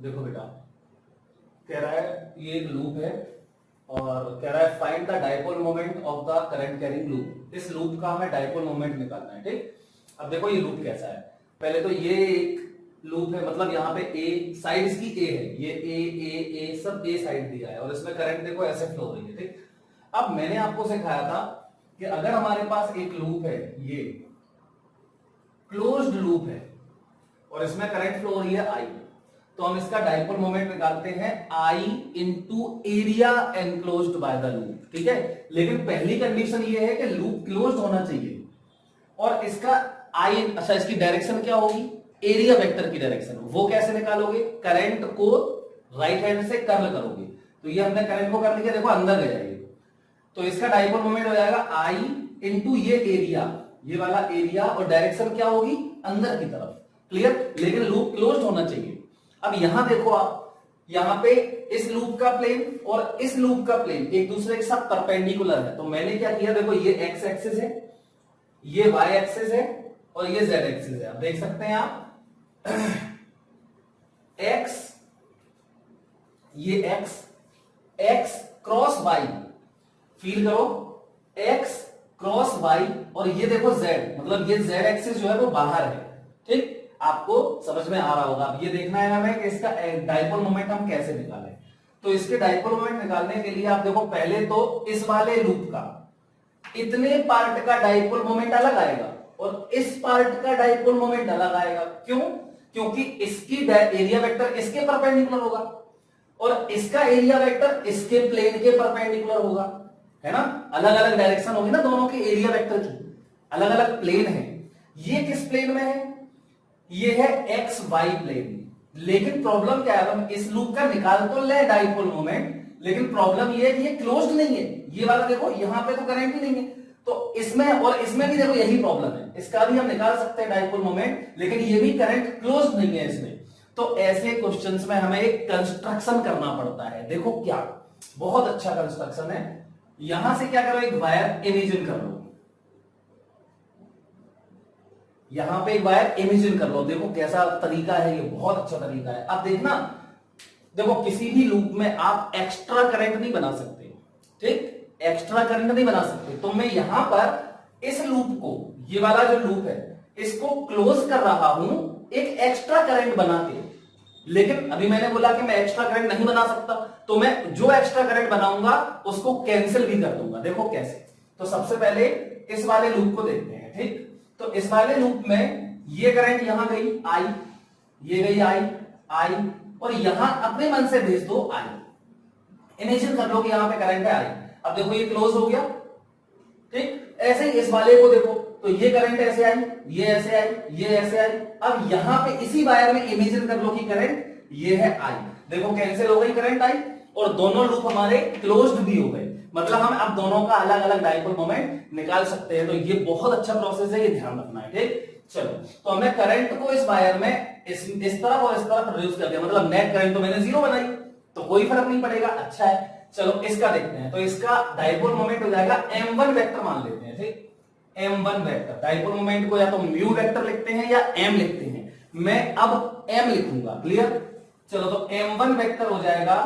देखो बेटा, कह रहा है ये एक लूप है और कह रहा है find the dipole moment of the current carrying loop. इस लूप का हमें डाइपोल मोमेंट निकालना है। ठीक, अब देखो ये लूप कैसा है। पहले तो ये एक लूप है, मतलब यहाँ पे ए साइड इसकी ए है, ये ए सब ए साइड दिया है और इसमें करंट देखो ऐसे फ्लो हो रही है। ठीक, अब मैंने आपको सिखाया था कि अगर हमारे पास एक लूप है, ये क्लोज्ड लूप है और इसमें करंट फ्लो हो रही है आई, तो हम इसका डाइपोल मोमेंट निकालते हैं I into area enclosed by the loop. ठीक है, लेकिन पहली कंडीशन ये है कि लूप क्लोज्ड होना चाहिए और इसका आई, अच्छा इसकी डायरेक्शन क्या होगी, एरिया वेक्टर की डायरेक्शन। वो कैसे निकालोगे, करंट को राइट हैंड से कर्ल करोगे। तो ये हमने करंट को कर लिया, देखो अंदर ले जाएगी, तो इसका डाइपोल मोमेंट हो जाएगा आई इंटू ये एरिया, ये वाला एरिया, और डायरेक्शन क्या होगी, अंदर की तरफ। क्लियर, लेकिन लूप क्लोज्ड होना चाहिए। अब यहां देखो आप, यहां पे इस लूप का प्लेन और इस लूप का प्लेन एक दूसरे के साथ परपेंडिकुलर है। तो मैंने क्या किया, देखो ये एक्स एक्सिस है, ये वाई एक्सिस है और ये जेड एक्सिस है। अब देख सकते हैं आप, एक्स, ये एक्स क्रॉस वाई, फील करो, एक्स क्रॉस वाई, और ये देखो जेड, मतलब ये जेड एक्सिस जो है वो बाहर है। ठीक, आपको समझ में आ रहा होगा। अब ये देखना है हमें कि इसका डाइपोल मोमेंट हम कैसे निकालें। तो इसके डाइपोल मोमेंट निकालने के लिए आप देखो, पहले तो इस वाले लूप का इतने पार्ट का डाइपोल मोमेंट अलग आएगा और इस पार्ट का डाइपोल मोमेंट अलग आएगा। क्यों, क्योंकि इसकी एरिया वेक्टर इसके परपेंडिकुलर होगा और इसका एरिया वेक्टर इसके प्लेन के परपेंडिकुलर होगा, है ना। अलग अलग डायरेक्शन होगी ना दोनों के एरिया वेक्टर की, अलग अलग प्लेन है। ये किस प्लेन में है, ये है एक्स वाई प्लेन। लेकिन प्रॉब्लम क्या है, हम इस लूप का निकाल तो ले डाइपोल मोमेंट, लेकिन प्रॉब्लम ये है कि ये क्लोज्ड नहीं है। ये वाला देखो, यहां पे तो करंट ही नहीं है, तो इसमें और इसमें भी देखो यही प्रॉब्लम है। इसका भी हम निकाल सकते हैं डाइपोल मोमेंट, लेकिन ये भी करंट क्लोज्ड नहीं है इसमें। तो ऐसे क्वेश्चंस में हमें एक कंस्ट्रक्शन करना पड़ता है। देखो क्या, बहुत अच्छा कंस्ट्रक्शन है। यहां से क्या करो, एक वायर इमेजिन कर लो, यहां पे एक वायर इमेजिन कर लो। देखो कैसा तरीका है, ये बहुत अच्छा तरीका है। अब देखना, देखो किसी भी लूप में आप एक्स्ट्रा करंट नहीं बना सकते। ठीक, एक्स्ट्रा करंट नहीं बना सकते। तो मैं यहां पर इस लूप को, ये वाला जो लूप है, इसको क्लोज कर रहा हूं एक एक्स्ट्रा करंट बना के। लेकिन अभी मैंने बोला कि मैं एक्स्ट्रा करंट नहीं बना सकता, तो मैं जो एक्स्ट्रा करंट बनाऊंगा उसको कैंसिल भी कर दूंगा। देखो कैसे, तो सबसे पहले इस वाले लूप को देखते हैं। ठीक, तो इस वाले लूप में ये करंट यहां गई आई, ये गई आई, और यहां अपने मन से भेज दो आई। इमेजिन कर लो कि यहां पे करंट है आई। अब देखो ये क्लोज हो गया। ठीक, ऐसे ही इस वाले को देखो, तो ये करंट ऐसे आई, ये ऐसे आई, ये ऐसे आई। अब यहां पे इसी वायर में इमेजिन कर लो कि करंट ये है आई। देखो कैंसिल हो गई करंट आई और दोनों लूप हमारे क्लोज्ड भी हो गए। मतलब हम अब दोनों का अलग अलग डाइपोल मोमेंट निकाल सकते हैं। तो ये बहुत अच्छा प्रोसेस है, ये ध्यान रखना है। ठीक, चलो, तो हमने करंट को इस वायर में इस तरफ और इस तरफ प्रोड्यूस कर दिया, मतलब नेट करंट तो मैंने जीरो बनाई, तो कोई फर्क नहीं पड़ेगा। अच्छा है, चलो इसका देखते हैं। तो इसका डाइपोल मोमेंट हो जाएगा m1 वेक्टर मान लेते हैं। ठीक, m1 वेक्टर, डाइपोल मोमेंट को या तो म्यू वेक्टर लिखते हैं या m लिखते हैं। मैं अब m लिखूंगा। क्लियर, चलो, तो m1 वेक्टर हो जाएगा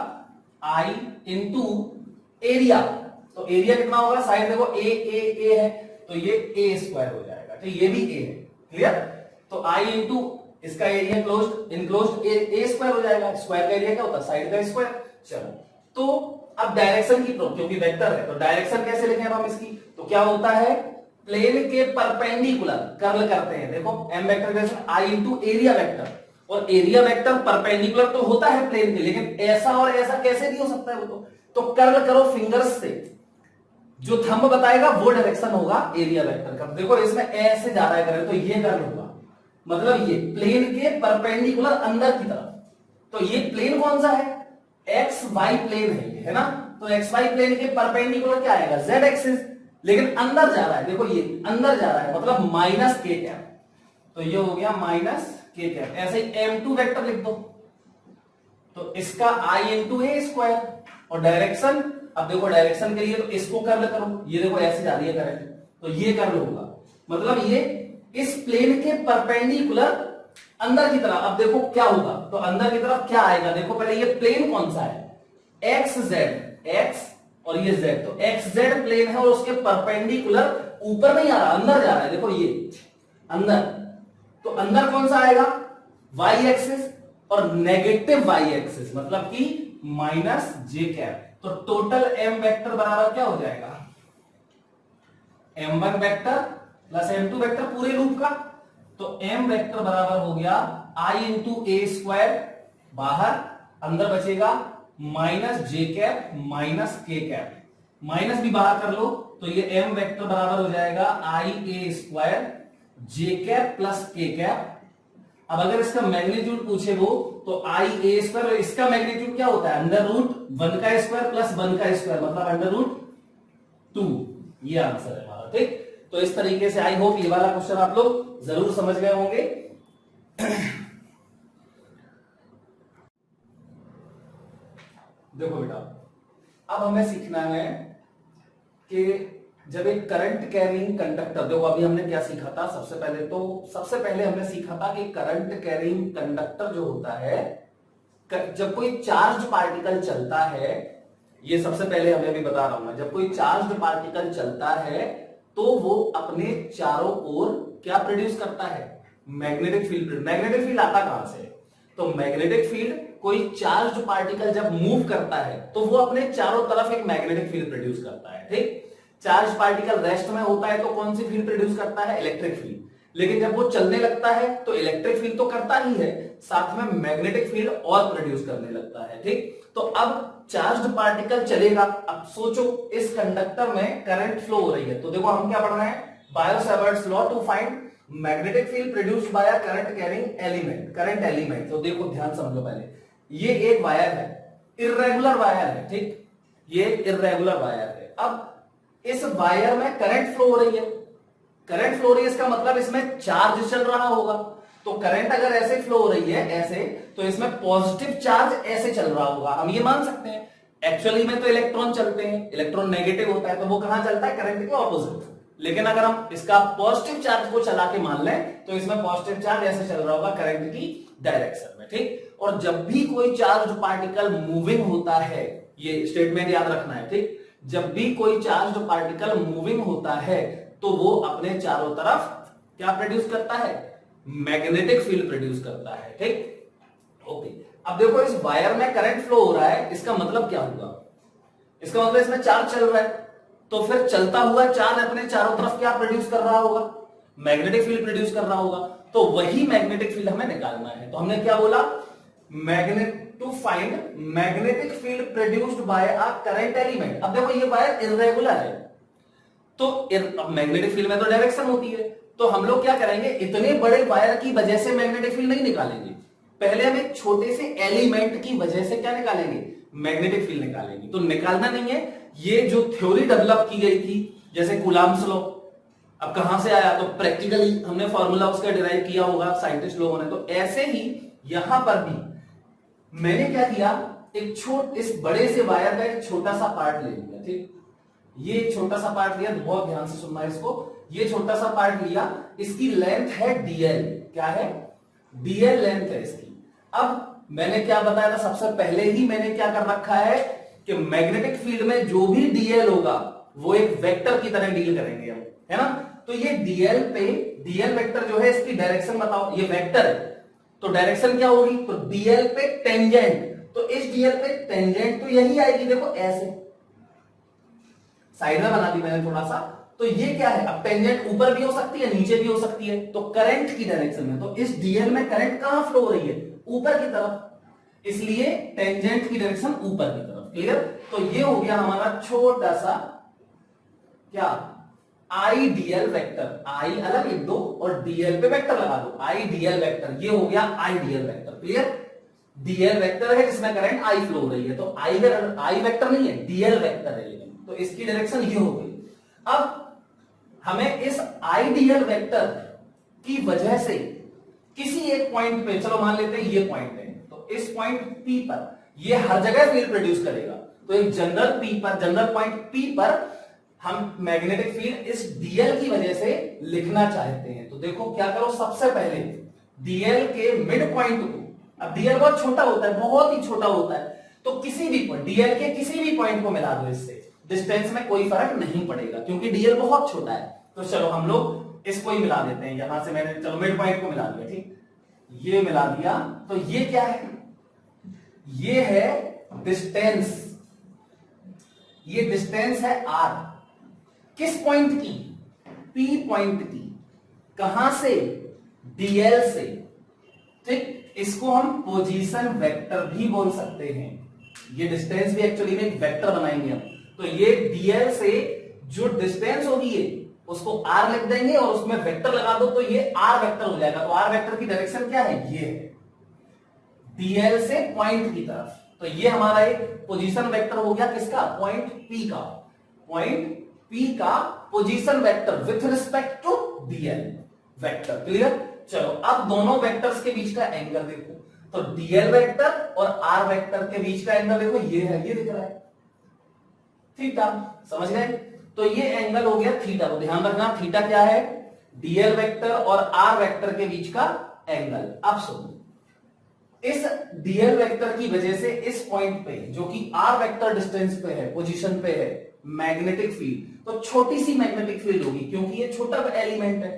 i इंटू एरिया। तो एरिया कितना होगा, साइड देखो ए है, तो ये ए स्क्वायर हो जाएगा। तो ये भी ए है। क्लियर, तो i इंटू इसका एरिया क्लोज्ड इनक्लोज्ड ए स्क्वायर हो जाएगा। स्क्वायर का एरिया क्या होता है, साइड का स्क्वायर। चलो, तो अब डायरेक्शन की, क्योंकि वेक्टर है तो डायरेक्शन कैसे लिखें हम इसकी, तो क्या होता है, प्लेन के परपेंडिकुलर कर्ल करते हैं। देखो m vector direction i into area vector, और एरिया वेक्टर परपेंडिकुलर तो होता है प्लेन के, लेकिन ऐसा और ऐसा कैसे भी हो सकता है वो तो कर्ल करो फिंगर्स से, जो थंब बताएगा वो डायरेक्शन होगा एरिया वेक्टर का। देखो इसमें ऐसे जा रहा है करंट, तो ये कर्ल होगा, मतलब ये प्लेन के परपेंडिकुलर अंदर की तरफ। तो ये प्लेन कौन सा है, एक्स वाई प्लेन है ये, है ना। तो एक्स वाई प्लेन के परपेंडिकुलर क्या आएगा, जेड एक्सिस, लेकिन अंदर जा रहा है। देखो ये अंदर जा रहा है, मतलब माइनस के कैप। तो ये हो गया माइनस के कैप। ऐसे ही m2 वेक्टर लिख दो, तो इसका i इंटू ए स्क्वायर, और डायरेक्शन, अब देखो डायरेक्शन के लिए तो इसको कर्ल करो, ये देखो ऐसे जा रही है करंट, तो ये कर्ल होगा, मतलब ये इस प्लेन के परपेंडिकुलर अंदर की तरफ अब देखो क्या होगा, तो अंदर की तरफ क्या आएगा, देखो पहले ये प्लेन कौन सा है, एक्स जेड, एक्स और ये जेड, तो एक्स जेड प्लेन है और उसके परपेंडिकुलर ऊपर नहीं आ रहा, अंदर जा रहा है, देखो ये अंदर, तो अंदर कौन सा आएगा, वाई एक्सिस और नेगेटिव वाई एक्सिस, मतलब कि माइनस जे कैप। तो टोटल एम वेक्टर बराबर क्या हो जाएगा, m1 vector plus m2 vector पूरे लूप का, तो m वेक्टर बराबर हो गया i इंटू ए स्क्वायर, बाहर अंदर बचेगा माइनस जे कैप माइनस के कैप, माइनस भी बाहर कर लो, तो ये m वेक्टर बराबर हो जाएगा i A square J cap plus के कैप। अब अगर इसका मैग्नीट्यूड पूछे वो, तो आई ए स्क्वायर, इसका मैग्नीट्यूड क्या होता है, अंडर रूट 1 का स्क्वायर प्लस 1 का स्क्वायर, मतलब अंडर रूट 2, ये आंसर है हमारा। ठीक, तो इस तरीके से आई होप ये वाला क्वेश्चन आप लोग जरूर समझ गए होंगे। देखो बेटा, अब हमें सीखना है कि जब एक करंट कैरिंग कंडक्टर, देखो अभी हमने क्या सीखा था, सबसे पहले हमने सीखा था कि करंट कैरिंग कंडक्टर जो होता है, जब कोई चार्ज पार्टिकल चलता है, ये सबसे पहले हमें भी बता रहा हूं मैं, जब कोई चार्ज पार्टिकल चलता है तो वो अपने चारों ओर क्या प्रोड्यूस करता है, मैग्नेटिक फील्ड। मैग्नेटिक फील्ड आता कहां से, तो मैग्नेटिक फील्ड कोई चार्ज पार्टिकल जब मूव करता है तो वो अपने चारों तरफ एक मैग्नेटिक फील्ड प्रोड्यूस करता है। ठीक, चार्ज पार्टिकल रेस्ट में होता है तो कौन सी फील्ड प्रोड्यूस करता है, इलेक्ट्रिक फील्ड, लेकिन जब वो चलने लगता है तो इलेक्ट्रिक फील्ड तो करता ही है, साथ में मैग्नेटिक फील्ड और प्रोड्यूस करने लगता है। ठीक, तो अब चार्ज पार्टिकल चलेगा, अब सोचो इस कंडक्टर में करंट फ्लो हो रही है, तो देखो हम क्या पढ़ रहे हैं, Biot-Savart's law to find magnetic field produced by a current carrying element, current element. तो देखो ध्यान समझो, पहले ये एक वायर है, इर्रेगुलर वायर है, ठीक, ये इर्रेगुलर वायर है। अब इस वायर में करंट फ्लो हो रही है, करंट फ्लो हो रही है, इसका मतलब इसमें चार्ज चल रहा होगा, तो करंट अगर ऐसे फ्लो हो रही है ऐसे, तो इसमें पॉजिटिव चार्ज ऐसे चल रहा होगा, हम ये मान सकते हैं। एक्चुअली में तो इलेक्ट्रॉन चलते हैं, इलेक्ट्रॉन नेगेटिव होता है तो वो कहां चलता है, करंट के ऑपोजिट, लेकिन अगर हम इसका पॉजिटिव चार्ज को चला के मान लें तो इसमें पॉजिटिव चार्ज ऐसे चल रहा होगा करंट की डायरेक्शन में। ठीक, और जब भी कोई चार्ज पार्टिकल मूविंग होता है, ये स्टेटमेंट याद रखना है। ठीक, जब भी कोई चार्ज पार्टिकल मूविंग होता है तो वो अपने चारों तरफ क्या प्रोड्यूस करता है, मैग्नेटिक फील्ड प्रोड्यूस करता है। ठीक, ओके, अब देखो इस वायर में करंट फ्लो हो रहा है, इसका मतलब क्या होगा, इसका मतलब इसमें चार्ज चल रहा है, तो फिर चलता हुआ चार्ज अपने चारों तरफ क्या प्रोड्यूस कर रहा होगा, मैग्नेटिक फील्ड प्रोड्यूस कर रहा होगा, तो वही मैग्नेटिक फील्ड हमें निकालना है। तो हमने क्या बोला, to find magnetic field produced by a current element. अब देखो ये वायर इर्रेगुलर है, तो मैग्नेटिक फील्ड में तो डायरेक्शन होती है, तो हम लोग क्या करेंगे, इतने बड़े वायर की वजह से मैग्नेटिक फील्ड नहीं निकालेंगे, पहले हम एक छोटे से एलिमेंट की वजह से क्या निकालेंगे, मैग्नेटिक फील्ड निकालेंगे। तो निकालना नहीं है, ये जो थ्योरी डेवलप की गई थी, जैसे कूलम्ब्स लॉ, अब कहां से आया, तो प्रैक्टिकली हमने फॉर्मूला उसका डिराइव किया होगा साइंटिस्ट लोगों ने, तो ऐसे ही यहां पर भी मैंने क्या किया, इस बड़े से वायर का एक छोटा सा पार्ट ले लिया। ठीक, ये छोटा सा पार्ट लिया, बहुत ध्यान से सुनना इसको, ये छोटा सा पार्ट लिया, इसकी लेंथ है डीएल, क्या है, डीएल लेंथ है इसकी। अब मैंने क्या बताया था, सबसे पहले ही मैंने क्या कर रखा है कि मैग्नेटिक फील्ड में जो भी डीएल होगा वो एक वेक्टर की तरह डील करेंगे हम, है ना। तो ये डीएल पे, डीएल वेक्टर जो है इसकी डायरेक्शन बताओ, ये वेक्टर है तो डायरेक्शन क्या होगी, तो डीएल पे टेंजेंट, तो इस डीएल पे टेंजेंट तो यही आएगी, देखो ऐसे साइड में बना दी मैंने थोड़ा सा, तो ये क्या है, अब टेंजेंट ऊपर भी हो सकती है नीचे भी हो सकती है, तो करंट की डायरेक्शन में, तो इस डीएल में करंट कहां फ्लो हो रही है, ऊपर की तरफ, इसलिए टेंजेंट की डायरेक्शन ऊपर की तरफ। क्लियर, तो ये हो गया हमारा छोटा सा क्या, आई डीएल वेक्टर, आई अलग लिख दो और डीएल पे वेक्टर लगा दो, आई डीएल वेक्टर, ये हो गया I dl vector. Clear, dl vector है जिसमें करंट आई फ्लो हो रही है, तो आई वेक्टर नहीं है, डीएल वेक्टर है, लेकिन तो इसकी डायरेक्शन ये हो गई। अब हमें इस आइडियल वेक्टर की वजह से किसी एक पॉइंट पे, चलो मान लेते हैं ये पॉइंट है, तो इस पॉइंट P पर ये हर जगह फील्ड प्रोड्यूस करेगा, तो एक जनरल P पर, जनरल पॉइंट P पर हम मैग्नेटिक फील्ड इस डीएल की वजह से लिखना चाहते हैं। तो देखो क्या करो, सबसे पहले डीएल के मिड पॉइंट को, अब डीएल बहुत छोटा होता है, बहुत ही छोटा होता है, तो किसी भी पॉइंट, डीएल के किसी भी पॉइंट को मिला दो इससे, डिस्टेंस में कोई फर्क नहीं पड़ेगा क्योंकि डीएल बहुत छोटा है। तो चलो हम लोग इसको ही मिला देते हैं, यहां से मैंने चलो मिड पॉइंट को मिला दिया, ठीक, ये मिला दिया, तो ये क्या है, ये है डिस्टेंस, ये डिस्टेंस है आर, किस पॉइंट की, पी पॉइंट की, कहां से, डीएल से, ठीक, इसको हम पोजीशन वेक्टर भी बोल सकते हैं, ये डिस्टेंस भी एक्चुअली में एक वेक्टर बनाएंगे हम, तो ये डीएल से जो डिस्टेंस होगी ये उसको आर लिख देंगे और उसमें वेक्टर लगा दो तो ये आर वेक्टर हो जाएगा। तो आर वेक्टर की डायरेक्शन क्या है, ये है डीएल से पॉइंट की तरफ, तो ये हमारा एक पोजीशन वेक्टर हो गया, किसका, पॉइंट पी का, पॉइंट पी का position vector with respect to dl vector. Clear. चलो अब दोनों वेक्टर्स के बीच का एंगल देखो, तो डीएल वेक्टर और आर वेक्टर के बीच का एंगल देखो, ये है, ये दिख रहा है थीटा, समझ गए। तो ये एंगल हो गया थीटा, तो ध्यान रखना थीटा क्या है, डीएल वेक्टर और आर वेक्टर के बीच का एंगल। अब सुनो, इस डीएल वेक्टर की वजह से इस पॉइंट पे जो कि आर वेक्टर डिस्टेंस पे है, पोजीशन पे है, मैग्नेटिक फील्ड, तो छोटी सी मैग्नेटिक फील्ड होगी क्योंकि ये छोटा एलिमेंट है,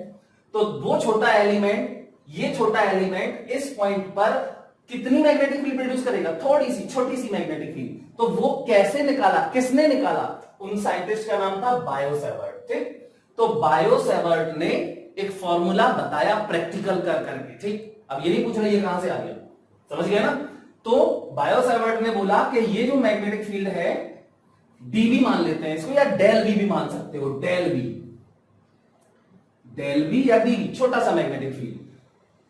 तो वो छोटा एलिमेंट, ये छोटा एलिमेंट इस पॉइंट पर कितनी मैग्नेटिक फील्ड प्रोड्यूस करेगा, थोड़ी सी छोटी सी मैग्नेटिक फील्ड। तो वो कैसे निकाला, किसने निकाला, उन साइंटिस्ट का नाम था बायो-सैवर्ट, ठीक। तो बायो-सैवर्ट ने एक फॉर्मूला बताया प्रैक्टिकल कर करके, ठीक। अब ये नहीं पूछ रही है कहां से आ गया, समझ गया ना। तो बायो-सैवर्ट ने बोला कि ये जो मैग्नेटिक फील्ड है, डीबी मान लेते हैं इसको, या डेल बी भी मान सकते हो, डेल बी, डेल बी या डीबी, छोटा सा मैग्नेटिक फील्ड।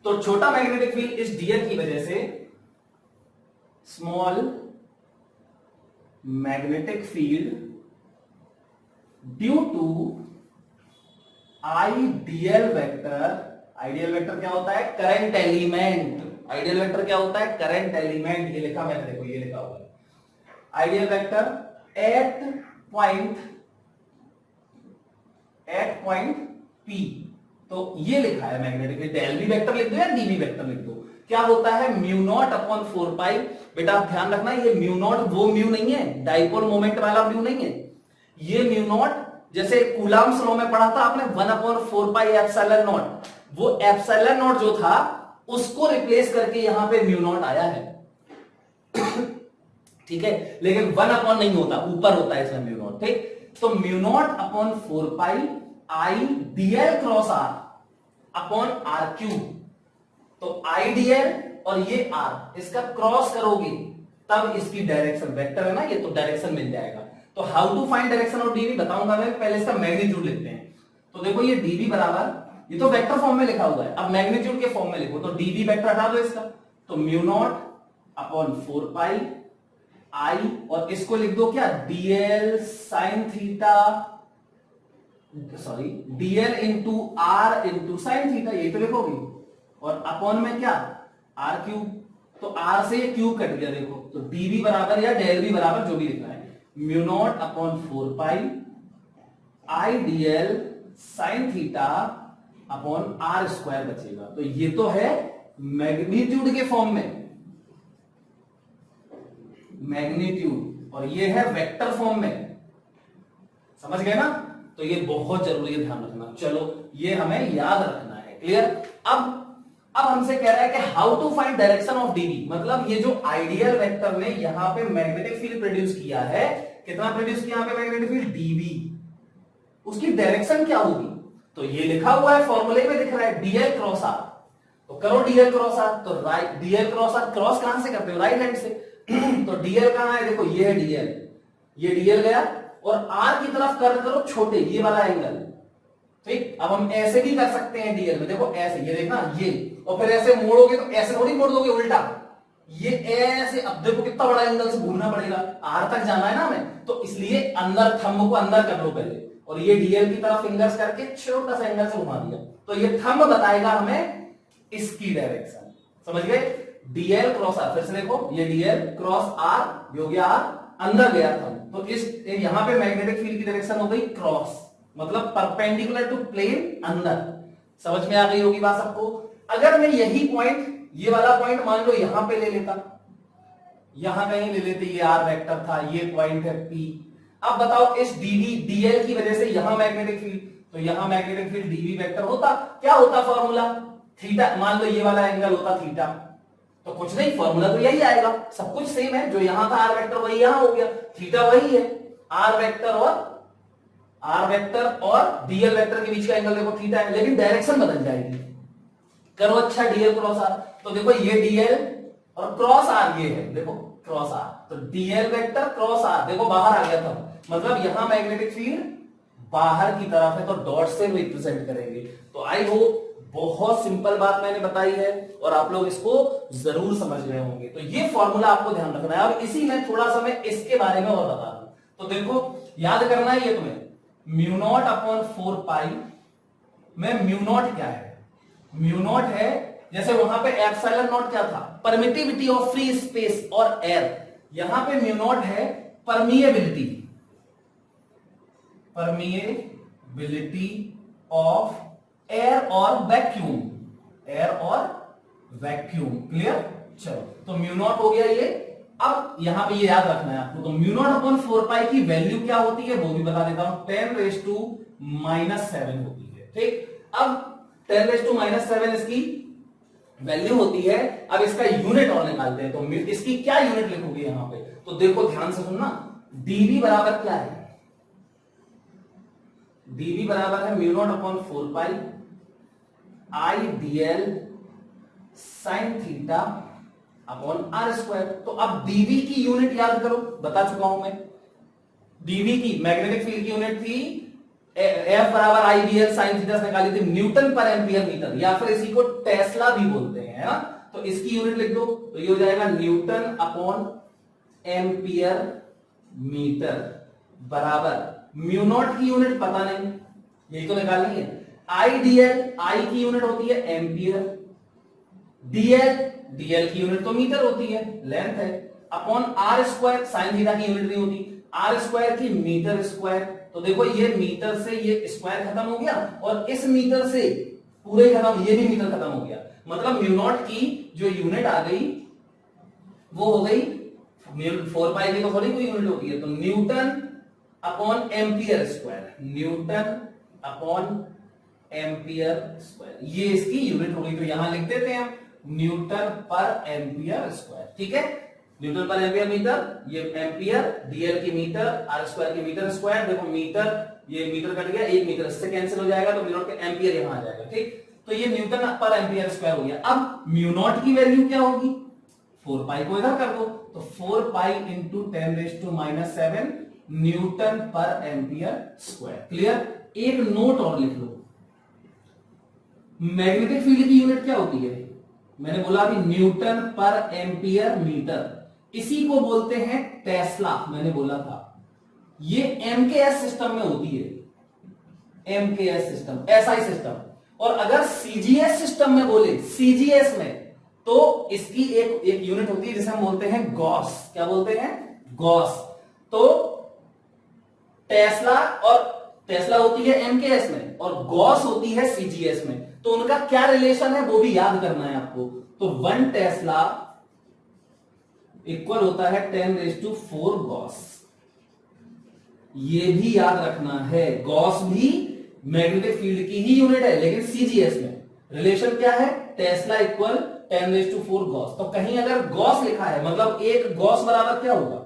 तो छोटा मैग्नेटिक फील्ड इस डीएल की वजह से, small magnetic field due to ideal vector, ideal vector क्या होता है, करंट एलिमेंट, आइडियल वेक्टर क्या होता है, करंट एलिमेंट, ये लिखा मैंने, देखो ये लिखा हुआ है, ideal vector eight point P, तो ये लिखा है मैग्नेटिक, डेल बी वेक्टर लिख दो या डीबी वेक्टर लिख दो, क्या होता है, म्यू नॉट अपॉन 4 पाई। बेटा आप ध्यान रखना, ये म्यू नॉट वो म्यू नहीं है, डाइपोल मोमेंट वाला म्यू नहीं है, ये म्यू नॉट जैसे कूलम्ब्स लॉ में पढ़ा था आपने 1/4 पाई एप्सिलॉन नॉट, वो एप्सिलॉन नॉट जो था उसको रिप्लेस करके यहां पे म्यू नॉट आया है ठीक है, लेकिन 1 नहीं होता, ऊपर होता है इसमें म्यू नॉट, ठीक। तो mu naught upon 4 pi I dl cross r upon r cube, तो आई डीएल और ये आर, इसका क्रॉस करोगे तब इसकी डायरेक्शन, वेक्टर है ना ये, तो डायरेक्शन मिल जाएगा। तो how to find direction of dB बताऊंगा मैं, पहले इसका मैग्नीट्यूड लिखते हैं। तो देखो ये डीबी बराबर, ये तो वेक्टर फॉर्म में लिखा हुआ है, अब मैग्नीट्यूड के फॉर्म में लिखो, तो डीबी वेक्टर हटा दो इसका, तो mu naught upon 4 pi I, और इसको लिख दो क्या, dl sine theta, sorry dl into r into sine theta, ये तो लिखोगे, और अपॉन में क्या, आर क्यूब, तो आर से ये क्यूब कट गया देखो, तो डीबी बराबर या डेल बी बराबर जो भी लिखना है, mu naught upon 4 pi I dl sine theta upon are square बचेगा। तो ये तो है मैग्नीट्यूड के फॉर्म में, मैग्नीट्यूड, और ये है वेक्टर फॉर्म में, समझ गए ना। तो ये बहुत जरूरी है, ध्यान रखना। चलो ये हमें याद रखना है, क्लियर। अब हमसे कह रहा है कि how to find direction of dB, मतलब ये जो आइडियल वेक्टर ने यहां पे मैग्नेटिक फील्ड प्रोड्यूस किया है, कितना प्रोड्यूस किया यहां पे मैग्नेटिक फील्ड, डीबी, उसकी डायरेक्शन क्या होगी, तो ये लिखा हुआ है फॉर्मूले में दिख रहा है, डीएल क्रॉस आर, तो करो डीएल क्रॉस आर, तो right, dl cross r, cross कहां से करते हो, राइट हैंड से तो डीएल कहां है, देखो ये है डीएल, ये डीएल गया, और आर की तरफ कर करो छोटे, ये वाला एंगल, ठीक। अब हम ऐसे भी कर सकते हैं डीएल में, देखो ऐसे, ये देखना ये, और फिर ऐसे मोड़ोगे तो ऐसे थोड़ी मोड़ दोगे, उल्टा ये ऐसे, अब देखो कितना बड़ा एंगल से घूमना पड़ेगा, आर तक जाना है ना हमें, तो इसलिए अंदर, थंब को अंदर कर लो पहले, और ये डीएल की तरफ फिंगर्स करके छोटा सा एंगल से घुमा दिया, तो ये थंब बताएगा हमें इसकी डायरेक्शन, समझ गए। डीएल क्रॉस आर, फिर से देखो ये डीएल क्रॉस आर, हो गया आर, अंदर गया थंब, तो इस यहां पे मैग्नेटिक फील्ड की डायरेक्शन हो गई क्रॉस, मतलब परपेंडिकुलर टू प्लेन, अंदर, समझ में आ गई होगी बात सबको। अगर मैं यही पॉइंट, ये वाला पॉइंट मान लो यहां पे ले लेता, यहां कहीं ले लेते, ये आर वेक्टर था, ये पॉइंट है पी। अब बताओ इस डीवी डीएल की वजह से यहां मैग्नेटिक फील्ड, तो यहां मैग्नेटिक फील्ड डीवी वेक्टर होता, क्या होता फॉर्मूला, थीटा, मान लो ये वाला एंगल होता थीटा, तो कुछ नहीं, फॉर्मूला तो यही आएगा, सब कुछ सेम है, जो यहां था आर वेक्टर वही यहां हो गया, थीटा वही है, आर वेक्टर और डीएल वेक्टर के बीच का एंगल देखो थीटा है, लेकिन डायरेक्शन बदल जाएगी। करो अच्छा डीएल क्रॉस आर, तो देखो ये डीएल और क्रॉस आर ये है, देखो क्रॉस आर, तो डीएल वेक्टर क्रॉस आर, देखो बाहर आ गया था, मतलब यहां मैग्नेटिक फील्ड बाहर की तरफ है, तो डॉट से रिप्रेजेंट करेंगे। तो आई होप बहुत सिंपल बात मैंने बताई है और आप लोग इसको जरूर समझ गए होंगे। तो ये फॉर्मूला आपको ध्यान रखना है, और इसी में थोड़ा सा मैं इसके बारे में और बता दूं। तो देखो याद करना है ये तुम्हें, म्यू नॉट अपॉन 4 पाई में म्यू नॉट क्या है, म्यू नॉट है, जैसे वहां पे एप्सिलॉन नॉट क्या था, परमिटिविटी ऑफ फ्री स्पेस और एयर, यहां पे म्यू नॉट है परमिएबिलिटी, परमिएबिलिटी ऑफ एयर और वैक्यूम, एयर और वैक्यूम, क्लियर। चलो तो म्यू नॉट हो गया ये। अब यहां पे ये याद रखना है आपको, तो म्यू नॉट अपॉन 4 पाई की वैल्यू क्या होती है वो भी बता देता हूं, 10⁻⁻7 होती है, ठीक। अब 10⁻⁻7 इसकी वैल्यू होती है। अब इसका यूनिट और निकालते हैं, तो इसकी क्या यूनिट लिखोगे यहां पे, तो देखो ध्यान से सुनना, डीवी बराबर क्या है, डीवी बराबर है mu naught upon 4 pi I dl sine theta upon are square. तो अब डीवी की यूनिट याद करो, बता चुका हूं मैं, डीवी की मैग्नेटिक फील्ड की यूनिट थी एफ बराबर आई डीएल साइन थीटा से निकाली थी न्यूटन पर एम्पियर मीटर, या फिर इसी को टेस्ला भी बोलते हैं, है ना। तो इसकी यूनिट लिख दो, तो ये हो जाएगा न्यूटन अपॉन एम्पियर मीटर बराबर म्यू नॉट की यूनिट पता नहीं, यही तो निकालनी है, आई डीएल, आई की यूनिट होती है एम्पियर, डीएल, डीएल की यूनिट तो मीटर होती है, लेंथ है, upon are square, sine theta की यूनिट नहीं होती, आर स्क्वायर की मीटर स्क्वायर। तो देखो ये मीटर से ये स्क्वायर खत्म हो गया, और इस मीटर से पूरे खत्म, ये भी मीटर खत्म हो गया, मतलब म्यू नॉट की जो यूनिट आ गई वो हो गई 4 पाई की, तो थोड़ी कोई यूनिट होती है, तो Newton upon ampere square, Newton upon ampere square, ये इसकी यूनिट होगी। तो यहां लिख देते हैं न्यूटन पर एम्पियर स्क्वायर, ठीक है, न्यूटन पर एम्पियर मीटर, ये एम्पियर, डीएल की मीटर, आर स्क्वायर की मीटर स्क्वायर, देखो मीटर, ये मीटर कट गया, एक मीटर इससे कैंसिल हो जाएगा, तो म्यू नॉट के एम्पियर यहां आ जाएगा, ठीक। तो ये न्यूटन पर एम्पियर स्क्वायर हो गया। अब म्यू नॉट की वैल्यू क्या होगी, 4 पाई को इधर कर दो, तो 4 पाई इंटू 10⁻⁻7 न्यूटन पर एम्पियर स्क्वायर, क्लियर। एक नोट और लिख लो, मैग्नेटिक फील्ड की यूनिट क्या होती है, मैंने बोला अभी न्यूटन पर एम्पियर मीटर, इसी को बोलते हैं टेस्ला, मैंने बोला था, ये एमकेएस सिस्टम में होती है, एमकेएस सिस्टम, एसआई सिस्टम। और अगर सीजीएस सिस्टम में बोले, सीजीएस में, तो इसकी एक यूनिट होती है जिसे हम बोलते हैं गॉस, क्या बोलते हैं, गॉस। तो टेस्ला और टेस्ला होती है एमकेएस में और गॉस होती है सीजीएस में, तो उनका क्या रिलेशन है वो भी याद करना है आपको। तो 1 टेस्ला इक्वल होता है 10⁻⁴ गॉस, ये भी याद रखना है। गॉस भी मैग्नेटिक फील्ड की ही यूनिट है, लेकिन सीजीएस में रिलेशन क्या है, टेस्ला इक्वल 10⁻⁴ गॉस। तो कहीं अगर गॉस लिखा है, मतलब एक गॉस बराबर क्या होगा,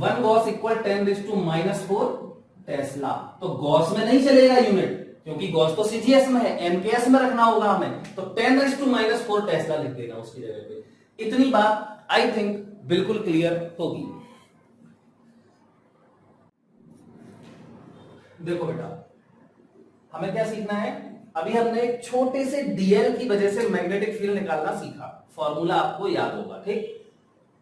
1 गॉस इक्वल 10⁻⁻⁴ टेस्ला। तो गॉस में नहीं चलेगा यूनिट, क्योंकि गॉस तो सीजीएस में है, एमकेएस में रखना होगा हमें, तो 10⁻⁴ टेस्ला लिख देना उसकी जगह पे। इतनी बात आई थिंक बिल्कुल क्लियर होगी। देखो बेटा, हमें क्या सीखना है, अभी हमने एक छोटे से डीएल की वजह से मैग्नेटिक फील्ड निकालना सीखा, फॉर्मूला आपको याद होगा, ठीक।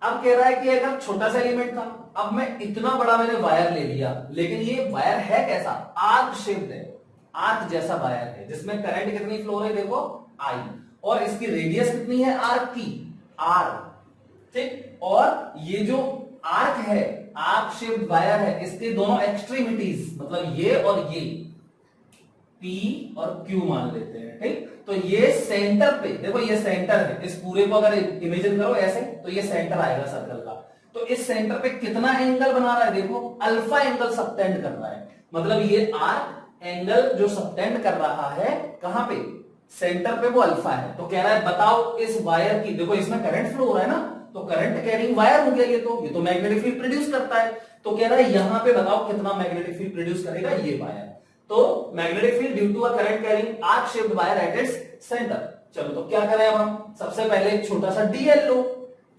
अब कह रहा है कि अगर छोटा सा एलिमेंट था, अब मैं इतना बड़ा मैंने वायर ले लिया, लेकिन ये वायर है कैसा, आर्क शेप्ड है, आर्क जैसा वायर है, जिसमें करंट कितनी फ्लो है, देखो आई, और इसकी रेडियस कितनी है आर्क की, आर, ठीक। और ये जो आर्क है, आर्क शेप्ड वायर है, इसके दोनों एक्सट्रीमिटीज, मतलब ये और ये, P और Q मान लेते हैं, ठीक। तो ये सेंटर पे देखो, ये सेंटर है, इस पूरे को अगर इमेजिन करो ऐसे तो ये सेंटर आएगा सर्कल का। तो इस सेंटर पे कितना एंगल बना रहा है, देखो अल्फा एंगल सबटेंड कर रहा है, मतलब ये आर एंगल जो सबटेंड कर रहा है कहां पे, सेंटर पे, वो अल्फा है। तो कह रहा है बताओ इस वायर की, देखो इसमें करंट फ्लो हो रहा है ना, तो करंट कैरिंग वायर हो गया ये तो मैग्नेटिक फील्ड प्रोड्यूस करता है। तो कह रहा है यहां पे बताओ कितना मैग्नेटिक फील्ड प्रोड्यूस करेगा ये वायर। तो magnetic field due to a current carrying arc shaped wire at its centre. चलो तो क्या करें अब हम, सबसे पहले एक छोटा सा डीएल लो,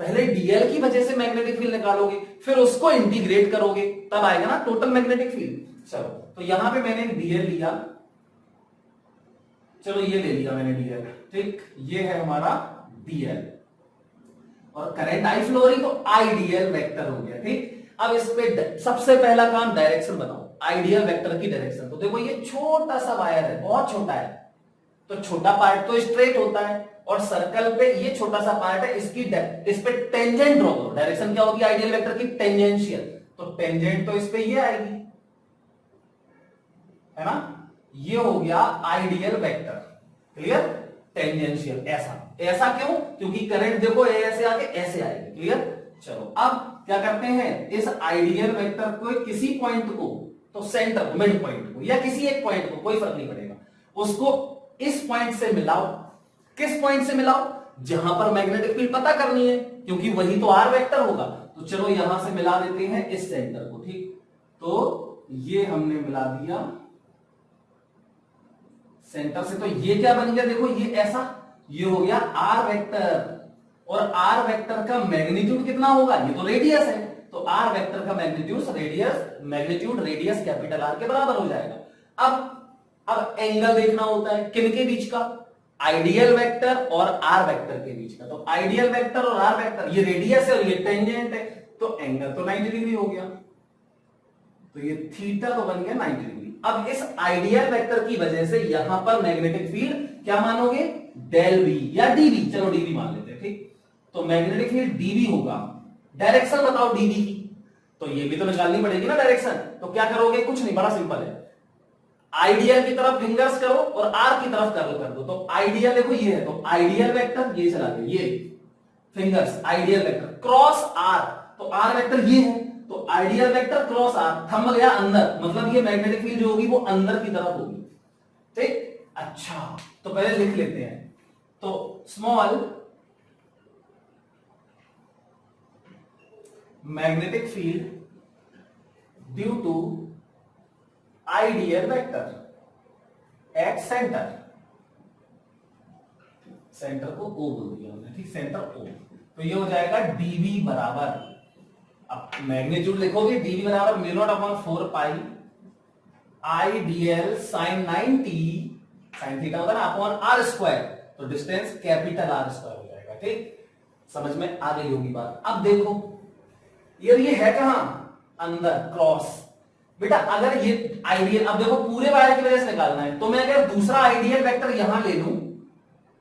पहले डीएल की वजह से मैग्नेटिक फील्ड निकालोगे, फिर उसको इंटीग्रेट करोगे, तब आएगा ना टोटल मैग्नेटिक फील्ड। चलो तो यहां पे मैंने डीएल लिया, चलो ये ले लिया मैंने डीएल, ठीक, ये है हमारा डीएल, और करंट आई फ्लो रही तो आईडीएल वेक्टर हो गया, ठीक। अब इस पे सबसे पहला काम डायरेक्शन बनाओ, आइडियल वेक्टर की डायरेक्शन। तो देखो ये छोटा सा वायर है, बहुत छोटा है, तो छोटा पार्ट तो स्ट्रेट होता है, और सर्कल पे ये छोटा सा पार्ट है, इसकी इस पे टेंजेंट ड्रॉ करो। डायरेक्शन क्या होगी आइडियल वेक्टर की, टेंजेंशियल, तो टेंजेंट तो इस पे ये आएगी, है ना, ये हो गया आइडियल वेक्टर, क्लियर, टेंजेंशियल, ऐसा ऐसा क्यों, क्योंकि करंट देखो ऐसे आके ऐसे आएगी, क्लियर। चलो अब क्या करते हैं, इस आइडियल वेक्टर को किसी पॉइंट को, तो सेंटर मिड पॉइंट को या किसी एक पॉइंट को, कोई फर्क नहीं पड़ेगा, उसको इस पॉइंट से मिलाओ। किस पॉइंट से मिलाओ, जहां पर मैग्नेटिक फील्ड पता करनी है, क्योंकि वही तो आर वेक्टर होगा। तो चलो यहां से मिला देते हैं इस सेंटर को, ठीक, तो ये हमने मिला दिया सेंटर से, तो ये क्या बन गया, देखो ये ऐसा, ये हो गया आर वेक्टर, और आर वेक्टर का मैग्नीट्यूड कितना होगा, ये तो रेडियस है, तो आर वेक्टर का मैग्नीट्यूड रेडियस कैपिटल आर के बराबर हो जाएगा। अब एंगल देखना होता है, किनके बीच का, आइडियल वेक्टर और आर वेक्टर के बीच का। तो आइडियल वेक्टर और आर वेक्टर, ये रेडियस है और ये टेंजेंट है, तो एंगल तो 90 डिग्री हो गया, तो ये थीटा तो बन गया 90 डिग्री। अब इस आइडियल वेक्टर की वजह से यहां पर मैग्नेटिक फील्ड क्या मानोगे, डेल वी या डीवी, चलो डीवी मान लेते हैं, ठीक। तो मैग्नेटिक फील्ड डीवी होगा, डायरेक्शन बताओ डीवी की, तो ये भी तो निकालनी पड़ेगी ना डायरेक्शन। तो क्या करोगे, कुछ नहीं, बड़ा सिंपल है, आइडियल की तरफ फिंगर्स करो और आर की तरफ कर्ल कर दो। तो आइडियल देखो ये है, तो आइडियल वेक्टर ये चला गया, ये fingers ideal vector cross r, तो आर वेक्टर ये है, तो ideal vector cross r, thumb गया अंदर, मतलब ये मैग्नेटिक फील्ड जो होगी वो अंदर की तरफ होगी, ठीक। अच्छा तो पहले लिख लेते हैं, तो small magnetic field due to ideal vector at center, center को ओ बोल दिया हमने, ठीक, सेंटर ओ, तो ये हो जाएगा डीवी बराबर, अब मैग्नीट्यूड लिखोगे डीवी बराबर म्यू नॉट अपॉन 4 पाई आईडीएल साइन 90 साइन थीटा होगा ना अपॉन आर स्क्वायर, तो डिस्टेंस कैपिटल आर स्क्वायर हो जाएगा, ठीक, समझ में आ गई होगी बात। अब देखो ये है कहां, अंदर क्रॉस, बेटा अगर ये आइडियल, अब देखो पूरे वायर की वजह से निकालना है, तो मैं अगर दूसरा आइडियल वेक्टर यहां ले लूं,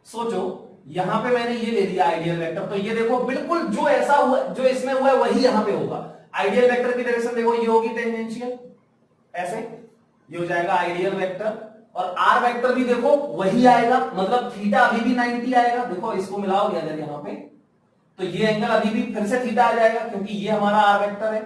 सोचो यहां पे मैंने ये ले लिया आइडियल वेक्टर, तो ये देखो बिल्कुल जो ऐसा हुआ, जो इसमें हुआ है वही यहां पे होगा। आइडियल वेक्टर की डायरेक्शन देखो ये होगी टेंजेंशियल, ऐसे ये हो जाएगा आइडियल वेक्टर, और आर वेक्टर भी देखो वही आएगा, मतलब थीटा अभी भी 90 आएगा, देखो इसको मिलाओगे अगर यहां पे, तो ये एंगल अभी भी फिर से थीटा आ जाएगा, क्योंकि ये हमारा आर वेक्टर है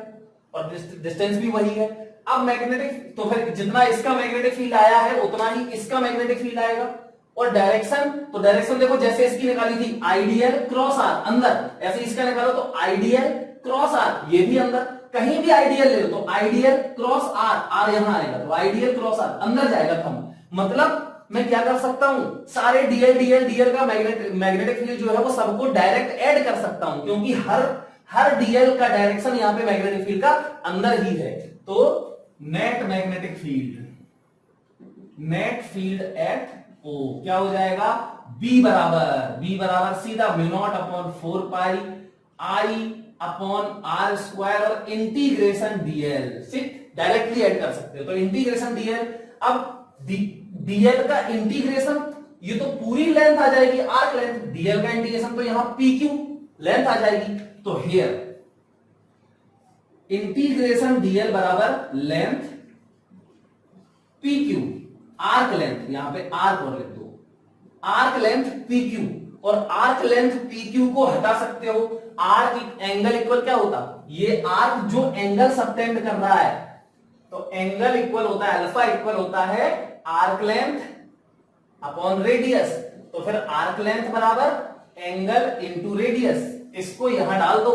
और डिस्टेंस भी वही है। अब मैग्नेटिक, तो फिर जितना इसका मैग्नेटिक फील्ड आया है उतना ही इसका मैग्नेटिक फील्ड आएगा, और डायरेक्शन, तो डायरेक्शन देखो जैसे इसकी निकाली थी आइडियल क्रॉस आर अंदर, ऐसे इसका निकालो तो आइडियल क्रॉस आर, ये भी अंदर, कहीं भी आइडियल ले लो तो आइडियल क्रॉस आर, आर यहां आएगा, तो आइडियल क्रॉस आर अंदर जाएगा थंब, मतलब मैं क्या कर सकता हूं, सारे डीएल का मैग्नेटिक फील्ड जो है वो सबको डायरेक्ट ऐड कर सकता हूं, क्योंकि हर डीएल का डायरेक्शन यहां पे मैग्नेटिक फील्ड का अंदर ही है। तो net magnetic field, net field at O क्या हो जाएगा, बी बराबर सीधा mu naught upon 4 pi I upon are square और इंटीग्रेशन डीएल, डायरेक्टली ऐड कर सकते हो, तो इंटीग्रेशन डीएल, अब डीएल का इंटीग्रेशन, ये तो पूरी लेंथ आ जाएगी आर्क लेंथ, डीएल का इंटीग्रेशन तो यहां पी क्यू लेंथ आ जाएगी, तो हियर इंटीग्रेशन डीएल बराबर length P Q, arc length, यहां पे आर्क और लिख दो, आर्क लेंथ PQ, और आर्क लेंथ PQ को हटा सकते हो। आर्क एंगल इक्वल क्या होता, ये आर्क जो एंगल सबटेंड कर रहा है, तो एंगल इक्वल होता है अल्फा, इक्वल होता है आर्क लेंथ अपॉन रेडियस। तो फिर आर्क लेंथ बराबर एंगल इंटू रेडियस, इसको यहां डाल दो।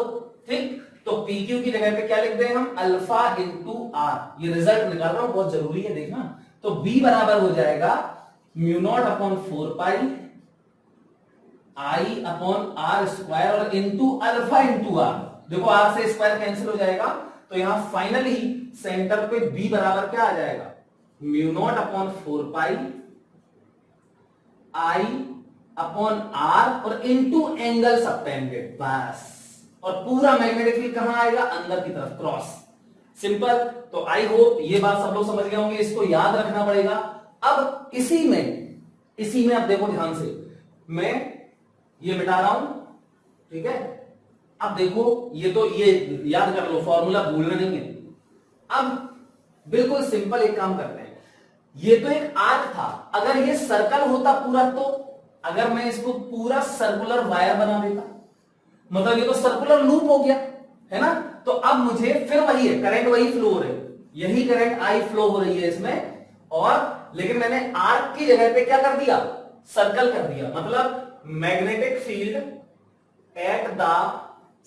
ठीक, तो PQ की जगह पे क्या लिख दें हम, अल्फा इंटू आर। ये रिजल्ट निकाल रहा हूं, बहुत जरूरी है देखना। तो B बराबर हो जाएगा mu naught upon 4 pi I upon are square और इंटू अल्फा इंटू आर। देखो आर से स्क्वायर कैंसिल हो जाएगा, तो यहां फाइनली सेंटर पे B बराबर क्या आ जाएगा, mu naught upon 4 pi I upon R और इंटू एंगल सबटेंडेड, बस। और पूरा मैग्नेटिक फील्ड कहां आएगा, अंदर की तरफ, क्रॉस, सिंपल। तो आई होप ये बात सब लोग समझ गए होंगे, इसको याद रखना पड़ेगा। अब इसी में अब देखो ध्यान से, मैं ये मिटा रहा हूं, ठीक है। अब देखो ये तो ये याद कर लो, फॉर्मूला भूलना नहीं है। अब बिल्कुल सिंपल एक काम करते हैं, ये तो एक आर्क था, अगर ये सर्कल होता पूरा, तो अगर मैं इसको पूरा सर्कुलर वायर बना देता, मतलब ये तो सर्कुलर लूप हो गया, है ना। तो अब मुझे फिर वही है, करंट वही फ्लो हो रही है, यही करंट आई फ्लो हो रही है इसमें, और लेकिन मैंने आर्क की जगह पे क्या कर दिया, सर्कल कर दिया। मतलब magnetic field at the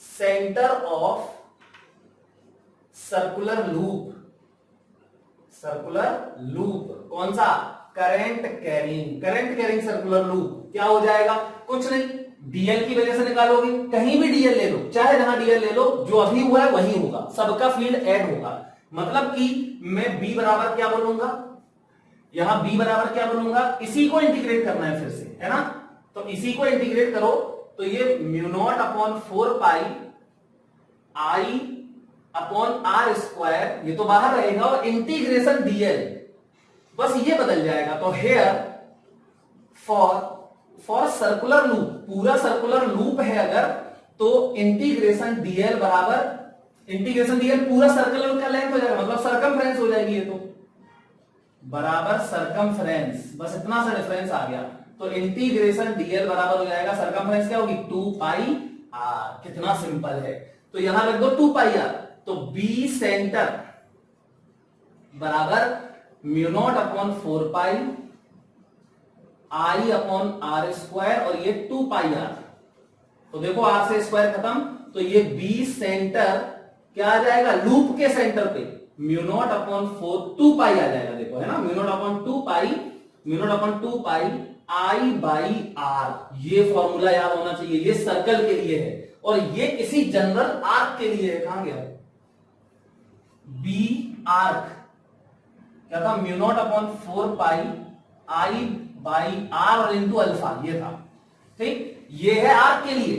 centre of circular loop, कौन सा, करंट कैरिंग सर्कुलर लूप, क्या हो जाएगा, कुछ नहीं, डीएल की वजह से निकालोगे, कहीं भी डीएल ले लो, चाहे जहां डीएल ले लो, जो अभी हुआ है वही होगा, सबका फील्ड ऐड होगा। मतलब कि मैं B बराबर क्या बोलूंगा, यहां B बराबर क्या बोलूंगा, इसी को इंटीग्रेट करना है फिर से, है ना। तो इसी को इंटीग्रेट करो, तो ये mu naught upon 4 pi I upon are square, ये तो बाहर रहेगा, और इंटीग्रेशन डीएल, बस ये बदल जाएगा। तो हेयर फॉर सर्कुलर लूप, पूरा सर्कुलर लूप है अगर, तो इंटीग्रेशन डीएल बराबर, इंटीग्रेशन डीएल पूरा सर्कुलर का लेंथ हो जाएगा, मतलब सरकमफ्रेंस हो जाएगी ये तो, बराबर सरकमफ्रेंस, बस इतना सा डिफरेंस आ गया। तो इंटीग्रेशन डीएल बराबर हो जाएगा, सरकमफ्रेंस क्या होगी, 2 पाई आर। कितना सिंपल है, तो यहां रख दो 2 पाई आर, तो बी सेंटर बराबर mu naught upon 4 pi I upon are square, और ये 2 पाई आर। तो देखो आर से स्क्वायर खत्म, तो ये बी सेंटर क्या आ जाएगा, लूप के सेंटर पे म्यू नॉट अपॉन 2 पाई आ जाएगा, देखो, है ना, mu naught upon 2 pi I by R. ये फॉर्मूला याद होना चाहिए, ये सर्कल के लिए है, और ये किसी जनरल आर्क के लिए है। कहां गया बी आर्क, क्या था, mu naught upon 4 pi I by R और इंटू अल्फा, ये था, ठीक। ये है आर्क के लिए,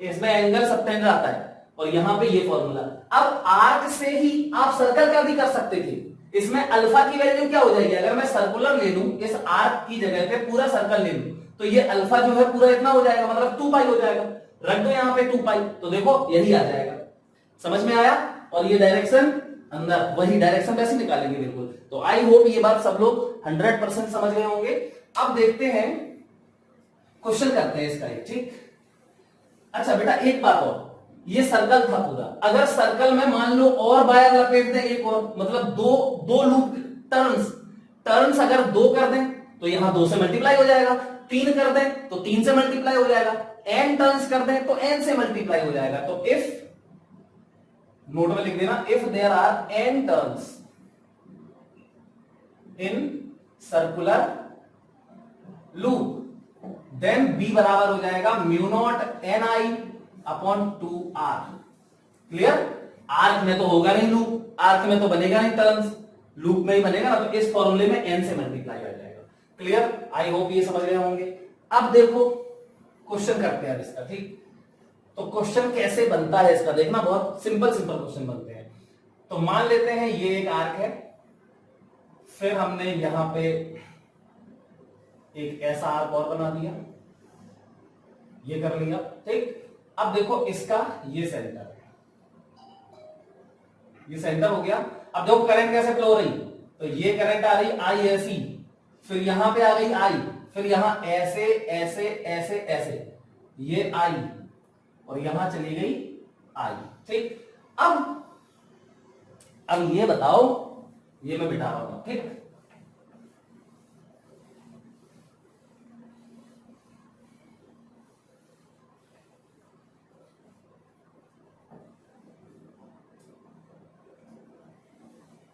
इसमें एंगल सबटेंडर आता है, और यहां पे ये फॉर्मूला। अब आर्क से ही आप सर्कल का भी कर सकते थे, इसमें अल्फा की वैल्यू क्या हो जाएगी, अगर मैं सर्कुलर ले लूं, इस आर्क की जगह पे पूरा सर्कल ले लूं, तो ये अल्फा जो है पूरा इतना हो जाएगा, मतलब 2 पाई हो जाएगा, रख दो यहां पे 2 पाई, तो देखो यही आ जाएगा, समझ में आया। और ये डायरेक्शन अंदर, वही डायरेक्शन वैसे निकालेंगे बिल्कुल। तो आई होप ये बात सब लोग 100% समझ गए होंगे। अब देखते हैं, क्वेश्चन करते हैं इसका, ठीक। अच्छा बेटा एक बात और, ये सर्कल था पूरा, अगर सर्कल में मान लो और वायर लपेट दें एक और, मतलब दो लूप टर्न्स अगर 2 कर दें तो यहां 2 से मल्टीप्लाई हो जाएगा, 3 कर दें तो 3 से मल्टीप्लाई हो जाएगा, n टर्न्स कर दें तो n से मल्टीप्लाई हो जाएगा। तो इफ, नोट में लिख देना, if there are n turns in circular loop, then B बराबर हो जाएगा mu naught NI upon 2R। Clear, arc में तो होगा नहीं लूप, आर्क में तो बनेगा नहीं टर्न्स, लूप में ही बनेगा ना, तो इस फॉर्मूले में n से मल्टीप्लाई आ जाएगा। क्लियर, आई होप ये समझ गए होंगे। अब देखो क्वेश्चन करते हैं इसका, ठीक। तो क्वेश्चन कैसे बनता है इसका देखना, बहुत सिंपल क्वेश्चन बनते हैं। तो मान लेते हैं ये एक आर्क है, फिर हमने यहां पे एक ऐसा आर्क और बना दिया, ये कर लिया, ठीक। अब देखो इसका ये सेंटर है, ये सेंटर हो गया। अब देखो करंट कैसे फ्लो हो रही, तो ये करंट आ रही आई ऐसी, फिर यहां पे आ गई आई, फिर यहां ऐसे ऐसे ऐसे ऐसे, ये आई और यहां चली गई आई। ठीक, अब ये बताओ, ये मैं बिठा रहा हूं, ठीक,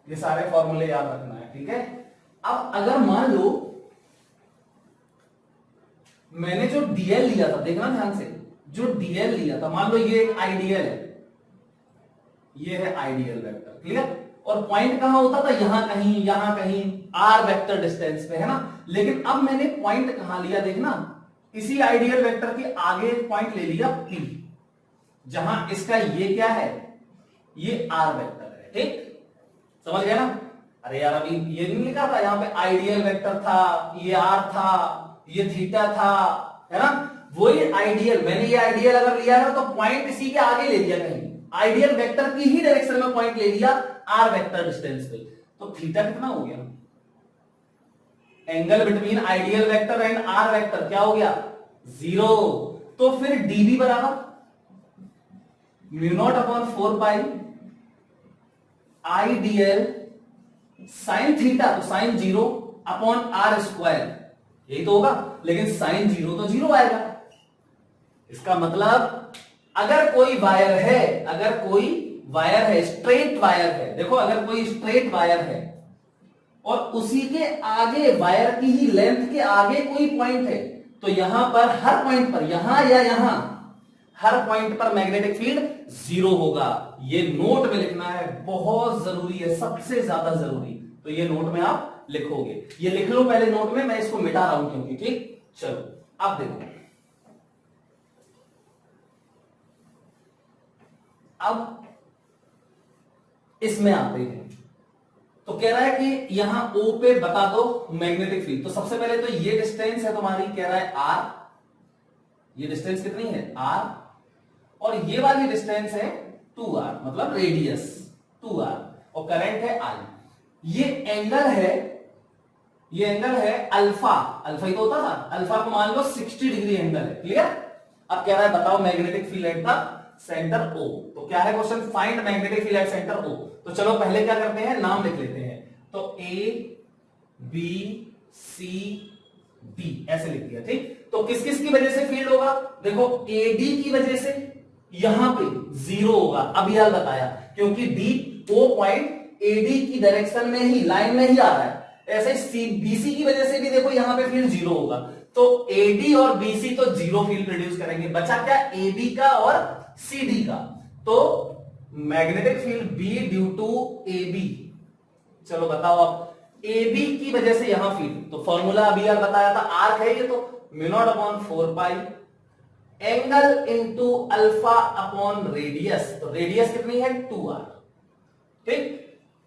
ये सारे फॉर्मूले याद रखना है, ठीक है। अब अगर मान लो मैंने जो डीएल लिया था, देखना ध्यान से, जो डीएल लिया था, मान लो ये एक आइडियल है, ये है आइडियल वेक्टर, क्लियर। और पॉइंट कहां होता था, यहां कहीं आर वेक्टर डिस्टेंस पे, है ना। लेकिन अब मैंने पॉइंट कहां लिया, देखना, इसी आइडियल वेक्टर के आगे एक पॉइंट ले लिया P, जहां इसका ये क्या है, ये आर वेक्टर है, ठीक, समझ गया ना। अरे यार अभी ये नहीं लिखा था, यहां पे आइडियल वेक्टर था, ये आर था, ये थीटा था, है ना। वही आइडियल, मैंने ये आइडियल अगर लिया है तो पॉइंट इसी के आगे ले लिया, कहीं आइडियल वेक्टर की ही डायरेक्शन में पॉइंट ले लिया आर वेक्टर डिस्टेंस पे, तो थीटा कितना हो गया, angle between ideal vector and R vector क्या हो गया, 0। तो फिर डीबी बराबर mu naught upon 4 pi ideal sine theta, तो साइन 0 अपॉन आर स्क्वायर, यही तो होगा। लेकिन साइन 0 तो 0 आएगा। इसका मतलब अगर कोई वायर है, स्ट्रेट वायर है, देखो अगर कोई स्ट्रेट वायर है और उसी के आगे, वायर की ही लेंथ के आगे कोई पॉइंट है, तो यहां पर हर पॉइंट पर, यहां या यहां, हर पॉइंट पर मैग्नेटिक फील्ड 0 होगा। ये नोट में लिखना है, बहुत जरूरी है, सबसे ज्यादा जरूरी। तो ये नोट में आप लिखोगे, ये लिख लो पहले नोट में, मैं इसको मिटा रहा हूं क्योंकि, ठीक। चलो अब देखो, अब इसमें आते हैं। तो कह रहा है कि यहां O पे बता दो मैग्नेटिक फील्ड। तो सबसे पहले तो ये डिस्टेंस है तुम्हारी, कह रहा है R, ये डिस्टेंस कितनी है R, और ये वाली डिस्टेंस है 2R, मतलब रेडियस 2R, और करंट है I। ये एंगल है अल्फा, अल्फा ही तो होता था, अल्फा को मान लो 60 डिग्री एंगल है, क्लियर। अब कह रहा है बताओ magnetic field at the centre O। तो क्या है question, find magnetic field at centre O। तो चलो पहले क्या करते हैं, नाम लिख लेते हैं। तो A B C D ऐसे लिख दिया, ठीक। तो किस किस की वजह से फील्ड होगा, देखो AD की वजह से यहां पे 0 होगा, अब यह बताया, क्योंकि D O पॉइंट AD की डायरेक्शन में ही, लाइन में ही आ रहा है। ऐसे BC की वजह से भी देखो यहां पे फील्ड 0 होगा। तो AD और BC तो 0 फील्ड प्रोड्यूस करेंगे, बचा क्या, AB का और CD का। तो magnetic field B due to AB, चलो बताओ अब AB की वजह से यहां फील्ड, तो फॉर्मूला अभी यार बताया था, आर्क है ये, तो mu naught upon 4 pi angle into alpha upon radius, तो रेडियस कितनी है 2R, ठीक।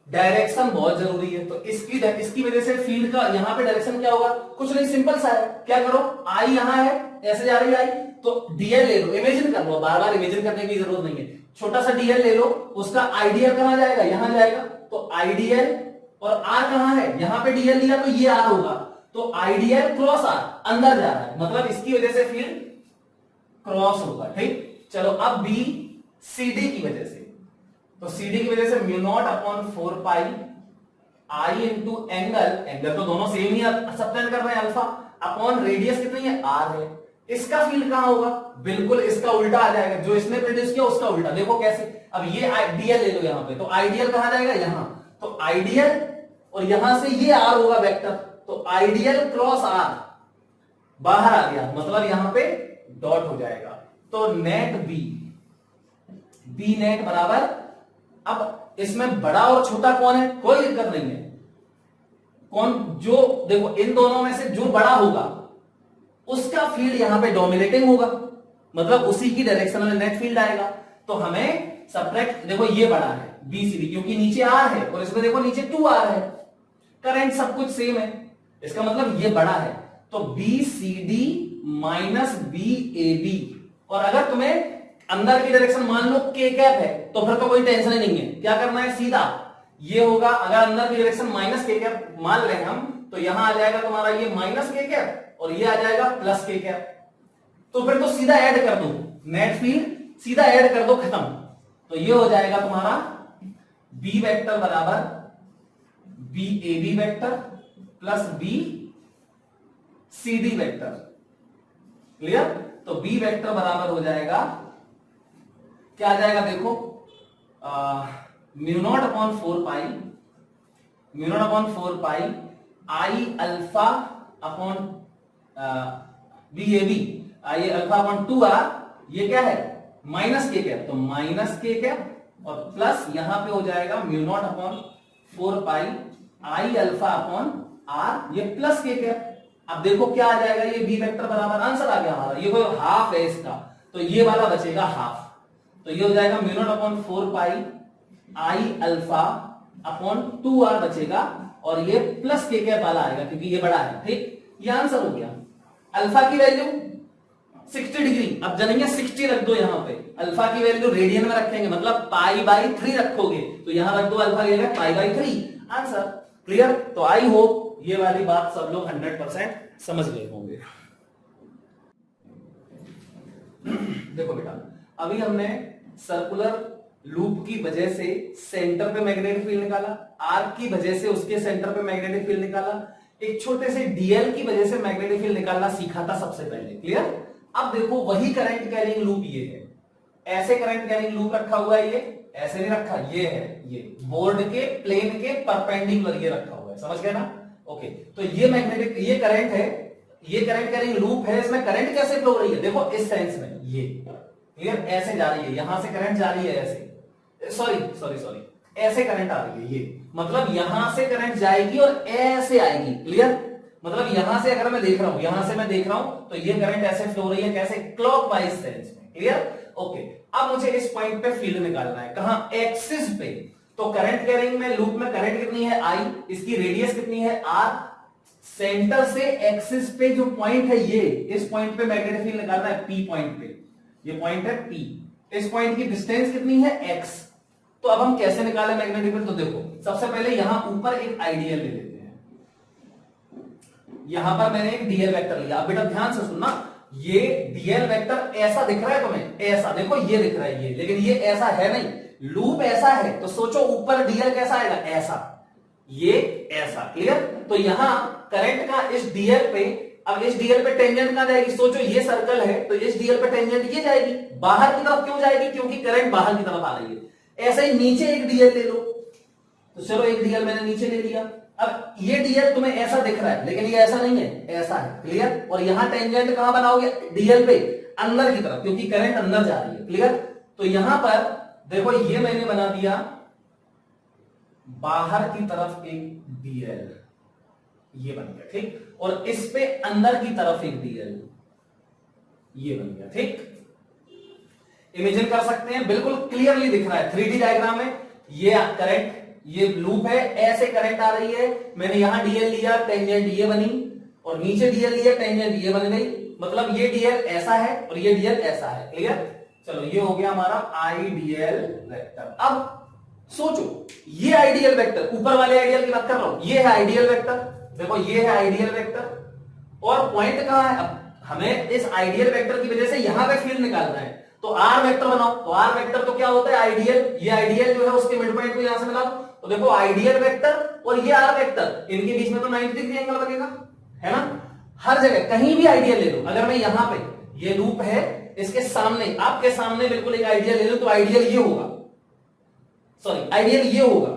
डायरेक्शन बहुत जरूरी है, तो इसकी वजह से फील्ड का यहां पे डायरेक्शन क्या होगा, कुछ नहीं, सिंपल सा है, क्या करो, आई यहां है, ऐसे जा रही आई, तो डीएल ले लो, इमेजिन कर लो, बार बार इमेजिन करने की जरूरत नहीं है, छोटा सा डीएल ले लो, उसका आइडियल कहां जाएगा, यहां जाएगा, तो आइडियल, और आर कहां है, यहां पे डीएल लिया तो ये आर होगा, तो आइडियल क्रॉस आर अंदर जा रहा है, मतलब इसकी वजह से फील्ड क्रॉस होगा, ठीक। चलो अब बी सीडी की वजह से, तो सीडी की वजह से म्यू नॉट अपॉन 4 पाई आई इंटू एंगल तो दोनों सेम ही सबटेंड कर रहे हैं अल्फा, अपॉन रेडियस कितनी है आर है। इसका फील्ड कहां होगा, बिल्कुल इसका उल्टा आ जाएगा, जो इसने प्रोड्यूस किया उसका उल्टा, देखो कैसे। अब ये आइडियल ले लो यहां पे, तो आइडियल कहां जाएगा, यहां, तो आइडियल और यहां से ये आर होगा वेक्टर, तो आइडियल क्रॉस आर बाहर आ गया, मतलब यहां पे डॉट हो जाएगा। तो नेट बी नेट बराबर, अब इसमें बड़ा और छोटा कौन है, कोई दिक्कत नहीं है, कौन जो, देखो इन दोनों में से जो बड़ा होगा उसका फील्ड यहां पे डोमिनेटिंग होगा, मतलब उसी की डायरेक्शन में नेट फील्ड आएगा। तो हमें सब्ट्रैक्ट, देखो ये बड़ा है BCD, क्योंकि नीचे R है और इसमें देखो नीचे 2R है, करंट सब कुछ सेम है, इसका मतलब ये बड़ा है, तो BCD माइनस BAB। और अगर तुम्हें अंदर की डायरेक्शन मान लो K कैप है, तो फिर तो कोई टेंशन ही नहीं है, क्या करना है, सीधा ये होगा, अगर अंदर की डायरेक्शन माइनस K कैप मान रहे हम, तो यहां आ जाएगा तुम्हारा ये माइनस K कैप, और ये आ जाएगा प्लस के कैप। तो फिर तो सीधा ऐड कर दो, नेट फील्ड सीधा ऐड कर दो, खत्म। तो ये हो जाएगा तुम्हारा बी वेक्टर बराबर B A B vector plus B C D vector. Clear? तो बी वेक्टर बराबर हो जाएगा, क्या आ जाएगा देखो, mu naught upon 4 pi I alpha upon B A B, I alpha upon 2r, ये क्या है माइनस के कैप, तो माइनस के कैप और प्लस यहां पे हो जाएगा mu naught upon 4 pi I alpha upon r, ये प्लस के कैप। अब देखो क्या आ जाएगा, ये बी वेक्टर बराबर आंसर आ गया हमारा, ये कोई हाफ है इसका, तो ये वाला बचेगा हाफ। तो ये हो जाएगा mu naught upon 4 pi I alpha upon 2r बचेगा, और ये प्लस के कैप वाला आएगा क्योंकि ये बड़ा है। ठीक, ये आंसर हो गया। अल्फा की वैल्यू 60 डिग्री, अब जनेंगे 60 रख दो यहां पे, अल्फा की वैल्यू रेडियन में रखेंगे, मतलब पाई बाई 3 रखोगे, तो यहां रख दो अल्फा की value pi by 3, answer. Clear? तो आई होप ये वाली बात सब लोग 100% समझ गए होंगे। देखो बेटा, अभी हमने सर्कुलर लूप की वजह से सेंटर पे मैग्नेटिक फील्ड निकाला, आर्क की वजह से उसके सेंटर पे मैग्नेटिक फील्ड निकाला, एक छोटे से डीएल की वजह से मैग्नेटिक फील्ड निकालना सीखा था सबसे पहले। क्लियर? अब देखो वही करंट कैरिंग लूप ये है, ऐसे करंट कैरिंग लूप रखा हुआ है, ये ऐसे नहीं रखा, ये है, ये बोर्ड के प्लेन के परपेंडिकुलर ये रखा हुआ है, समझ गए ना? ओके, तो ये मैग्नेटिक, ये करंट है, ये करंट कैरिंग लूप है, इसमें करंट कैसे फ्लो हो रही है देखो, इस सेंस में ये क्लियर, ऐसे जा रही है, यहां से करंट जा रही है ऐसे, सॉरी ऐसे करंट आ रही है, ये मतलब यहां से करंट जाएगी और ऐसे आएगी। क्लियर? मतलब यहां से अगर मैं देख रहा हूं, यहां से मैं देख रहा हूं, तो ये करंट ऐसे फ्लो हो रही है, कैसे, क्लॉकवाइज सेंस में। क्लियर? ओके, अब मुझे इस पॉइंट पे फील्ड निकालना है, कहां, एक्सिस पे। तो करंट कैरिंग में लूप में करंट कितनी है, आई, इसकी रेडियस कितनी है, आर, सेंटर से एक्सिस पे जो पॉइंट है ये, इस पॉइंट पे मैग्नेटिक फील्ड निकालना है, पी पॉइंट पे, ये पॉइंट है पी, इस पॉइंट की डिस्टेंस कितनी है, एक्स। तो अब हम कैसे निकालें मैग्नेटिक फील्ड, तो देखो सबसे पहले यहां ऊपर एक आइडियल ले लेते हैं, यहां पर मैंने एक डीएल वेक्टर लिया। अब बेटा ध्यान से सुनना, ये डीएल वेक्टर ऐसा दिख रहा है तुम्हें, ऐसा देखो ये दिख रहा है ये, लेकिन ये ऐसा है नहीं, लूप ऐसा है, तो सोचो ऊपर डीएल कैसा आएगा, ऐसा, ये ऐसा। क्लियर? तो यहां करंट का इस डीएल पे, अब इस डीएल पे टेंजेंट कहां जाएगी, सोचो ये सर्कल है, तो इस डीएल पे टेंजेंट ये जाएगी, बाहर की तरफ क्यों जाएगी, क्योंकि करंट बाहर की तरफ आ रही है। ऐसे ही नीचे एक डीएल ले लो, तो चलो एक डीएल मैंने नीचे ले लिया, अब ये डीएल तुम्हें ऐसा दिख रहा है, लेकिन ये ऐसा नहीं है, ऐसा है। क्लियर? और यहां टेंजेंट कहां बनाओगे, डीएल पे, अंदर की तरफ, क्योंकि करंट अंदर जा रही है। क्लियर? तो यहां पर देखो ये मैंने बना दिया बाहर की तरफ एक डीएल, ये बन गया। ठीक, और इस पे अंदर की तरफ एक डीएल, ये बन गया। ठीक, इमेजिन कर सकते हैं, बिल्कुल क्लियरली दिख रहा है 3D डायग्राम में, ये करंट, ये लूप है, ऐसे करंट आ रही है, मैंने यहां डीएल लिया, टेंजेंट ये बनी, और नीचे डीएल लिया, टेंजेंट ये बन गई, मतलब ये डीएल ऐसा है और ये डीएल ऐसा है। क्लियर? चलो ये हो गया हमारा आइडियल वेक्टर। अब सोचो ये आइडियल वेक्टर, ऊपर वाले आइडियल की बात कर रहा हूं, ये है आइडियल वेक्टर, देखो ये है आइडियल वेक्टर, और पॉइंट कहां है, अब हमें इस आइडियल वेक्टर की वजह से यहां पे फील्ड निकालना है, तो आर वेक्टर बनाओ। तो आर वेक्टर तो क्या होता है, आइडियल, ये आइडियल जो है उसके मिड पॉइंट को यहां से मिला दो, तो देखो आइडियल वेक्टर और ये आर वेक्टर, इनके बीच में तो 90 डिग्री एंगल बनेगा, है ना? हर जगह कहीं भी आइडियल ले लो, अगर मैं यहां पे, ये लूप है, इसके सामने, आपके सामने बिल्कुल एक आइडियल ले लो, तो आइडियल ये होगा, सॉरी आइडियल ये होगा,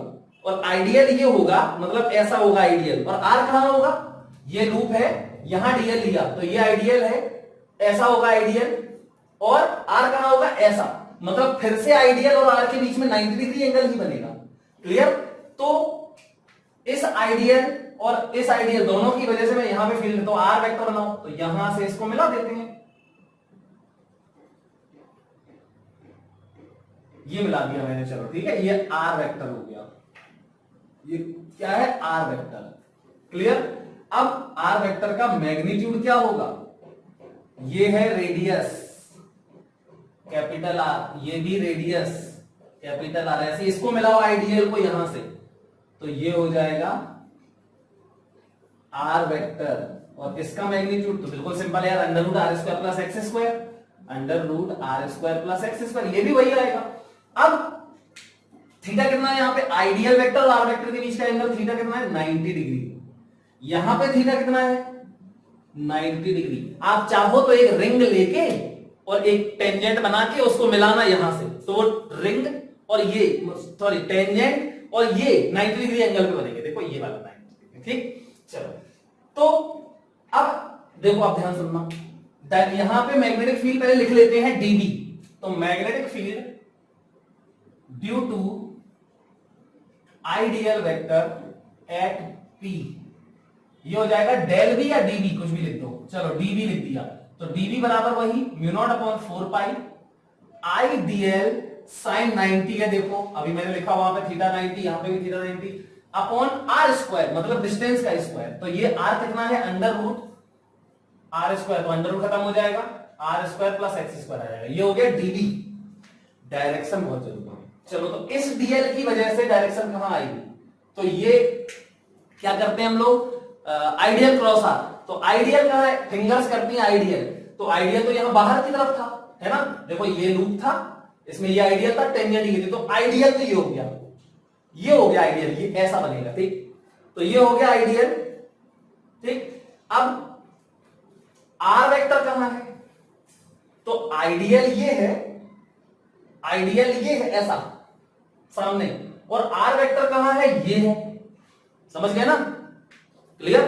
और आइडियल ये होगा, मतलब ऐसा होगा आइडियल, और आर कहां होगा, ये लूप है, यहां डीएल लिया, तो ये आइडियल है, ऐसा होगा आइडियल, और आर कहां होगा, ऐसा, मतलब फिर से आइडियल और आर के बीच में 90 डिग्री एंगल ही बनेगा। क्लियर? तो इस आइडियल और इस आइडियल दोनों की वजह से मैं यहां पे फील्ड, तो आर वेक्टर बनाऊं, तो यहां से इसको मिला देते हैं, ये मिला दिया मैंने, चलो ठीक है, ये आर वेक्टर हो गया, ये क्या है, आर वेक्टर। क्लियर? अब आर वेक्टर का मैग्नीट्यूड क्या होगा, ये है रेडियस कैपिटल आर, ये भी रेडियस कैपिटल आर, ऐसे इसको मिलाओ आइडियल को यहां से, तो ये हो जाएगा आर वेक्टर, और इसका मैग्नीट्यूड तो बिल्कुल सिंपल है यार, under root are square plus x square, under root are square plus x square, ये भी वही आएगा। अब थीटा कितना है यहाँ पे, आइडियल वेक्टर और आर वेक्टर के बीच का एंगल थीटा कितना है 90 डिग्री। यहां पे थीटा कितना है 90 डिग्री। आप चाहो तो एक रिंग लेके और एक टेंजेंट बना के उसको मिलाना यहां से, तो वो रिंग और ये सॉरी टेंजेंट और ये 90 डिग्री एंगल पे बनेंगे। देखो ये वाला 90 डिग्री, ठीक। चलो तो अब देखो आप ध्यान सुनना, यहां पे मैग्नेटिक फील्ड पहले लिख लेते हैं डीबी। तो magnetic field due to ideal vector at P, ये हो जाएगा डेल बी या डीबी, कुछ भी लिख दो। चलो डीबी लिख दिया, तो डीबी बराबर वही mu naught upon 4 pi ideal sign 90 है। देखो अभी मैंने लिखा वहां पे थीटा 90, यहां पे भी थीटा 90 अपॉन आर स्क्वायर, मतलब डिस्टेंस का स्क्वायर। तो ये आर कितना है अंडर रूट आर स्क्वायर, तो अंडर रूट खत्म हो जाएगा, are square plus x square आ जाएगा। ये हो गया डीबी। डायरेक्शन बहुत जरूरी है। चलो तो इस डीएल की वजह से डायरेक्शन कहां आएगी, तो ये क्या करते हैं हम लोग, आइडियल क्रॉस आर। तो आइडियल कहां है, फिंगर्स करती है आइडियल, तो आइडियल तो यहां बाहर की तरफ था, है ना। देखो ये लूप था, इसमें ये आइडियल था, टेंजेंट ये थी, तो आइडियल तो ये हो गया, ये हो गया आइडियल, ये ऐसा बनेगा, ठीक। तो ये हो गया आइडियल, ठीक। अब आर वेक्टर कहां है, तो आइडियल ये है, आइडियल ये है ऐसा सामने, और आर वेक्टर कहां है, ये है। समझ गए ना, क्लियर।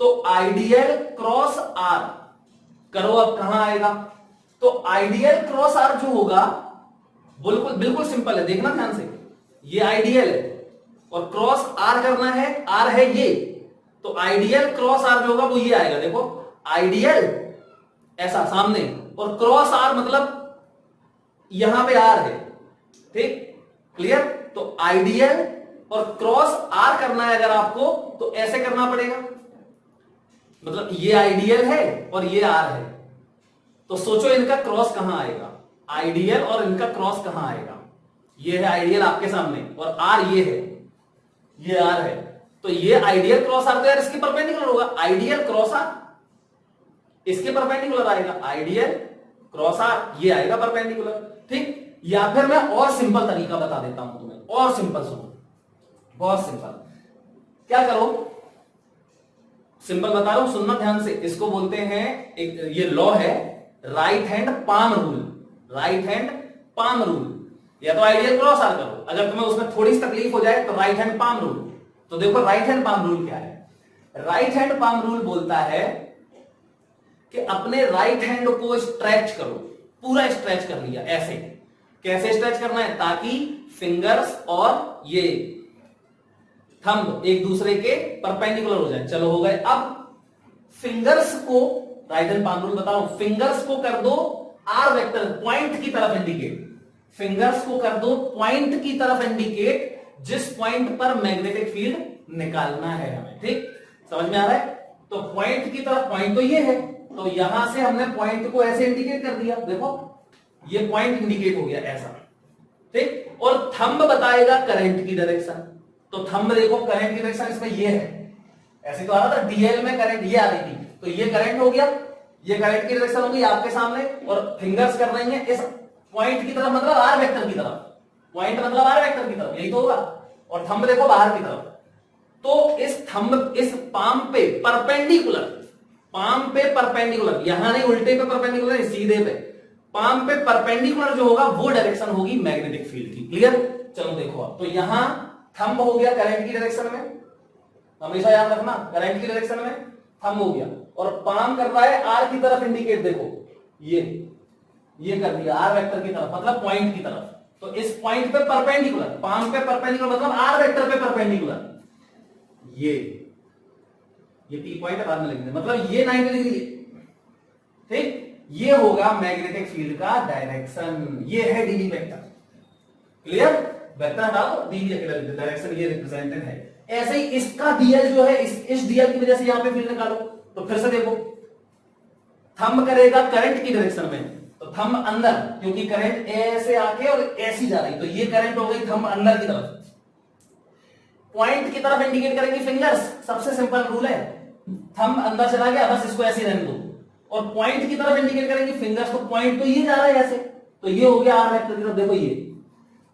तो आइडियल क्रॉस आर करो, अब कहां आएगा, तो आइडियल क्रॉस आर जो होगा बिल्कुल बिल्कुल सिंपल है, देखना ध्यान से। ये आइडियल है और क्रॉस आर करना है, आर है ये, तो आइडियल क्रॉस आर जो होगा वो ये आएगा। देखो आइडियल ऐसा सामने और क्रॉस आर मतलब यहां पे आर है, ठीक, क्लियर। तो आइडियल और क्रॉस आर करना है अगर आपको, तो ऐसे करना पड़ेगा, मतलब ये आइडियल है और ये आर है, तो सोचो इनका क्रॉस कहां आएगा, आइडियल और इनका क्रॉस कहां आएगा। ये है आइडियल आपके सामने और आर ये है, ये आर है, तो ये आइडियल क्रॉस आर तो यार इसके परपेंडिकुलर होगा, आइडियल क्रॉस आर इसके परपेंडिकुलर आएगा, आइडियल क्रॉस आर ये आएगा परपेंडिकुलर, ठीक। या फिर मैं और सिंपल तरीका बता देता हूं तुम्हें, और सिंपल सुनो, बहुत सिंपल। क्या करो, सिंपल बता रहा हूं, सुनना ध्यान से। इसको बोलते हैं, एक ये लॉ है right hand palm rule, right hand palm rule. या तो आइडियल क्रॉस आर करो, अगर तुम्हें उसमें थोड़ी सी तकलीफ हो जाए तो राइट हैंड पाम रूल। तो देखो राइट हैंड पाम रूल क्या है, राइट हैंड पाम रूल बोलता है कि अपने राइट हैंड को स्ट्रेच करो, पूरा स्ट्रेच कर लिया ऐसे। कैसे स्ट्रेच करना है, ताकि फिंगर्स और ये थंब एक दूसरे के परपेंडिकुलर हो जाए। चलो हो गए। अब फिंगर्स को, राइट हैंड पाम रूल बता रहा हूं, फिंगर्स को कर दो आर वेक्टर पॉइंट की तरफ इंडिकेट, फिंगर्स को कर दो पॉइंट की तरफ इंडिकेट, जिस पॉइंट पर मैग्नेटिक फील्ड निकालना है हमें, ठीक। समझ में आ रहा है। तो पॉइंट की तरफ, पॉइंट तो ये है, तो यहां से हमने पॉइंट को ऐसे इंडिकेट कर दिया, देखो ये पॉइंट इंडिकेट हो गया ऐसा, ठीक। और थंब बताएगा करंट की डायरेक्शन, तो थंब देखो करंट की डायरेक्शन इसमें ये है, ऐसे तो आ रहा था डीएल में करंट ये आ रही थी, तो ये करंट हो गया, ये करंट की डायरेक्शन होगी आपके सामने, और फिंगर्स कर रही हैं इस पॉइंट की तरफ, मतलब आर वेक्टर की तरफ, पॉइंट मतलब आर वेक्टर की तरफ, यही तो होगा। और थंब देखो बाहर की तरफ, तो इस थंब, इस पाम पे परपेंडिकुलर, पाम पे परपेंडिकुलर, यहां नहीं उल्टे पे परपेंडिकुलर नहीं, सीधे पे पाम पे परपेंडिकुलर जो होगा वो डायरेक्शन होगी मैग्नेटिक फील्ड की, क्लियर। चलो देखो, तो यहां थंब हो गया करंट की डायरेक्शन में, हमेशा याद रखना करंट की डायरेक्शन में थंब हो गया, और पाम कर रहा है आर की तरफ इंडिकेट, देखो ये कर दिया आर वेक्टर की तरफ, मतलब पॉइंट की तरफ। तो इस पॉइंट पे परपेंडिकुलर, पाम पे परपेंडिकुलर मतलब आर वेक्टर पे परपेंडिकुलर, ये पी पॉइंट बाद में लिख दें, मतलब ये 90 डिग्री, ठीक। ये होगा मैग्नेटिक फील्ड का डायरेक्शन, ये है डीबी वेक्टर, क्लियर। वेक्टर हटा दो, डीबी डायरेक्शन ये रिप्रेजेंटेड है। ऐसे ही इसका डीएल जो है, इस डीएल की वजह से यहां पे फील्ड निकालो, तो फिर से देखो थंब करेगा करंट की डायरेक्शन में, तो थंब अंदर, क्योंकि करंट ऐसे आके और ऐसी जा रही, तो ये करंट हो गई थंब अंदर की तरफ। पॉइंट की तरफ इंडिकेट करेंगे फिंगर्स, सबसे सिंपल रूल है, थंब अंदर चला गया, बस इसको ऐसे रहने दो, और पॉइंट की तरफ इंडिकेट करेंगे फिंगर्स, तो पॉइंट तो ये जा रहा है ऐसे, तो ये हो गया आर वेक्टर की तरफ, देखो ये।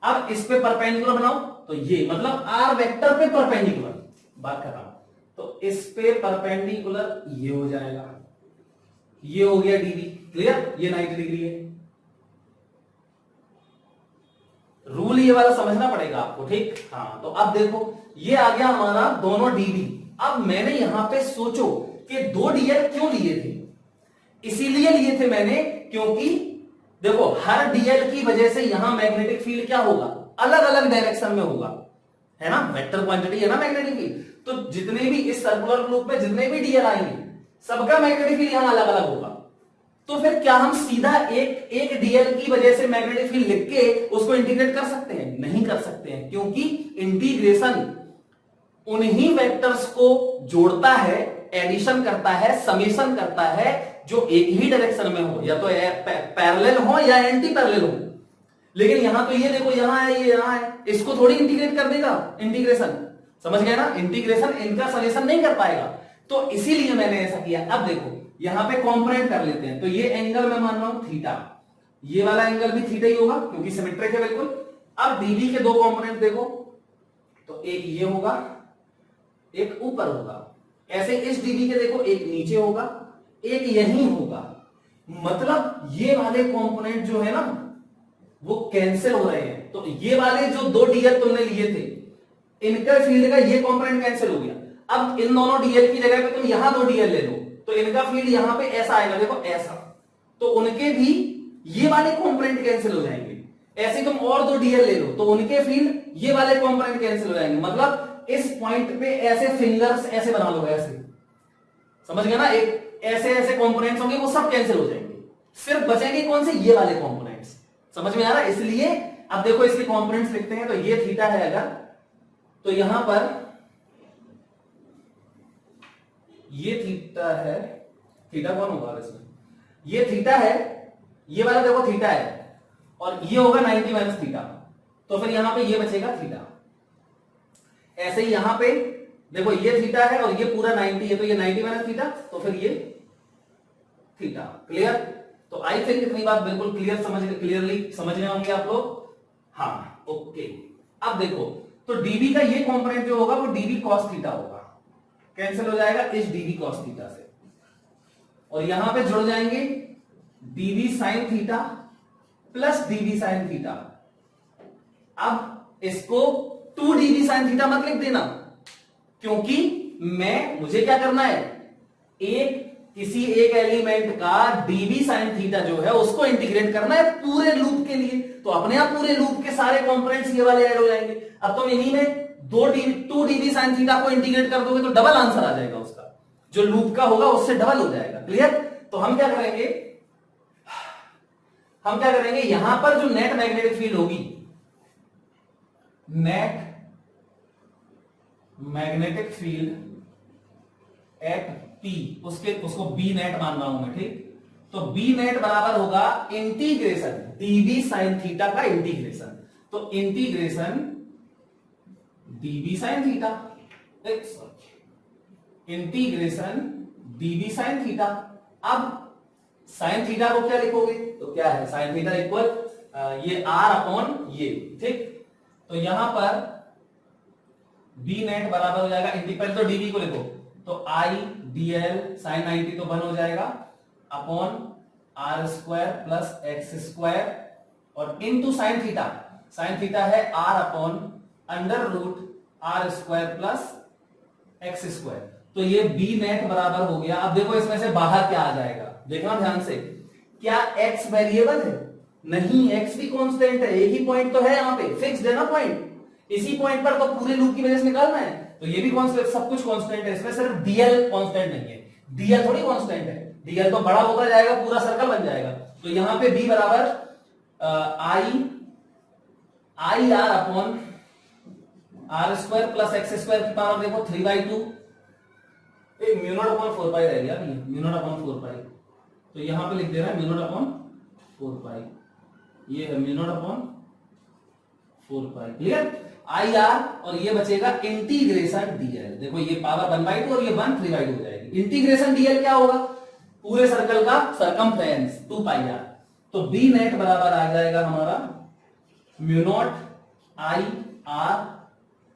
अब इस पे परपेंडिकुलर बनाओ, तो ये मतलब आर वेक्टर पे परपेंडिकुलर, बात कर रहा हूं, तो इस पे परपेंडिकुलर ये हो जाएगा, ये हो गया डीबी, क्लियर, ये 90 डिग्री है। रूल ये वाला समझना पड़ेगा आपको, ठीक। हाँ, तो अब देखो ये आ गया हमारा दोनों डीबी। अब मैंने यहां पे सोचो कि 2 डीएल क्यों लिए थे, इसीलिए लिए थे मैंने क्योंकि देखो हर डीएल की वजह से यहां मैग्नेटिक फील्ड क्या होगा, अलग अलग डायरेक्शन में होगा, है ना, वेक्टर क्वांटिटी है ना मैग्नेटिक फील्ड, तो जितने भी इस सर्कुलर लूप में जितने भी डीएल आएंगे सबका मैग्नेटिक फील्ड यहां अलग अलग होगा। तो फिर क्या हम सीधा एक डीएल की वजह से मैग्नेटिक फील्ड लिख के उसको इंटीग्रेट कर सकते हैं? नहीं कर सकते हैं, क्योंकि इंटीग्रेशन उन्हीं वेक्टर्स को जोड़ता है, एडिशन करता है, समेशन करता है, जो एक ही डायरेक्शन में हो, या तो पैरेलल हो या एंटी पैरेलल हो। लेकिन यहां तो ये देखो, यहां है, ये यहां है, इसको थोड़ी इंटीग्रेट कर देगा इंटीग्रेशन, समझ गए ना, इंटीग्रेशन इनका समेशन नहीं कर पाएगा, तो इसीलिए मैंने ऐसा किया। अब देखो यहां पे कॉम्पोनेंट कर लेते हैं, तो ये एंगल मैं मान रहा हूं थीटा, ये वाला एंगल भी थीटा ही होगा क्योंकि सिमेट्रिक है बिल्कुल। अब डीबी के 2 कॉम्पोनेंट देखो, तो एक ये होगा, एक ऊपर होगा, ऐसे इस डीबी के देखो, एक नीचे होगा, एक यही होगा, मतलब ये वाले कंपोनेंट जो है ना वो कैंसिल हो रहे हैं। तो ये वाले जो 2 डीएल तुमने लिए थे, इनका फील्ड का ये कंपोनेंट कैंसिल हो गया। अब इन दोनों डीएल की जगह पे तुम यहां 2 डीएल ले लो, तो इनका फील्ड यहां पे ऐसा आएगा, देखो ऐसा, तो उनके भी ये वाले कंपोनेंट कैंसिल हो जाएंगे। ऐसे तुम और 2 डीएल ले लो, तो उनके फील्ड ये वाले कंपोनेंट कैंसिल हो जाएंगे, मतलब इस पॉइंट पे ऐसे फिंगर्स ऐसे बना लो, ऐसे, समझ गए ना, एक ऐसे ऐसे कंपोनेंट्स होंगे, वो सब कैंसिल हो जाएंगे, सिर्फ बचेंगे कौन से, ये वाले कंपोनेंट्स, समझ में आ रहा है। इसलिए अब देखो इसके कंपोनेंट्स लिखते हैं, तो ये थीटा है अगर, तो यहां पर ये थीटा है, थीटा कौन होगा इसमें, ये थीटा है, ये वाला देखो थीटा है, और ये होगा 90 माइनस थीटा, तो फिर यहां पे ये बचेगा थीटा। ऐसे ही यहां पे देखो ये थीटा है और ये पूरा 90 है, तो ये 90 माइनस थीटा, तो फिर ये थीटा, क्लियर। तो आई थिंक इतनी बात बिल्कुल क्लियरली समझ रहे होंगे आप लोग, हाँ ओके। अब देखो तो डीबी का ये कंपोनेंट जो होगा वो डीबी कॉस थीटा होगा, कैंसिल हो जाएगा इस डीबी कॉस थीटा से, और यहां पे जुड़ जाएंगे dB sine theta plus dB sine theta. अब इसको 2 डीबी साइन थीटा मत लिख देना, क्योंकि मुझे क्या करना है, किसी एक एलिमेंट का डीबी साइन थीटा जो है उसको इंटीग्रेट करना है पूरे लूप के लिए, तो अपने आप पूरे लूप के सारे कंपोनेंट्स ये वाले ऐड हो जाएंगे। अब तुम इन्हीं में 2 डीबी साइन थीटा को इंटीग्रेट कर दोगे तो डबल आंसर आ जाएगा उसका, जो लूप का होगा उससे डबल हो जाएगा, क्लियर। तो हम क्या करेंगे, यहां पर जो नेट मैग्नेटिक फील्ड होगी, net magnetic field at P, उसको बी नेट मान रहा हूं मैं, ठीक। तो बी नेट बराबर होगा इंटीग्रेशन डीबी साइन थीटा का इंटीग्रेशन, तो integration dB sine theta, integration dB sine theta. अब साइन थीटा को क्या लिखोगे, तो क्या है साइन थीटा इक्वल ये आर अपॉन ये, ठीक। तो यहां पर बी नेट बराबर हो जाएगा, पहले तो डीबी को लिखो, तो आई डीएल साइन 90 तो 1 हो जाएगा upon are square plus x square, और इनटू साइन थीटा है R upon under root are square plus x square. तो ये बी नेट बराबर हो गया। अब देखो इसमें से बाहर क्या आ जाएगा, देखना ध्यान से, क्या एक्स वेरिएबल है, नहीं, एक्स भी कांस्टेंट है, एक ही पॉइंट तो है यहां पे, फिक्स्ड है ना पॉइंट, इसी पॉइंट पर तो पूरे लूप की वजह से निकालना है, तो ये भी कांस्टेंट, सब कुछ कांस्टेंट है, इसमें सिर्फ डीएल कांस्टेंट नहीं है, डीएल थोड़ी कांस्टेंट है, डीएल तो बड़ा होता जाएगा, पूरा सर्कल बन जाएगा। तो यहां पे बी बराबर I are upon are square plus x square की पावर देखो 3/2, म्यू नॉट अपॉन 4 पाई रह गया, म्यू नॉट अपॉन 4 पाई, तो यहां पे लिख दे रहा है म्यू नॉट अपॉन 4 पाई, ये है mu naught upon 4 pi, clear. I R और ये बचेगा इंटीग्रेशन डीएल। देखो ये पावर 1/2 और ये 1 3/2 हो जाएगी। इंटीग्रेशन डीएल क्या होगा, पूरे सर्कल का सरकमफ्रेंस 2 पाई आर। तो बी नेट बराबर आ जाएगा हमारा mu naught I are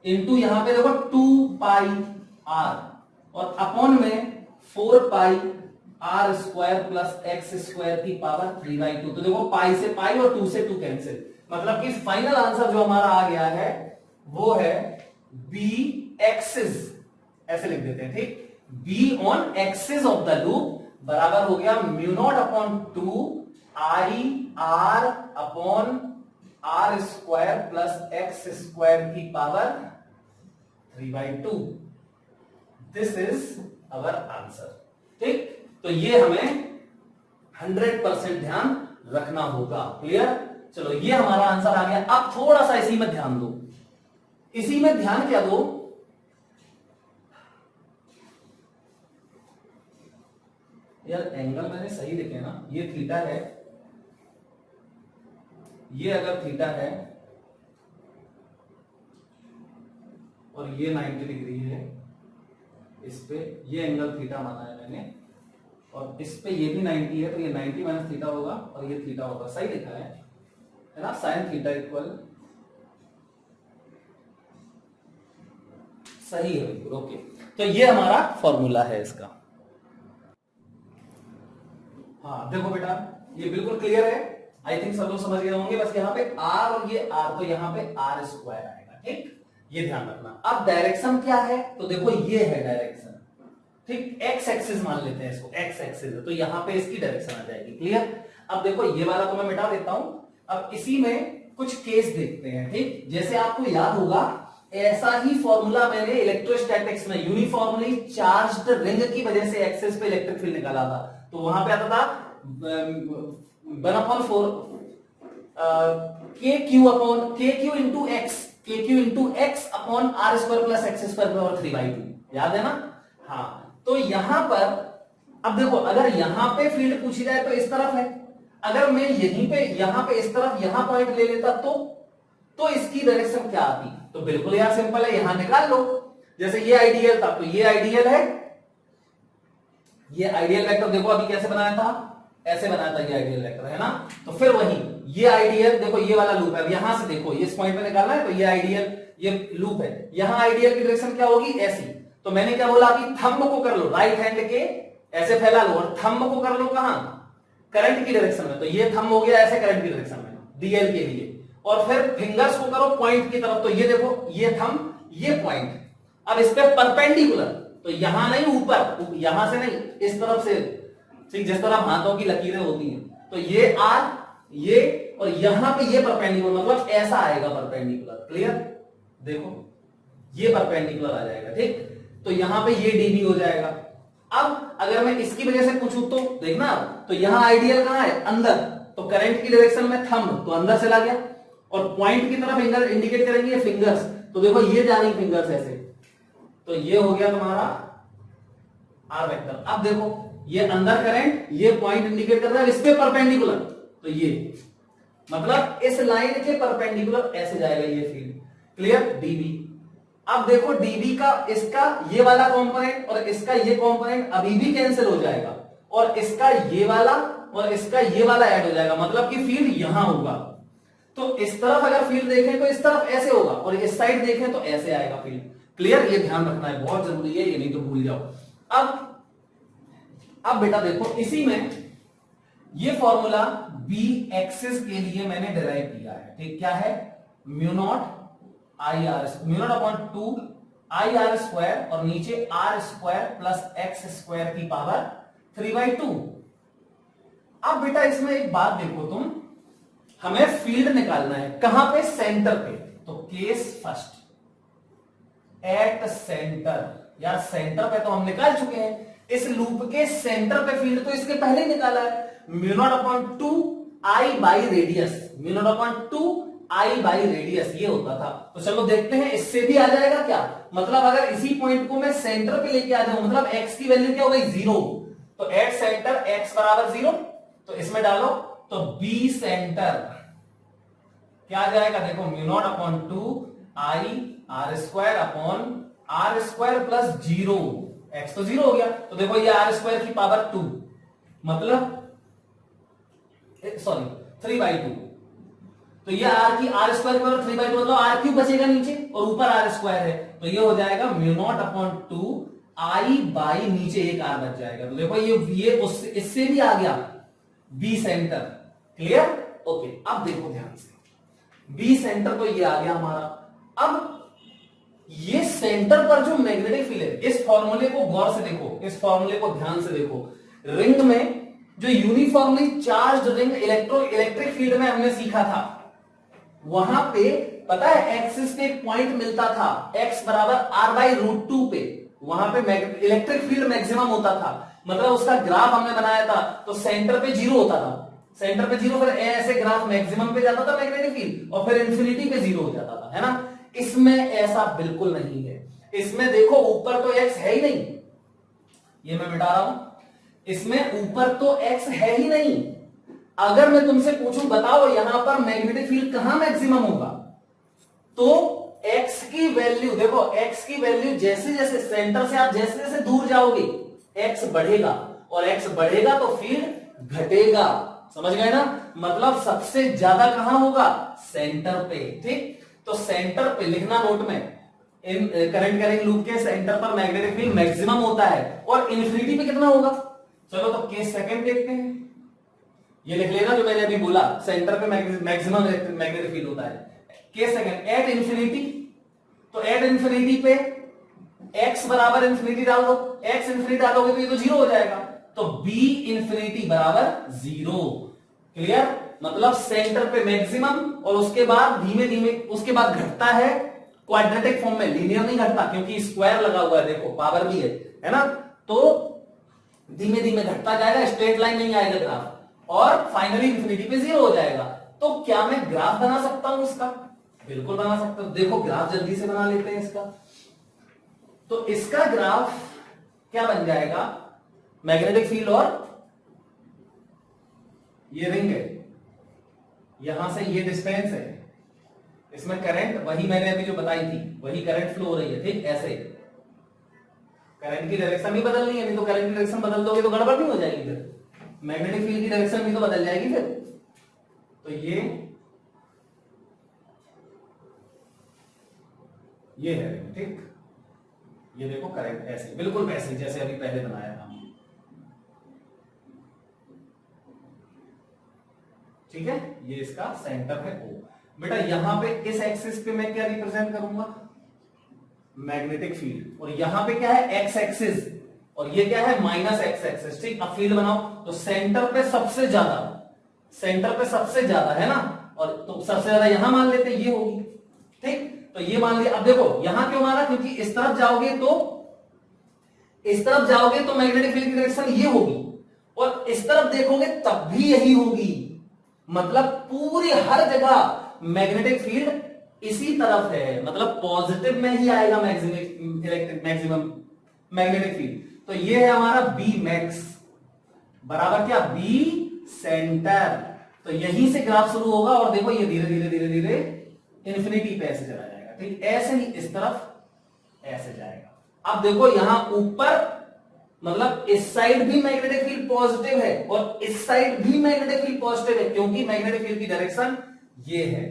into यहां पे देखो 2 पाई आर और अपॉन में 4 pi r square plus x square की पावर 3/2। तो देखो पाई से पाई और 2 से 2 कैंसिल, मतलब कि फाइनल आंसर जो हमारा आ गया है वो है बी एक्सिस, ऐसे लिख देते हैं, ठीक। B on axis of the loop बराबर हो गया mu naught upon 2 I are upon are square plus x square की power 3/2। This is our answer, ठीक। तो ये हमें 100% ध्यान रखना होगा, क्लियर। चलो ये हमारा आंसर आ गया। अब थोड़ा सा इसी में ध्यान दो, इसी में ध्यान क्या दो, यार एंगल मैंने सही लिखे ना, ये थीटा है, ये अगर थीटा है और ये 90 डिग्री है, इस पे ये एंगल थीटा माना है मैंने, और इस पे ये भी 90 है, तो ये 90 माइनस थीटा होगा और ये थीटा होगा, सही लिखा है ना। साइन थीटा इक्वल सही है, ओके। तो ये हमारा फॉर्मूला है इसका। हाँ देखो बेटा ये बिल्कुल क्लियर है, आई थिंक सब लोग समझ गए होंगे। बस यहाँ पे आर और ये आर, तो यहाँ पे आर स्क्वायर आएगा, ठीक, ये ध्यान रखना। अब डायरेक्शन क्या है, तो देखो ये है डायरेक्शन, ठीक। एक्स एक्सिस मान लेते हैं इसको, एक्स एक्सिस है तो यहाँ पे इसकी डायरेक्शन आ जाएगी, क्लियर। अब देखो ये वाला तो मैं मिटा देता हूं, अब इसी में कुछ केस देखते हैं, ठीक। जैसे आपको याद होगा ऐसा ही फॉर्मूला मैंने इलेक्ट्रोस्टैटिक्स में यूनिफॉर्मली चार्ज्ड रिंग की वजह से एक्सिस पे इलेक्ट्रिक फील्ड निकाला था। तो वहां पे आता था 1/4 के Q into X upon are square plus x square power 3/2, याद है ना। हाँ तो यहां पर अब देखो, अगर यहां पे फील्ड पूछी जाए तो इस तरफ है, अगर मैं यहीं पे यहां पे इस तरफ यहां पॉइंट ले लेता तो इसकी डायरेक्शन क्या आती, तो बिल्कुल यार सिंपल है, यहां निकाल लो। जैसे ये आइडियल था तो ये आइडियल है, ये आइडियल वेक्टर देखो अभी कैसे बनाया था, ऐसे बनाया था, ये आइडियल वेक्टर है ना। तो फिर वही ये आइडियल देखो, ये वाला लूप है, यहां से देखो ये इस पॉइंट पे निकालना है, तो ये आइडियल ये लूप है, यहां आइडियल की डायरेक्शन क्या होगी, ऐसी। तो मैंने क्या बोला कि थंब को कर लो राइट हैंड के ऐसे फैला लो और थंब को कर लो कहां, करंट की डायरेक्शन में। तो ये थंब हो गया ऐसे करंट की डायरेक्शन में डीएल के लिए, और फिर फिंगर्स को करो पॉइंट की तरफ। तो ये देखो ये थंब ये पॉइंट, अब इस पे परपेंडिकुलर, तो यहां नहीं ऊपर, यहां से नहीं इस तरफ से, ठीक, जिस तरह हाथों की लकीरें होती हैं। तो ये आर ये और यहां पे ये परपेंडिकुलर, मतलब ऐसा आएगा परपेंडिकुलर, क्लियर। देखो ये परपेंडिकुलर आ जाएगा, ठीक। तो यहां पे ये डीबी हो जाएगा। अब अगर मैं इसकी वजह से पूछूं तो देखना, तो यहां आइडियल कहां है, अंदर, तो करंट की डायरेक्शन में थंब तो अंदर से ला गया, और पॉइंट की तरफ इंडिकेट करेंगे फिंगर्स, तो देखो ये जा रही फिंगर्स ऐसे, तो ये हो गया तुम्हारा आर वेक्टर। अब देखो ये अंदर करंट, ये पॉइंट इंडिकेट कर रहा है इस पे परपेंडिकुलर, तो ये मतलब इस लाइन के परपेंडिकुलर ऐसे जाएगा ये फील्ड, क्लियर, डीबी। अब देखो डीबी का इसका ये वाला कंपोनेंट और इसका ये कंपोनेंट अभी भी कैंसिल हो जाएगा, और इसका ये वाला और इसका ये वाला ऐड हो जाएगा, मतलब कि फील्ड यहां होगा। तो इस तरफ अगर फील्ड देखें तो इस तरफ ऐसे होगा, और इस साइड देखें तो ऐसे आएगा फील्ड, क्लियर। ये ध्यान रखना है, बहुत जरूरी है, ये नहीं तो भूल जाओ। अब बेटा देखो इसी में ये फॉर्मूला बी एक्सिस के लिए मैंने डिराइव किया है, ठीक। क्या है, mu naught I R, mu naught upon 2 I R square और नीचे R square plus x square की पावर 3/2। अब बेटा इसमें एक बात देखो तुम, हमें फील्ड निकालना है कहां पे, सेंटर पे। तो केस फर्स्ट एट सेंटर, यार सेंटर पे तो हम निकाल चुके हैं, इस लूप के सेंटर पे फील्ड तो इसके पहले ही निकाला है, mu naught upon 2 I by radius, mu naught upon 2 I by radius ये होता था। तो चलो देखते हैं इससे भी आ जाएगा क्या, मतलब अगर इसी पॉइंट को मैं सेंटर पे लेके आ जाऊं, मतलब x की वैल्यू क्या हो गई 0, तो एट सेंटर x बराबर 0, तो इसमें डालो तो बी सेंटर क्या आ जाएगा, देखो mu naught upon 2 I r² upon r² plus 0, x तो 0 हो गया, तो देखो ये r² की पावर 2 मतलब सॉरी 3/2, तो ये r की r² की पावर 3/2 मतलब r³ बचेगा नीचे और ऊपर r² है, तो ये हो जाएगा mu naught upon 2 I by नीचे एक r बच जाएगा। तो देखो ये उससे इससे भी आ गया बी सेंटर, क्लियर, ओके। अब देखो ध्यान से, बी सेंटर तो ये आ गया हमारा। अब ये सेंटर पर जो मैग्नेटिक फील्ड है, इस फॉर्मूले को गौर से देखो, इस फॉर्मूले को ध्यान से देखो। रिंग में जो uniformly charge ring electric field में हमने सीखा था, वहां पे पता है एक्सिस पे एक पॉइंट मिलता था, x बराबर r/√2 पे, वहां पे इलेक्ट्रिक फील्ड मैक्सिमम होता था, मतलब उसका ग्राफ हमने बनाया था, तो सेंटर पे 0 होता था, सेंटर पे 0, फिर ऐसे ग्राफ मैक्सिमम पे जाता था मैग्नेटिक फील्ड और फिर इंफिनिटी पे 0 हो जाता था, है ना। इसमें ऐसा बिल्कुल नहीं है, इसमें देखो ऊपर तो x है ही नहीं, ये मैं मिटा रहा हूं, इसमें ऊपर तो x है ही नहीं। अगर मैं तुमसे पूछूं बताओ यहां पर मैग्नेटिक फील्ड कहां मैक्सिमम होगा, तो x की वैल्यू देखो, x की वैल्यू जैसे जैसे सेंटर से आप जैसे जैसे दूर जाओगे x बढ़ेगा, और x बढ़ेगा तो फील्ड घटेगा, समझ गए ना। मतलब सबसे ज्यादा कहां होगा, सेंटर पे, ठीक। तो सेंटर पे लिखना नोट में, इन करंट कैरिंग लूप के सेंटर पर मैग्नेटिक फील्ड मैक्सिमम होता है, और इन्फिनिटी पे कितना होगा। चलो तो केस सेकंड देखते हैं, ये लिख लेना जो मैंने अभी बोला, सेंटर पे मैक्सिमम मैग्नेटिक फील्ड होता है। केस सेकंड एट इन्फिनिटी, तो एट इन्फिनिटी पे x बराबर इन्फिनिटी डाल दो, x इन्फिनिटी डालोगे तो ये तो 0 हो जाएगा, तो b इन्फिनिटी बराबर 0, क्लियर। मतलब सेंटर पे मैक्सिमम और उसके बाद धीमे धीमे उसके बाद घटता है क्वाड्रेटिक फॉर्म में, लीनियर नहीं घटता क्योंकि स्क्वायर लगा हुआ है, देखो पावर भी है ना, तो धीमे धीमे घटता जाएगा, स्ट्रेट लाइन नहीं आएगा ग्राफ, और फाइनली इंफिनिटी पे 0 हो जाएगा। तो क्या मैं ग्राफ बना सकता हूं इसका, बिल्कुल बना सकता हूं। देखो ग्राफ जल्दी से बना लेते हैं इसका, तो इसका ग्राफ क्या बन जाएगा, मैग्नेटिक फील्ड और ये रिंग है, यहां से ये डिस्टेंस है, इसमें करंट वही मैंने अभी जो बताई थी वही करंट फ्लो हो रही है, ठीक। ऐसे करंट की डायरेक्शन भी बदलनी है, नहीं तो करंट की डायरेक्शन बदल दोगे तो गड़बड़ नहीं हो जाएगी, फिर मैग्नेटिक फील्ड की डायरेक्शन भी तो बदल जाएगी फिर। तो ये है ठीक, ये देखो करंट ऐसे बिल्कुल वैसे जैसे अभी पहले बनाया था, ठीक है। ये इसका सेंटर है O। बेटा यहां पे इस एक्सिस पे मैं क्या रिप्रेजेंट करूंगा, मैग्नेटिक फील्ड, और यहां पे क्या है एक्स एक्सिस, और ये क्या है माइनस एक्स एक्सिस, ठीक। अब फील्ड बनाओ, तो सेंटर पे सबसे ज्यादा, सेंटर पे सबसे ज्यादा है ना, और तो सबसे ज्यादा यहां मान लेते हैं ये होगी, ठीक। तो ये मान लिया। अब देखो यहां क्यों माना, क्योंकि इस तरफ जाओगे तो मैग्नेटिक फील्ड की डायरेक्शन ये होगी, और इस तरफ देखोगे तब भी यही होगी, मतलब पूरी हर जगह मैग्नेटिक फील्ड इसी तरफ है, मतलब पॉजिटिव में ही आएगा मैक्सिमम मैग्नेटिक फील्ड। तो ये है हमारा बी मैक्स बराबर क्या, बी सेंटर। तो यहीं से ग्राफ शुरू होगा, और देखो ये धीरे धीरे धीरे धीरे इंफिनिटी पे ऐसे चला जाएगा, ठीक। ऐसे ही इस तरफ ऐसे जाएगा। अब देखो यहां ऊपर मतलब इस साइड भी मैग्नेटिक फील्ड पॉजिटिव है, और इस साइड भी मैग्नेटिक फील्ड पॉजिटिव है, क्योंकि मैग्नेटिक फील्ड की डायरेक्शन ये है,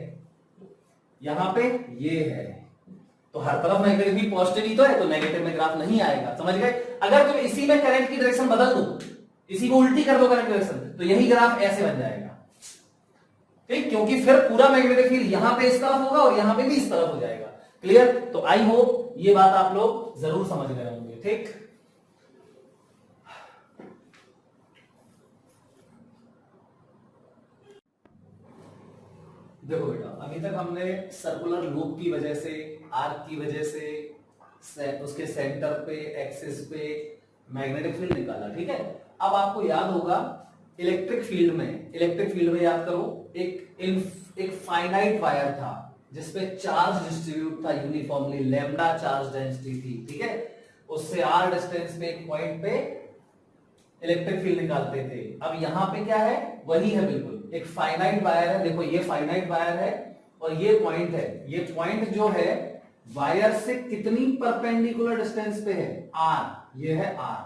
यहां पे ये है, तो हर तरफ मैग्नेटिक फील्ड पॉजिटिव ही तो है, तो नेगेटिव में ग्राफ नहीं आएगा, समझ गए। अगर तुम इसी में करंट की डायरेक्शन बदल दो, इसी को उल्टी कर दो करंट की डायरेक्शन, तो यही ग्राफ ऐसे बन जाएगा, ठीक। क्योंकि फिर पूरा मैग्नेटिक फील्ड यहां पे इस तरफ होगा और यहां पे भी इस तरफ हो जाएगा, क्लियर। तो आई होप ये बात आप लोग जरूर समझ गए होंगे, ठीक। देखो बेटा अभी तक हमने सर्कुलर लूप की वजह से, आर्क की वजह से, उसके सेंटर पे, एक्सिस पे मैग्नेटिक फील्ड निकाला, ठीक है। अब आपको याद होगा इलेक्ट्रिक फील्ड में याद करो, एक फाइनाइट वायर था जिसपे चार्ज डिस्ट्रीब्यूट था यूनिफॉर्मली, लैम्डा चार्ज डेंसिटी थी, ठीक है। उससे r डिस्टेंस पे एक पॉइंट पे इलेक्ट्रिक फील्ड निकालते थे। अब यहां पे क्या है, वही है बिल्कुल, एक फाइनाइट वायर है, देखो ये फाइनाइट वायर है, और ये पॉइंट है, ये पॉइंट जो है वायर से कितनी परपेंडिकुलर डिस्टेंस पे है, आर, ये है आर,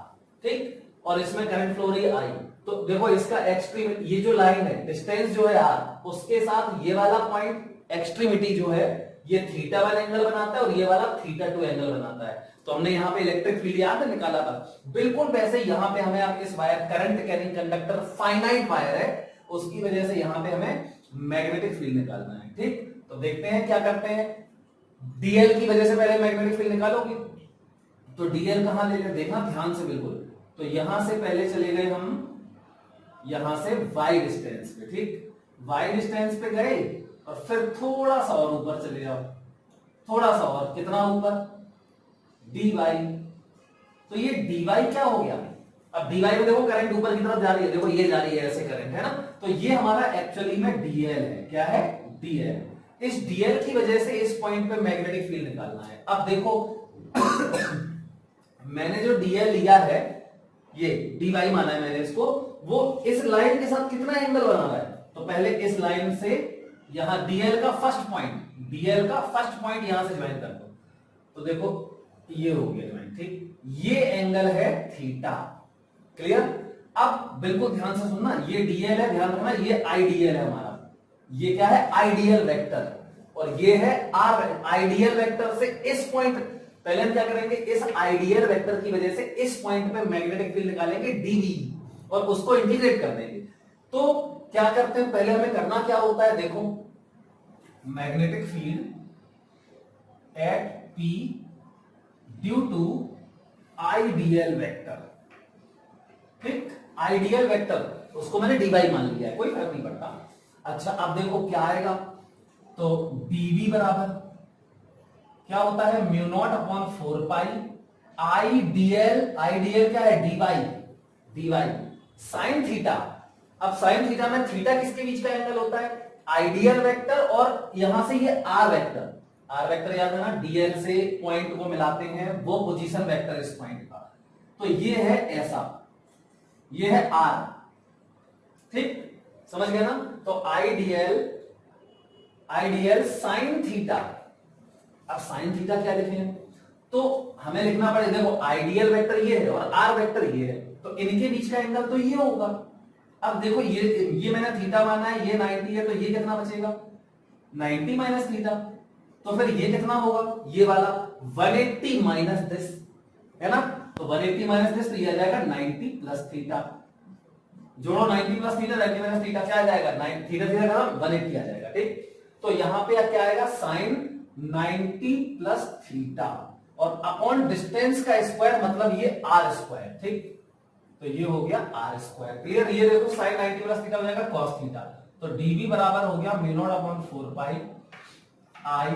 ठीक। और इसमें करंट फ्लो रही है आई। तो देखो इसका एक्सट्रीमिटी, ये जो लाइन है डिस्टेंस जो है आर, उसके साथ ये वाला पॉइंट एक्सट्रीमिटी जो है ये θ1 एंगल बनाता है और ये वाला θ2 एंगल बनाता है। तो हमने यहाँ पे इलेक्ट्रिक फील्ड याद है निकाला था, बिल्कुल वैसे यहाँ पे हमें अब इस wire current carrying conductor finite wire है, उसकी वजह से यहाँ पे हमें मैग्नेटिक फील्ड निकालना है, ठीक। तो देखते हैं क्या करते हैं। डीएल की वजह से पहले मैग्नेटिक फील्ड निकालोगे, तो डीएल कहां ले, देखना ध्यान से बिल्कुल। तो यहां से पहले चले गए हम यहां से वाई डिस्टेंस पे, ठीक, वाई डिस्टेंस पे गए और फिर थोड़ा सा और ऊपर चले जाओ, थोड़ा सा और, कितना ऊपर, डी वाई। तो ये डी वाई क्या हो गया, अब डी वाई में देखो करंट ऊपर की तरफ जा रही है, देखो ये जा रही है ऐसे करंट है ना, तो ये हमारा एक्चुअली में डीएल है, क्या है, डीएल। इस डीएल की वजह से इस पॉइंट पे मैग्नेटिक फील्ड निकालना है। अब देखो मैंने जो डीएल लिया है, ये डी वाई माना है मैंने इसको, वो इस लाइन के साथ कितना एंगल बना रहा है, तो पहले इस लाइन से यहां डीएल का फर्स्ट पॉइंट, डीएल का फर्स्ट पॉइंट यहां से ज्वाइन कर दो, तो देखो ये हो गया ज्वाइन, ठीक, ये एंगल है थीटा, क्लियर। अब बिल्कुल ध्यान से सुनना, ये डीएल है, ध्यान रखना, ये आईडीएल है हमारा, ये क्या है, आइडियल वेक्टर, और ये है आर। आइडियल वेक्टर से इस पॉइंट, पहले हम क्या करेंगे, इस आइडियल वेक्टर की वजह से इस पॉइंट पे मैग्नेटिक फील्ड निकालेंगे डीवी, और उसको इंटीग्रेट कर देंगे। तो क्या करते हैं, पहले हमें करना क्या होता है, देखो magnetic field at P due to ideal vector, ठीक, आइडियल वेक्टर, उसको मैंने डी वाई मान लिया है, कोई फर्क नहीं पड़ता। अच्छा अब देखो क्या आएगा, तो dv बराबर क्या होता है, mu naught upon 4 pi I DL, IDL क्या है, डी वाई साइन थीटा। अब साइन थीटा में थीटा किसके बीच का एंगल होता है, आइडियल वेक्टर और यहां से ये आर वेक्टर, आर वेक्टर याद है ना, डीएल से पॉइंट को मिलाते हैं, वो पोजीशन वेक्टर इस पॉइंट का, तो ये है ऐसा, ये है आर, ठीक, समझ गया ना। तो आइडियल साइन थीटा। अब साइन थीटा क्या लिखें, तो हमें लिखना पड़ेगा, देखो आइडियल वेक्टर ये है और आर वेक्टर ये है, तो इनके बीच का एंगल तो ये होगा। अब देखो ये मैंने थीटा माना है, ये 90 है, तो ये कितना बचेगा, 90 माइनस थीटा, तो फिर ये कितना होगा, ये वाला 180 माइनस दिस, है ना, तो 180 माइनस दिस, तो ये आ जाएगा 90 प्लस थीटा, जोड़ो 90 प्लस थीटा, 90 माइनस थीटा क्या आ जाएगा, थीटा थीटा का 180 आ जाएगा, ठीक। तो यहां पे क्या आएगा, साइन 90 प्लस थीटा और अपॉन डिस्टेंस का स्क्वायर, मतलब ये आर स्क्वायर, ठीक, तो ये हो गया आर स्क्वायर, क्लियर। ये देखो साइन 90 प्लस थीटा हो जाएगा कॉस थीटा, तो डीवी बराबर हो गया mu naught upon 4 pi I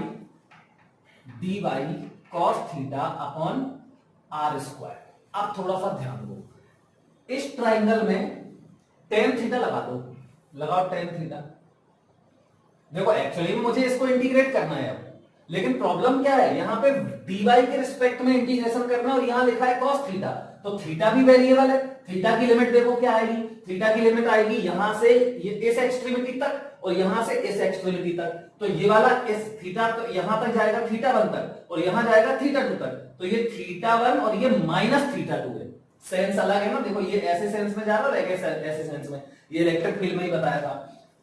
D Y cos theta upon are square. अब थोड़ा सा ध्यान दो, इस ट्राइंगल में टेन थीटा लगा दो, लगाओ टेन थीटा। देखो एक्चुअली में मुझे इसको इंटीग्रेट करना है अब, लेकिन प्रॉब्लम क्या है, यहां पे dy के रिस्पेक्ट में इंटीग्रेशन करना और यहां लिखा है cos थीटा, तो थीटा भी वेरिएबल है, थीटा की लिमिट देखो क्या आएगी, थीटा की लिमिट आएगी यहां से ये इस एक्सट्रीमिटी तक और यहां से इस एक्सट्रीमिटी तक, तो ये वाला इस थीटा तो यहां तक जाएगा θ1 तक और यहां जाएगा θ2 तक, तो ये θ1 और ये माइनस θ2 है, सेंस अलग है ना, देखो ये ऐसे सेंस में जा रहा है, ऐसे सेंस में, ये इलेक्ट्रिक फील्ड में ही बताया था।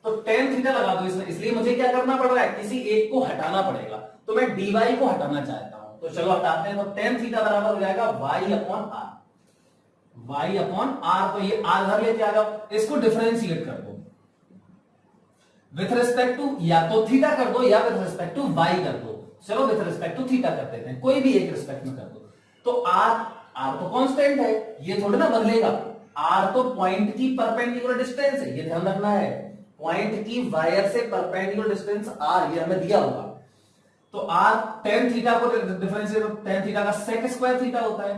तो टेन थीटा लगा दो इसमें, इसलिए मुझे क्या करना पड़ रहा है, किसी एक को हटाना पड़ेगा, तो मैं dy को हटाना चाहता हूं, तो चलो हटाते हैं। तो टेन थीटा बराबर हो जाएगा y upon R, y upon R, तो ये आर घर लेके आ जाओ, इसको डिफरेंशिएट कर दो विथ रिस्पेक्ट टू, या तो थीटा कर दो या विथ रिस्पेक्ट टू y कर दो, चलो विथ रिस्पेक्ट टू थीटा कर देते हैं, कोई भी एक रिस्पेक्ट में कर दो। तो आर तो कांस्टेंट है, ये थोड़ा ना बदलेगा, आर तो पॉइंट की परपेंडिकुलर डिस्टेंस है, ये ध्यान रखना है, पॉइंट की वायर से परपेंडिकुलर डिस्टेंस आर, ये हमें दिया होगा। तो आर टेन थीटा को डिफरेंशिएट, टेन थीटा का सेक स्क्वायर थीटा होता है,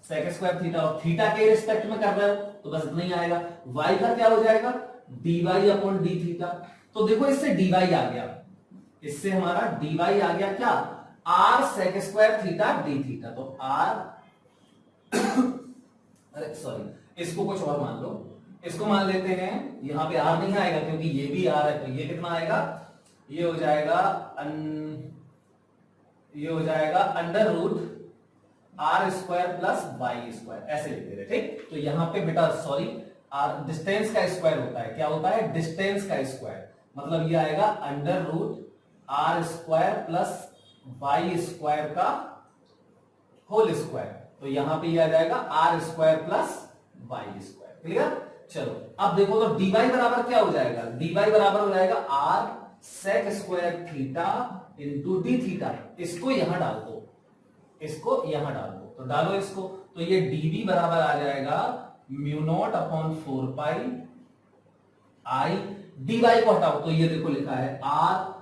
सेक स्क्वायर थीटा, और थीटा के रिस्पेक्ट में कर रहे हो तो बस इतना ही आएगा। वाई का क्या हो जाएगा, D Y upon D theta, तो देखो इससे डी वाई आ गया, इससे हमारा डी वाई आ गया क्या, R sec square theta D theta, तो आर अरे सॉरी, इसको कुछ और मान लो, इसको मान लेते हैं, यहां पे आर नहीं आएगा क्योंकि ये भी आर है, तो ये कितना आएगा, ये हो जाएगा ये हो जाएगा under root are square plus Y square, ऐसे लिख दे रहे। ठीक, तो यहां पे बेटा सॉरी, आर डिस्टेंस का स्क्वायर होता है, क्या होता है, डिस्टेंस का स्क्वायर, मतलब ये आएगा under root are square plus Y square का होल स्क्वायर। तो यहां पे ये आ जाएगा are square plus Y square. Clear? चलो अब देखो तो dy बराबर क्या हो जाएगा, dy बराबर हो जाएगा R sec square theta into D theta. इसको यहां डाल दो, इसको यहां डाल दो, तो डालो इसको, तो ये dv बराबर आ जाएगा mu naught upon 4 pi I, dy को हटाओ तो ये देखो लिखा है r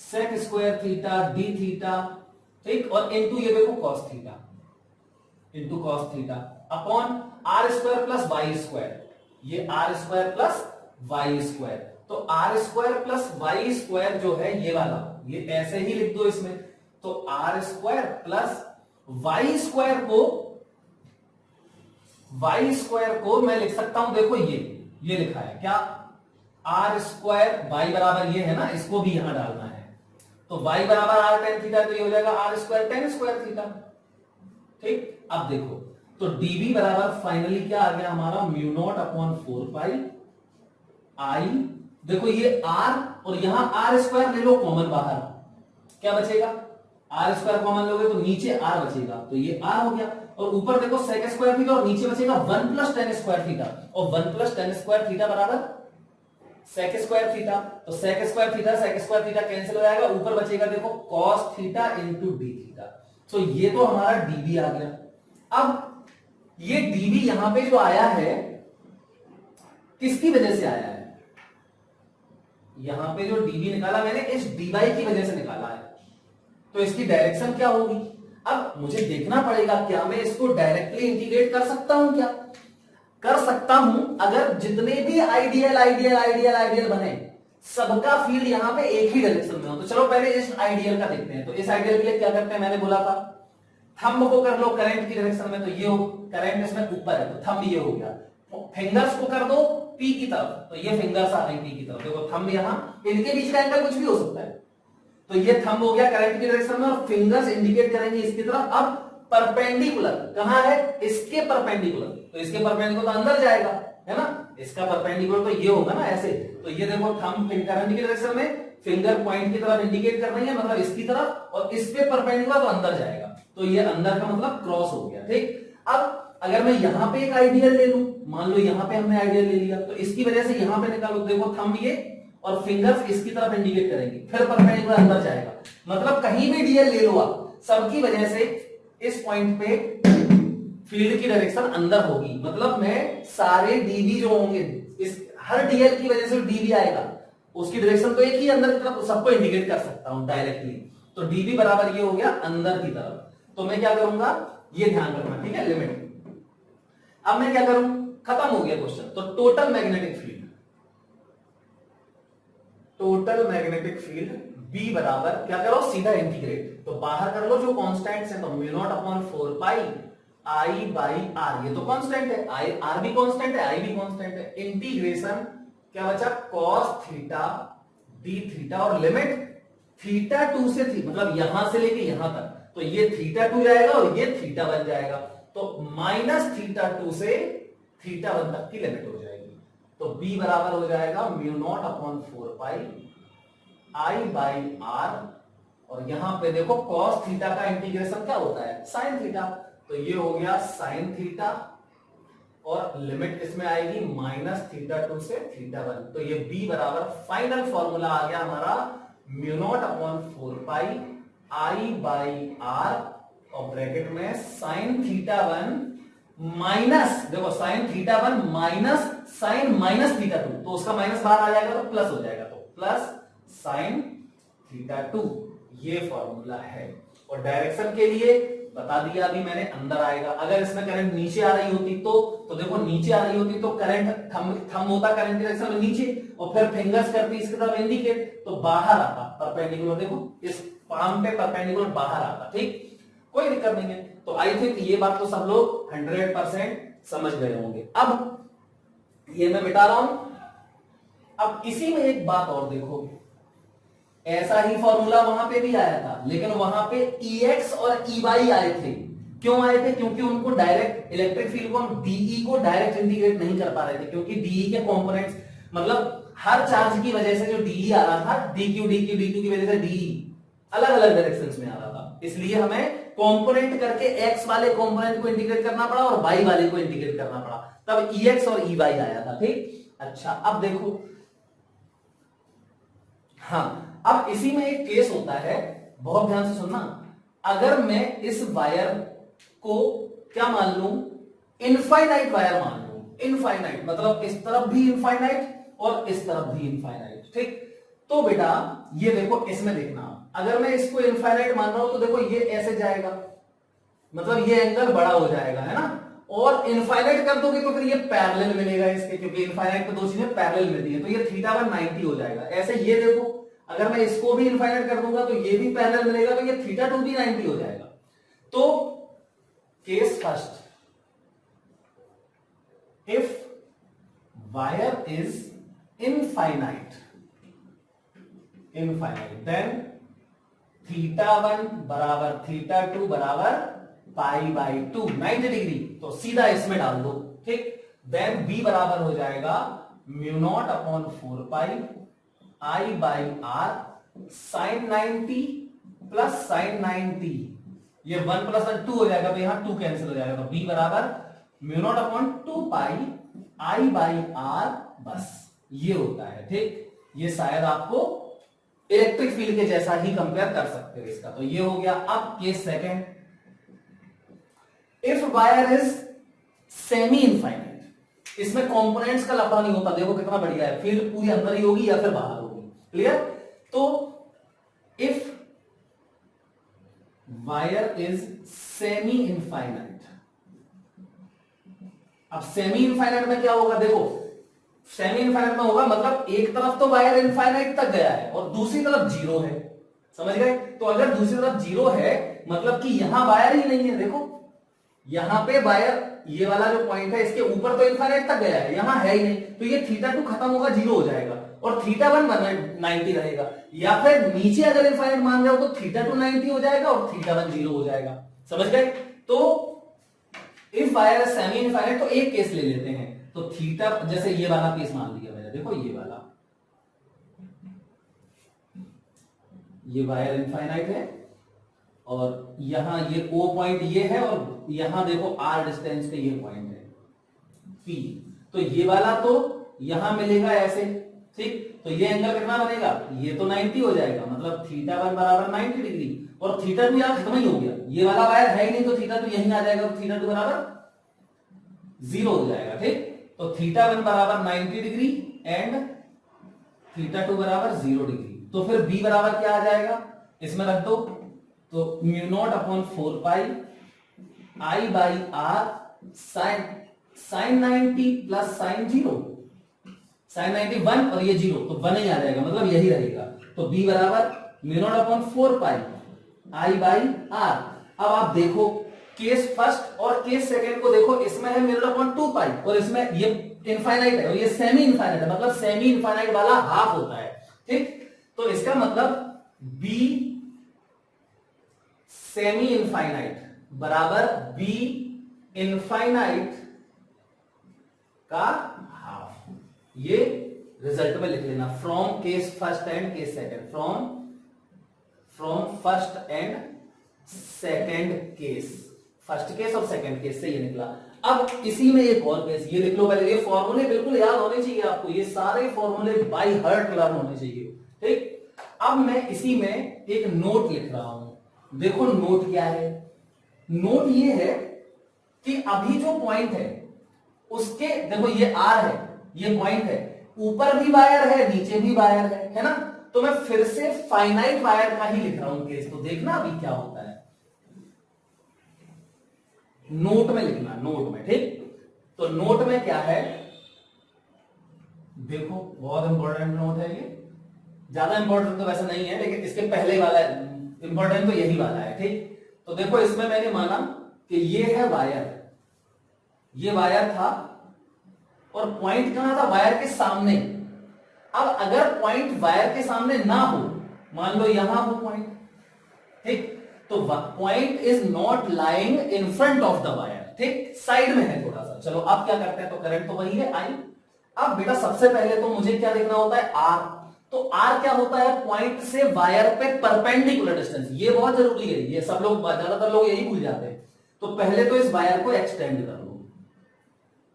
sec square theta D theta, ठीक, और इनटू ये देखो cos theta, into cos theta upon are square plus Y square, ये r square plus Y square. तो are square plus Y square जो है ये वाला, ये ऐसे ही लिख दो इसमें, तो are square plus Y square को मैं लिख सकता हूं, देखो ये लिखा है क्या, आर स्क्वायर वाई बराबर ये है ना, इसको भी यहां डालना है, तो y बराबर आर टेन थीटा, तो ये हो जाएगा are square tan square theta. ठीक, अब देखो तो dv बराबर फाइनली क्या आ गया हमारा, म्यू नॉट अपॉन 4 पाई आई, देखो ये r और यहां आर स्क्वायर ले लो कॉमन बाहर, क्या बचेगा, आर स्क्वायर कॉमन लोगे तो नीचे r बचेगा, तो ये r हो गया, और ऊपर देखो सेक स्क्वायर थीटा और नीचे बचेगा 1 प्लस टेन स्क्वायर थीटा, और 1 प्लस टेन स्क्वायर थीटा बराबर सेक स्क्वायर थीटा, तो सेक स्क्वायर थीटा कैंसिल हो जाएगा, ऊपर बचेगा देखो cos theta into D theta. तो ये तो हमारा dv आ गया। अब ये dv यहां पे जो आया है किसकी वजह से आया है, यहां पे जो dv निकाला मैंने इस dy की वजह से निकाला है, तो इसकी डायरेक्शन क्या होगी, अब मुझे देखना पड़ेगा क्या मैं इसको डायरेक्टली इंटीग्रेट कर सकता हूं, क्या कर सकता हूं, अगर जितने भी आइडियल बने सबका फील्ड यहां पे एक ही डायरेक्शन में हो। तो चलो पहले इस आइडियल का देखते हैं, तो इस आइडियल के लिए क्या करते हैं, मैंने बोला था थंब को कर लो करंट की डायरेक्शन में, तो ये हो, करंट इसमें ऊपर है तो थंब ये हो गया, फिंगर्स को कर दो पी की तरफ, तो ये फिंगर्स आ गई पी की तरफ, देखो थंब यहां, इनके बीच का एंगल कुछ भी हो सकता है, तो ये थंब हो गया करंट की डायरेक्शन में, और फिंगर्स इंडिकेट करेंगे इसकी तरफ। अब परपेंडिकुलर कहां है, इसके परपेंडिकुलर, तो इसके परपेंडिकुलर तो अंदर जाएगा, है ना, इसका परपेंडिकुलर तो ये होगा ना ऐसे, तो ये देखो थंब करंट की डायरेक्शन में, फिंगर पॉइंट की तरफ इंडिकेट कर रही है, मतलब इसकी तरफ, और इस पे परपेंडिकुलर तो अंदर जाएगा, तो ये अंदर का मतलब क्रॉस हो गया। ठीक, अब अगर मैं यहां पे एक आइडियल ले लूं, मान लो यहां पे हमने आइडियल ले लिया, तो इसकी वजह से यहां पे निकालो, देखो थंब ये और फिंगर्स इसकी तरफ इंडिकेट करेंगे, फिर परपेंडिकुलर अंदर जाएगा, मतलब कहीं भी डीएल ले लो आप, सबकी वजह से इस पॉइंट पे फील्ड की डायरेक्शन अंदर होगी, मतलब मैं सारे डीवी जो होंगे इस हर डीएल की वजह से डीवी आएगा, उसकी डायरेक्शन तो एक ही अंदर की तरफ, सबको इंडिकेट कर सकता हूं डायरेक्टली, तो डीवी बराबर ये हो गया अंदर की तरफ। तो मैं क्या करूंगा, ये ध्यान रखना, ठीक है, लिमिट। अब मैं क्या करूं, खत्म हो गया क्वेश्चन, तो टोटल मैग्नेटिक फील्ड B बराबर क्या करो, सीधा इंटीग्रेट, तो बाहर कर लो जो कांस्टेंट्स हैं, तो mu naught upon 4 pi I by R, ये तो कांस्टेंट है, आई आर भी कांस्टेंट है, आई भी कांस्टेंट है, इंटीग्रेशन क्या बचा, कॉस थीटा डी थीटा, और लिमिट थीटा 2 से थी, मतलब यहां से लेके यहां तक, तो ये थीटा 2 जाएगा और ये थीटा 1 जाएगा, तो माइनस थीटा 2 से थीटा 1 तक की लिमिट हो जाएगी, तो B बराबर हो जाएगा mu naught upon 4 pi I by R, और यहां पे देखो cos थीटा का इंटीग्रेशन क्या होता है, sin थीटा, तो ये हो गया sin थीटा, और लिमिट इसमें आएगी माइनस थीटा 2 से थीटा 1, तो ये B बराबर फाइनल फॉर्मूला आ गया हमारा mu naught upon 4 pi I by R, और ब्रैकेट में sin थीटा 1 माइनस, देखो sin theta 1 minus sin minus theta 2, तो उसका माइनस बाहर आ जाएगा तो प्लस हो जाएगा, तो प्लस sin थीटा 2, ये फॉर्मूला है। और डायरेक्शन के लिए बता दिया अभी मैंने, अंदर आएगा, अगर इसमें करंट नीचे आ रही होती तो देखो नीचे आ रही होती तो करंट थंब होता करंट डायरेक्शन में नीचे, और फिर फिंगर्स करती इसकी तरफ इंडिकेट, तो बाहर आता परपेंडिकुलर, देखो इस पाम पे परपेंडिकुलर बाहर आता, ठीक, कोई दिक्कत नहीं है। तो आई थिंक ये बात तो सब लोग 100% समझ गए होंगे। अब ये मैं मिटा रहा हूं, अब इसी में एक बात और देखो, ऐसा ही फॉर्मूला वहां पे भी आया था, लेकिन वहां पे EX और EY आए थे। क्यों आए थे? क्योंकि उनको डायरेक्ट इलेक्ट्रिक फील्ड को हम DE को डायरेक्ट इंटीग्रेट नहीं कर पा रहे थे, क्योंकि DE के कंपोनेंट्स मतलब हर चार्ज की वजह से जो DE आ रहा था, DQ DQ DQ की वजह से DE अलग अलग डायरेक्शंस में आ रहा था, इसलिए हमें कंपोनेंट करके x वाले कंपोनेंट को इंटीग्रेट करना पड़ा और y वाले को इंटीग्रेट करना पड़ा, तब EX और EY आया था। ठीक, अच्छा अब देखो, हाँ अब इसी में एक केस होता है, बहुत ध्यान से सुनना। अगर मैं इस वायर को क्या मान लूं, इनफाइनाइट वायर मान लूं, इनफाइनाइट मतलब इस तरफ भी इनफाइनाइट और इस तरफ भी इनफाइनाइट। ठीक, तो बेटा ये देखो, इसमें देखना, अगर मैं इसको इनफाइनाइट मान रहा हूं तो देखो ये ऐसे जाएगा, मतलब ये एंगल बड़ा हो जाएगा, है ना, और इनफाइनाइट कर दोगे तो फिर ये पैरेलल मिलेगा इसके, क्योंकि इनफाइनाइट पे दो चीजें पैरेलल मिलती है, तो ये θ1 90 हो जाएगा। ऐसे ये देखो, अगर मैं इसको भी इनफाइनाइट कर दूंगा तो ये भी पैरेलल मिलेगा, तो ये θ2 भी 90 हो जाएगा। तो case first, if wire is infinite then θ1 बराबर θ2 बराबर π/2 90 डिग्री, तो सीधा इसमें डाल दो। ठीक, देन b बराबर हो जाएगा μ0/4π I/r sin 90 प्लस sin 90, ये 1 प्लस 2 हो जाएगा, तो यहां 2 कैंसिल हो जाएगा, तो b बराबर μ0/2π I/r, बस ये होता है। ठीक, ये शायद आपको इलेक्ट्रिक फील्ड के जैसा ही कंपेयर कर सकते हो इसका, तो ये हो गया। अब case second, if wire is semi infinite, इसमें कंपोनेंट्स का लफड़ा नहीं होता, देखो कितना बढ़िया है, फील्ड पूरी अंदर ही होगी या फिर बाहर होगी, क्लियर। तो if wire is semi infinite, अब सेमी इनफाइनाइट में क्या होगा, देखो सेमी इनफाइनाइट में होगा मतलब एक तरफ तो वायर इनफाइनाइट तक गया है और दूसरी तरफ जीरो है, समझ गए। तो अगर दूसरी तरफ जीरो है मतलब कि यहां वायर ही नहीं है, देखो यहां पे वायर, ये वाला जो पॉइंट है इसके ऊपर तो इनफाइनाइट तक गया है, यहां है ही नहीं, तो ये θ2 खत्म होगा, जीरो हो जाएगा, और θ1 90 रहेगा। या फिर नीचे अगर इनफाइनाइट मान जाओ तो θ2 90 हो जाएगा और θ1 जीरो हो जाएगा, समझ गए। तो if wire is semi infinite, तो एक केस ले लेते हैं, तो थीटा, जैसे ये वाला केस मान लिया मैंने, देखो ये वाला, ये वायर इनफाइनाइट है और यहां ये O पॉइंट ये है और यहां देखो R डिस्टेंस पे ये पॉइंट है P, तो ये वाला तो यहां मिलेगा ऐसे, ठीक, तो ये एंगल कितना बनेगा, ये तो 90 हो जाएगा, मतलब θ1 बराबर 90 डिग्री, और θ2 यहां खत्म ही हो गया, ये वाला वायर है ही नहीं, तो θ2 यहीं आ जाएगा, तो θ2 बराबर 0 हो जाएगा। ठीक, तो θ1 बराबर 90 डिग्री एंड θ2 बराबर 0 डिग्री, तो फिर b बराबर क्या आ जाएगा, इसमें रख दो, तो μ0/4π I/r sin 90 plus sin 0, sin 90 1 और ये 0, तो 1 ही आ जाएगा, मतलब यही रहेगा, तो b बराबर μ0/4π I/r। अब आप देखो केस फर्स्ट और केस सेकंड को देखो, इसमें है μ0/2π और इसमें ये इनफाइनाइट है और ये सेमी इनफाइनाइट है, मतलब सेमी इनफाइनाइट वाला हाफ होता है। ठीक, तो इसका मतलब b सेमी इनफाइनाइट बराबर b इनफाइनाइट का हाफ, ये रिजल्ट में लिख लेना, from case first and case second, from first and second case, first case और सेकंड केस से ये निकला। अब इसी में एक और केस, ये लिख लो पहले, ये फॉर्मूले बिल्कुल याद होने चाहिए आपको, ये सारे फॉर्मूले बाय हार्ट लर्न होने चाहिए। ठीक, अब मैं इसी में एक नोट लिख रहा हूं, देखो नोट क्या है, नोट ये है कि अभी जो पॉइंट है उसके, देखो ये R है, ये पॉइंट है, ऊपर भी वायर है नीचे भी वायर है ना, तो मैं फिर से फाइनाइट वायर का ही लिख रहा हूं केस, तो देखना अभी क्या होता है, नोट में लिखना, नोट में। ठीक, तो नोट में क्या है, देखो बहुत इंपॉर्टेंट नोट है ये, ज्यादा इंपॉर्टेंट तो वैसे नहीं है, लेकिन इसके पहले वाला इंपॉर्टेंट तो यही वाला है। ठीक, तो देखो इसमें मैंने माना कि ये है वायर, ये वायर था और पॉइंट कहां था, वायर के सामने। अब अगर पॉइंट वायर के सामने ना हो मान लो यहां हो पॉइंट, ठीक, तो point is not lying in front of the wire, ठीक, साइड में है थोड़ा सा। चलो अब क्या करते हैं, तो करंट तो वही है आई। अब बेटा सबसे पहले तो मुझे क्या देखना होता है, आर। तो आर क्या होता है, पॉइंट से वायर पे परपेंडिकुलर डिस्टेंस। ये बहुत जरूरी है, ये सब लोग, ज्यादातर लोग यही भूल जाते हैं। तो पहले तो इस वायर को एक्सटेंड कर लो,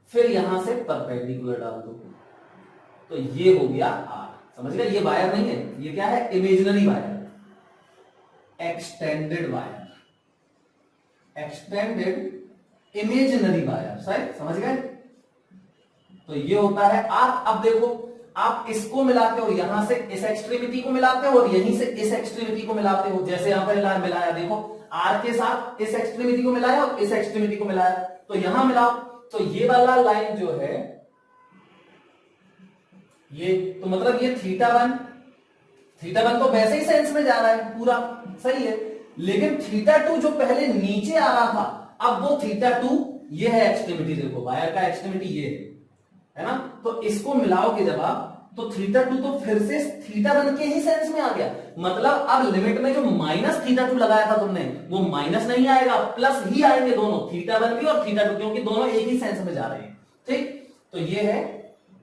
फिर यहां से परपेंडिकुलर डाल दो, तो ये हो गया आर। समझ गए, ये वायर नहीं है, ये क्या है, imaginary wire, extended wire, extended imaginary wire, सही समझ गए। तो ये होता है आर। अब देखो, आप इसको मिलाते हो, यहां से इस एक्सट्रीमिटी को मिलाते हो और यहीं से इस एक्सट्रीमिटी को मिलाते हो, जैसे यहां पर मिलाया, देखो आर के साथ इस एक्सट्रीमिटी को मिलाया और इस एक्सट्रीमिटी को मिलाया, तो यहां मिलाओ, तो ये वाला लाइन जो है ये, तो मतलब ये θ1, θ1 तो वैसे ही सेंस में जा रहा है पूरा, सही है, लेकिन θ2 जो पहले नीचे आ रहा था, अब वो θ2, ये है एक्सट्रीमिटी, देखो वायर का एक्सट्रीमिटी ये है ना, तो इसको मिलाओगे जब आप, तो θ2 तो फिर से θ1 के ही सेंस में आ गया। मतलब अब लिमिट में जो माइनस θ2 लगाया था तुमने, वो माइनस नहीं आएगा, प्लस ही आएंगे दोनों, θ1 भी और θ2, क्योंकि दोनों एक ही सेंस में जा रहे हैं, ठीक। तो ये है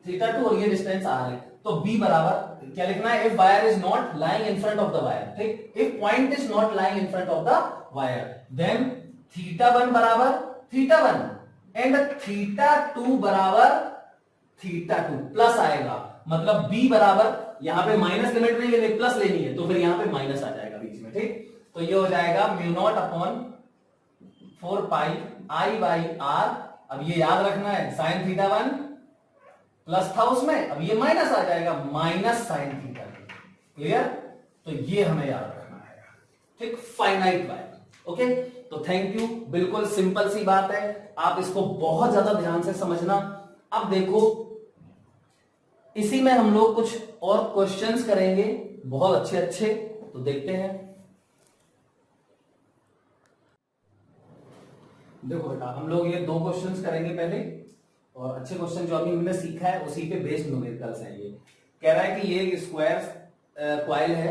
θ2 और ये डिस्टेंस r है। तो b बराबर क्या लिखना है, if wire is not lying in front of the wire, ठीक, if point is not lying in front of the wire, then θ1 बराबर θ1 एंड θ2 बराबर θ2 प्लस आएगा। मतलब b बराबर, यहां पे माइनस लिमिट नहीं लेनी, प्लस लेनी है, तो फिर यहां पे माइनस आ जाएगा बीच में, ठीक। तो ये हो जाएगा mu naught upon 4 pi I by R. अब ये याद रखना है, साइन θ1 प्लस था उसमें, अब ये माइनस आ जाएगा, माइनस साइन θ2, क्लियर। तो ये हमें याद रखना है, ठीक, फाइनाइट वायर, ओके। तो थैंक यू, बिल्कुल सिंपल सी बात है, आप इसको बहुत ज्यादा ध्यान से समझना। अब देखो, इसी में हम लोग कुछ और क्वेश्चंस करेंगे, बहुत अच्छे अच्छे, तो देखते हैं। देखो बेटा, हम लोग ये 2 क्वेश्चंस करेंगे पहले, और अच्छे क्वेश्चन जो अभी हमने सीखा है उसी पे बेस्ड न्यूमेरिकल्स हैं। ये कह रहा है कि ये स्क्वायर कॉइल है,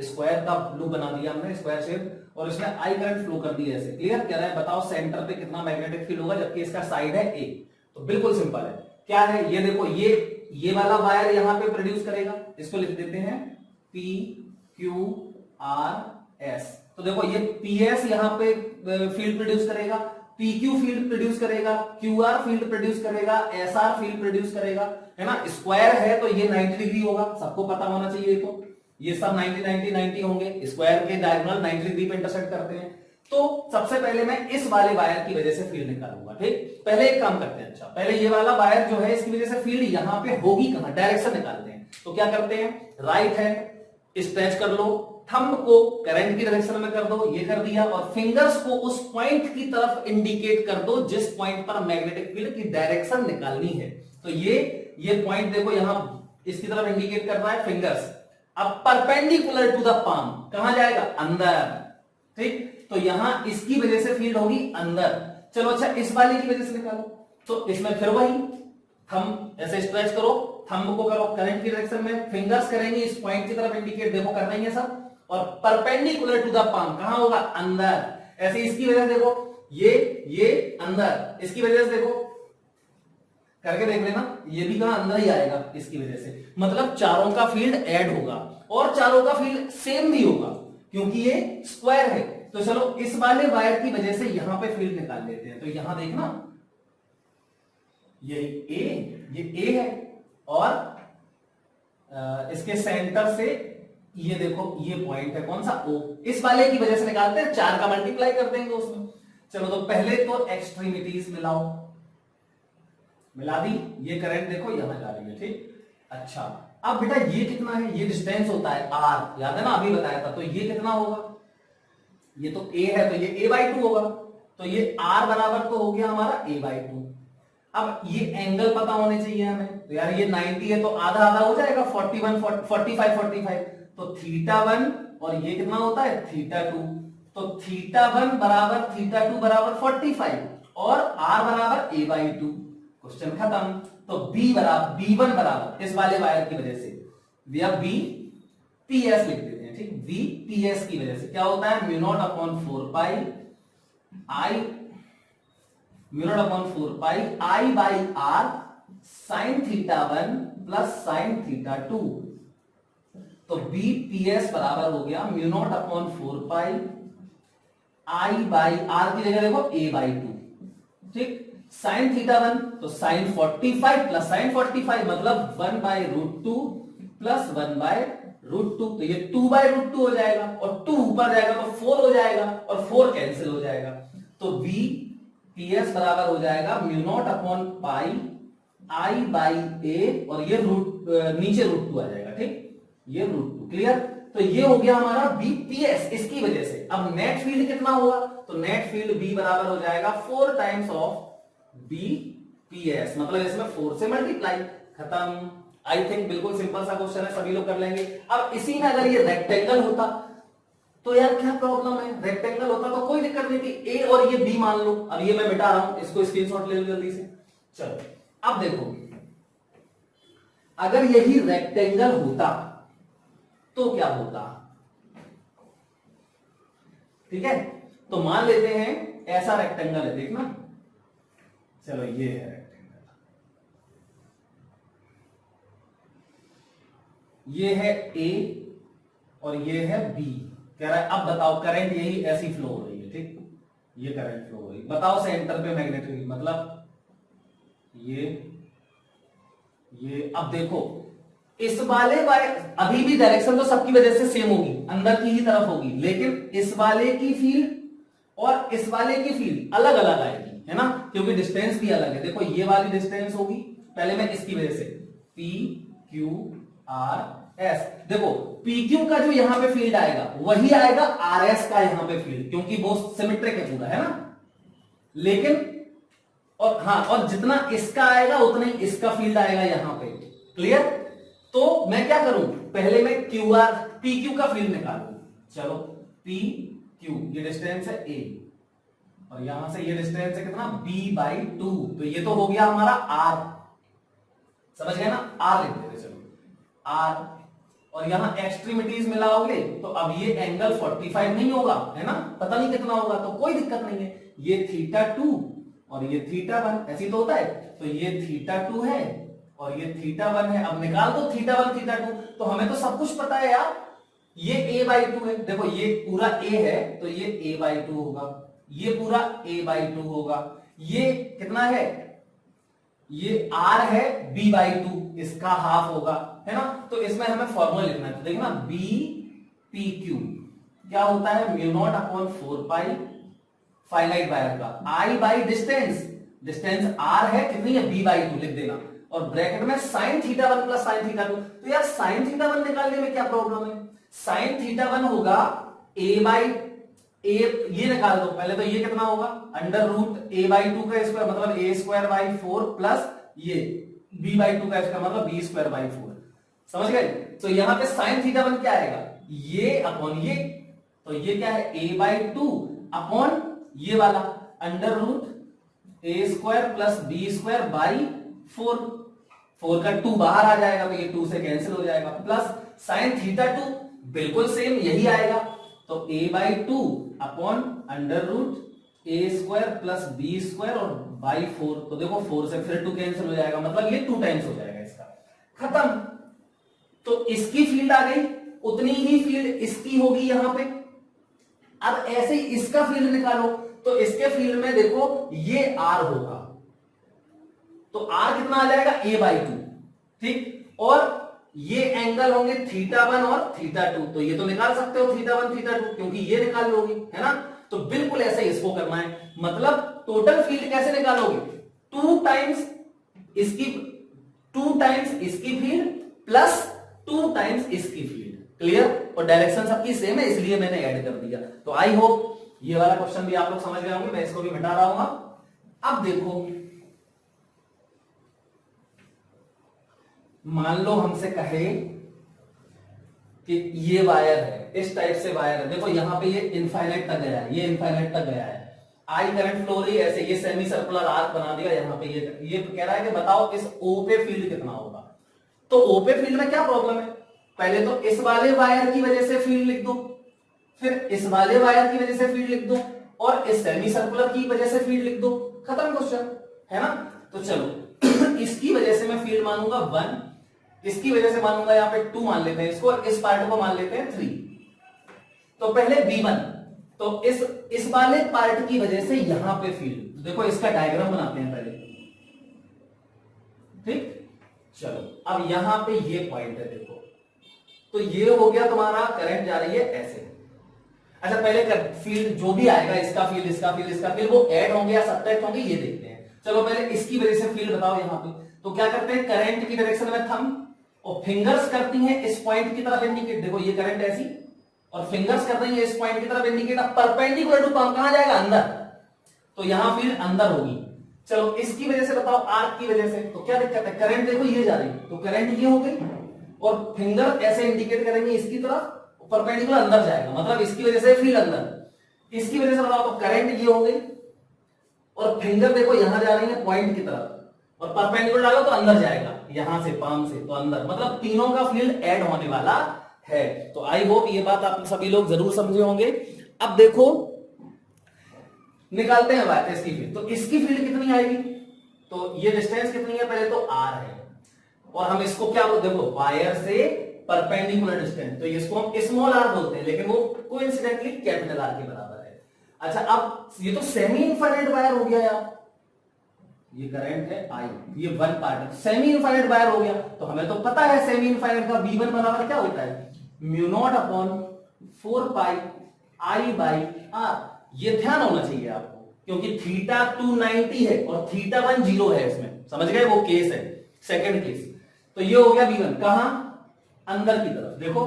स्क्वायर का लूप बना दिया हमने, स्क्वायर शेप, और इसमें आई करंट फ्लो कर दी है ऐसे, क्लियर। कह रहा है बताओ सेंटर पे कितना मैग्नेटिक फील्ड होगा जबकि इसका साइड है ए। तो बिल्कुल सिंपल है, क्या है, ये देखो, ये वाला वायर यहां पे प्रोड्यूस करेगा, इसको लिख देते हैं पी क्यू आर एस। तो देखो ये पी एस यहां पे फील्ड प्रोड्यूस करेगा, पी क्यू फील्ड प्रोड्यूस करेगा, क्यू आर फील्ड प्रोड्यूस करेगा, एस आर फील्ड प्रोड्यूस करेगा, है ना। स्क्वायर है तो ये 90 डिग्री होगा, सबको पता होना चाहिए। तो ये सब 90 90 90 होंगे, स्क्वायर के डायगोनल 90 डिग्री पे इंटरसेक्ट करते हैं। तो सबसे पहले मैं इस वाले वायर की वजह से फील्ड निकालूंगा, ठीक। पहले एक काम करते हैं, अच्छा पहले ये वाला वायर जो है इसकी वजह से फील्ड यहां पे होगी कहां, डायरेक्शन निकालते हैं। तो क्या करते हैं, राइट हैंड स्ट्रेच कर लो, थंब को करंट की डायरेक्शन में कर दो, ये कर दिया, और फिंगर्स को उस पॉइंट की तरफ इंडिकेट कर दो जिस पॉइंट पर मैग्नेटिक फील्ड की डायरेक्शन निकालनी है। तो ये पॉइंट देखो यहां इसकी तरफ इंडिकेट कर रहा है फिंगर्स। अब परपेंडिकुलर टू द पाम कहां जाएगा, अंदर, ठीक। तो यहां इसकी वजह से फील्ड होगी अंदर। चलो अच्छा, इस वाले की वजह से निकालो, तो इसमें फिर वही थंब ऐसे स्ट्रेच करो, थंब को करो करंट की डायरेक्शन में, फिंगर्स करेंगे इस पॉइंट की तरफ इंडिकेट, देखो करना ही है सब, और परपेंडिकुलर टू द पाम कहां होगा, अंदर। ऐसे इसकी वजह से देखो, ये अंदर, इसकी वजह से देखो, करके देख लेना, ये भी कहां, अंदर ही आएगा इसकी वजह से। मतलब चारों का फील्ड ऐड होगा और चारों का फील्ड सेम भी होगा क्योंकि ये स्क्वायर है। तो चलो इस वाले वायर की वजह से यहां पे फील्ड निकाल लेते हैं। तो यहां देखना, ये ए है, और इसके सेंटर से ये देखो ये पॉइंट है कौन सा, ओ। इस वाले की वजह से निकालते हैं, 4 का मल्टीप्लाई कर देंगे उसमें। चलो तो पहले तो एक्सट्रीमिटीज मिलाओ, मिला दी, ये करंट देखो यहां जा रही है, ठीक। अच्छा अब बेटा ये कितना है, ये डिस्टेंस होता है आर, याद है ना, अभी बताया था। तो ये कितना होगा, ये तो a है तो ये a/2 होगा, तो ये r बराबर तो हो गया हमारा a/2। अब ये एंगल पता होने चाहिए हमें, तो यार ये 90 है तो आधा आधा हो जाएगा, 41 45 45, तो θ1 और ये कितना होता है θ2, तो θ1 बराबर θ2 बराबर 45 और r बराबर a/2। क्वेश्चन खत्म। तो b1 बराबर इस वाले वायर की वजह से b ps लिख देते हैं, ठीक, VPS की वजह से क्या होता है, mu naught upon 4 pi I by R sine theta 1 plus sine theta 2। तो BPS बराबर हो गया mu naught upon 4 pi I by R की जगह देखो a बाई 2, ठीक, साइन थीटा 1 तो साइन 45 प्लस साइन 45 मतलब 1 by root 2 plus 1 by root 2, तो ये 2 बाय रूट 2 हो जाएगा और 2 ऊपर जाएगा तो 4 हो जाएगा और 4 कैंसिल हो जाएगा। तो VPS बराबर हो जाएगा mu naught upon pi I by A और ये नीचे रूट 2 आ जाएगा, ठीक, ये रूट 2, क्लियर। तो ये हो गया हमारा BPS इसकी वजह से। अब नेट फील्ड कितना होगा, तो नेट फील्ड B बराबर हो जाएगा 4 टाइम्स ऑफ BPS, मतलब इसमें 4 से मल्टीप्लाई, खत्म। आई थिंक बिल्कुल सिंपल सा क्वेश्चन है, सभी लोग कर लेंगे। अब इसी में अगर ये रेक्टेंगल होता तो यार क्या प्रॉब्लम है, रेक्टेंगल होता तो कोई दिक्कत नहीं थी, A और ये B मान लो। अब ये मैं मिटा रहा हूं, इसको स्क्रीनशॉट ले लो जल्दी से। चलो अब देखो, अगर यही रेक्टेंगल होता तो क्या होता, ठीक है। तो मान लेते हैं ऐसा रेक्टेंगल है, देखना, चलो ये है रेक्टेंगल, ये है A और ये है B। कह रहा है अब बताओ करंट यही ऐसी फ्लो हो रही है, ठीक, ये करंट फ्लो हो रही है, बताओ सेंटर पे मैग्नेटिक, मतलब ये अब देखो इस वाले अभी भी डायरेक्शन तो सबकी वजह से सेम होगी, अंदर की ही तरफ होगी, लेकिन इस वाले की फील्ड और इस वाले की फील्ड अलग अलग आएगी, है ना, क्योंकि डिस्टेंस भी अलग है। देखो ये वाली डिस्टेंस होगी, पहले मैं इसकी वजह से PQRS, देखो PQ का जो यहां पे फील्ड आएगा वही आएगा RS का यहां पे फील्ड, क्योंकि वो सिमेट्रिक है पूरा, है ना। लेकिन और हाँ, और जितना इसका आएगा उतना ही इसका फील्ड आएगा यहां पे, क्लियर। तो मैं क्या करूं, पहले मैं PQ का फील्ड निकालूं। चलो PQ ये डिस्टेंस है A और यहां से ये डिस्टेंस है कितना, B/2, तो ये तो हो गया हमारा R, समझ गए ना, R लिख देते, चलो R, और यहां एक्सट्रीमिटीज मिलाओगे तो अब ये एंगल 45 नहीं होगा, है ना, पता नहीं कितना होगा, तो कोई दिक्कत नहीं है, ये θ2 और ये θ1, ऐसी तो होता है, तो ये θ2 है और ये θ1 है। अब निकाल दो θ1 θ2, तो हमें तो सब कुछ पता है यार, ये a/2 है, देखो ये पूरा a है तो ये a/2 होगा, ये पूरा a/2 होगा, ये कितना है, ये r है b/2, इसका हाफ होगा, है ना। तो इसमें हमें फॉर्मूला लिखना है, तो देखना BPQ क्या होता है, म्यू नॉट अपॉन 4 पाई फाइनाइट वायर का I बाई डिस्टेंस R है कितनी है, B/2 लिख देना, और ब्रैकेट में साइन θ1 प्लस साइन θ2। तो यार साइन θ1 निकालने में क्या प्रॉब्लम है, साइन θ1 होगा A, ये निकाल दो पहले, तो ये कितना होगा, अंडर रूट a/2 का स्क्वायर मतलब a²/4 प्लस ये b/2 का स्क्वायर मतलब b²/4, समझ गए। तो यहां पे साइन θ1 क्या आएगा, ये अपॉन ये, तो ये क्या है a/2 अपॉन ये वाला under root a² plus b²/4, 4 का 2 बाहर आ जाएगा तो ये 2 से कैंसिल हो जाएगा, प्लस साइन θ2 बिल्कुल सेम यही आएगा, तो a/2 upon under root a² plus b² और /4, तो देखो 4 से फिर 2 कैंसिल हो जाएगा, मतलब ये 2 टाइम्स हो जाएगा इसका, खत्म। तो इसकी फील्ड आ गई, उतनी ही फील्ड इसकी होगी यहां पे। अब ऐसे ही इसका फील्ड निकालो, तो इसके फील्ड में देखो ये R होगा, तो R कितना आ जाएगा, a/2, ठीक, और ये एंगल होंगे θ1 और θ2, तो ये तो निकाल सकते हो θ1 θ2 क्योंकि ये निकाल लोगे, है ना। तो बिल्कुल ऐसे इसको करना है, मतलब टोटल फील्ड कैसे निकालोगे, 2 टाइम्स इसकी फील्ड प्लस 2 टाइम्स इसकी फील्ड, क्लियर। और डायरेक्शन सबकी सेम है इसलिए मैंने ऐड कर दिया। तो आई होप ये वाला क्वेश्चन भी आप लोग समझ गए होंगे, मैं इसको भी मिटा रहा हूं। अब देखो, मान लो हमसे कहे कि ये वायर है, इस टाइप से वायर है, देखो यहां पे ये इनफाइनाइट तक गया है, ये इनफाइनाइट तक गया है, आई करंट फ्लो रही है ऐसे, ये सेमी सर्कुलर आर्क बना दिया यहां पे, ये कह रहा है कि बताओ इस O पे फील्ड कितना होगा। तो O पे फील्ड में क्या प्रॉब्लम है, पहले तो इस वाले वायर की वजह से फील्ड फिर इस वाले वायर की वजह से फील्ड लिख दो और इस सेमी सर्कुलर की वजह से फील्ड लिख दो, खत्म क्वेश्चन, है ना। तो चलो इसकी वजह से मैं फील्ड मानूंगा 1, इसकी वजह से मानूंगा यहाँ पे 2 मान लेते हैं इसको, और इस पार्ट को मान लेते हैं 3। तो पहले V1, तो इस वाले पार्ट की वजह से यहां पे फील्ड, तो देखो इसका डायग्राम बनाते हैं पहले, ठीक। चलो अब यहां पे ये पॉइंट है, देखो तो ये हो गया तुम्हारा, करंट जा रही है ऐसे। अच्छा पहले फील्ड जो भी आएगा, इसका फील्ड, इसका फील्ड, इसका फील्ड, वो ऐड होंगे या सब्ट्रैक्ट होंगे ये देखते हैं। चलो पहले इसकी वजह से फील्ड बताओ यहां पे। तो क्या करते हैं, करंट की डायरेक्शन में थंब और फिंगर्स करती हैं इस पॉइंट की तरफ इंडिकेट, देखो ये करंट ऐसी, और फिंगर्स कर देंगे इस पॉइंट की तरफ इंडिकेट, अब परपेंडिकुलर टू कौन, कहां जाएगा, अंदर, तो यहां फील्ड अंदर होगी। चलो इसकी वजह से बताओ, आर्क की वजह से, तो क्या दिक्कत है, करंट देखो ये जा रही है, तो करंट ये हो गई, और फिंगर ऐसे इंडिकेट करेंगे इसकी तरफ, परपेंडिकुलर अंदर जाएगा, मतलब इसकी वजह से फील्ड अंदर। इसकी वजह से बताओ तो करंट ये हो गई, और फिंगर देखो यहां जा रही है पॉइंट की तरफ, और परपेंडिकुलर डालो तो अंदर जाएगा, यहां से पाम से तो अंदर, मतलब तीनों का फील्ड ऐड होने वाला है। तो आई होप ये बात आप सभी लोग जरूर समझे होंगे। अब देखो निकालते हैं बात इसकी फील्ड, तो इसकी फील्ड कितनी आएगी, तो ये डिस्टेंस कितनी है, पहले तो r है, और हम इसको क्या बोलते, देखो वायर से परपेंडिकुलर डिस्टेंस, तो इसको हम स्मॉल r बोलते हैं, लेकिन वो कोइंसिडेंटली कैपिटल R के बराबर है। अच्छा अब ये तो सेमी इनफाइनाइट वायर हो गया यार, ये करंट है I, ये 1 पार्ट सेमी इनफाइनाइट वायर हो गया, तो हमें तो पता है सेमी इनफाइनाइट का V1 बराबर क्या होता है, mu naught upon 4 pi I by R। ये ध्यान होना चाहिए आपको, क्योंकि थीटा 290 है और थीटा 1 0 है, इसमें समझ गए, वो केस है सेकंड केस। तो ये हो गया V1, कहां, अंदर की तरफ, देखो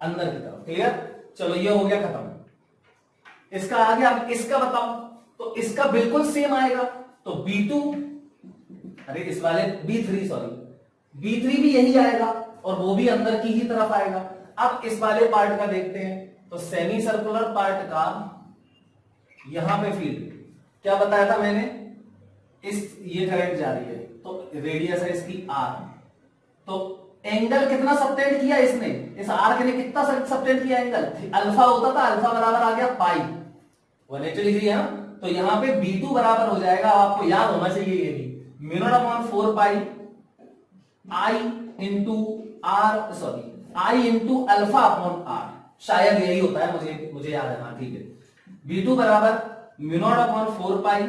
अंदर की तरफ, क्लियर। चलो ये हो गया खत्म, इसका आ गया। अब इसका बताओ, तो इसका बिल्कुल सेम आएगा, तो B2, अरे इस वाले B3 सॉरी, B3 भी यही आएगा और वो भी अंदर की ही तरफ आएगा। अब इस वाले पार्ट का देखते हैं, तो सेमी सर्कुलर पार्ट का यहां पे फील्ड क्या बताया था मैंने, ये करंट जा रही है, तो रेडियस है इसकी R, तो एंगल कितना सबटेंड किया इसने, इस R के लिए कितना सबटेंड किया एंगल, अल्फा होता था, अल्फा बराबर आ गया पाई 180 डिग्री है ना, तो यहां पे B2 बराबर हो जाएगा, आपको याद होना चाहिए ये भी, mu naught upon 4 pi I into R, sorry I into alpha upon R, शायद यही होता है, मुझे याद है, हाँ ठीक है। B2 बराबर mu naught upon 4 pi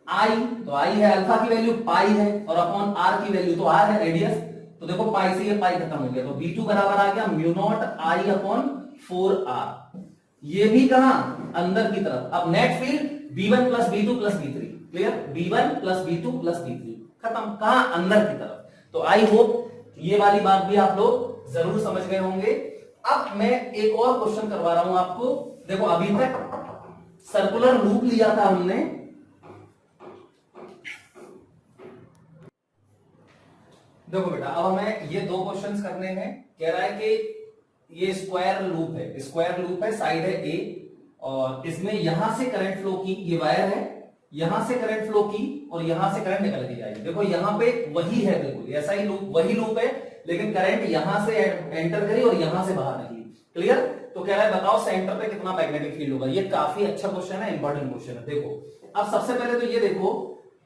I, तो I है, अल्फा की वैल्यू पाई है, और अपॉन R की वैल्यू तो R है रेडियस, तो देखो पाई से ये पाई खत्म हो गया, तो B2 बराबर आ गया mu not I upon 4R, ये भी कहां, अंदर की तरफ। अब net field B1 plus B2 plus B3, clear, B1 plus B2 plus B3, खत्म, कहां, अंदर की तरफ। तो आई होप ये वाली बात भी आप लोग जरूर समझ गए होंगे। अब मैं एक और क्वेश्चन करवा रहा हूं आपको, देखो अभी तक सर्कुलर लूप लिया था हमने, देखो बेटा अब हमें ये 2 क्वेश्चंस करने हैं। कह रहा है कि ये स्क्वायर लूप है, स्क्वायर लूप है, साइड है A, और इसमें यहां से करंट फ्लो की, ये वायर है, यहां से करंट फ्लो की और यहां से करंट निकल के जाएगी। देखो यहां पे वही है, बिल्कुल ऐसा ही लूप, वही लूप है, लेकिन करंट यहां से एंटर करी और यहां से बाहर निकली, क्लियर। तो कह रहा है बताओ सेंटर पे कितना मैग्नेटिक फील्ड होगा। ये काफी अच्छा क्वेश्चन है, इंपॉर्टेंट क्वेश्चन है। देखो अब सबसे पहले तो ये देखो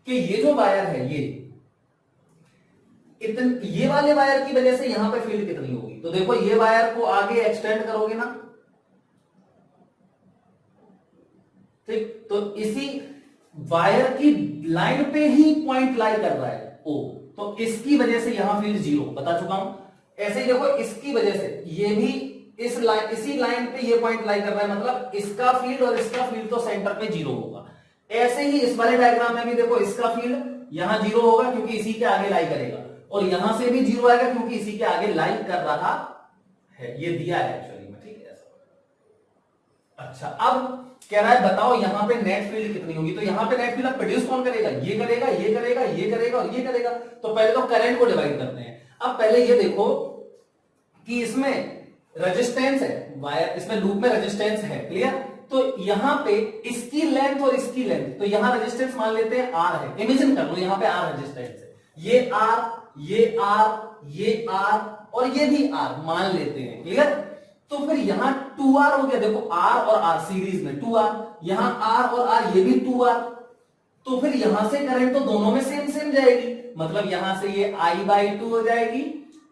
कि ये जो वायर है, ये वाले वायर की वजह से यहां पे फील्ड कितनी होगी। तो देखो ये वायर को आगे एक्सटेंड करोगे ना, ठीक, तो इसी वायर की लाइन पे ही पॉइंट लाई कर रहा है O, तो इसकी वजह से यहां फील्ड 0, बता चुका हूं। ऐसे ही देखो इसकी वजह से ये भी इसी लाइन पे ये पॉइंट लाई कर रहा है, मतलब इसका फील्ड और इसका फील्ड तो सेंटर पे 0 होगा। ऐसे ही इस वाले डायग्राम में भी देखो इसका फील्ड यहां 0 होगा क्योंकि इसी के आगे लाई करेगा, और यहां से भी 0 आएगा क्योंकि इसी के आगे लाई कर रहा है, ये दिया है एक्चुअली में, ठीक है ऐसा। अच्छा अब कह रहा है बताओ यहां पे नेट फील्ड कितनी होगी। तो यहां पे नेट फील्ड प्रोड्यूस कौन करेगा, ये करेगा, ये करेगा, ये करेगा और ये करेगा। तो पहले तो करंट को डिवाइड करते हैं। अब पहले ये देखो कि इसमें रेजिस्टेंस है, वायर इसमें लूप में रेजिस्टेंस है, क्लियर। तो यहां पे इसकी लेंथ और इसकी लेंथ, तो यहां रेजिस्टेंस मान लेते हैं R है, इमेजिन कर लो यहां पे R रेजिस्टेंस है, ये R, ये R, ये R और ये भी R मान लेते हैं, क्लियर। तो फिर यहां 2R हो गया, देखो R और R सीरीज में 2R, यहां R और R ये भी 2R, तो फिर यहां से करंट तो दोनों में सेम सेम जाएगी, मतलब यहां से ये I/2 हो जाएगी,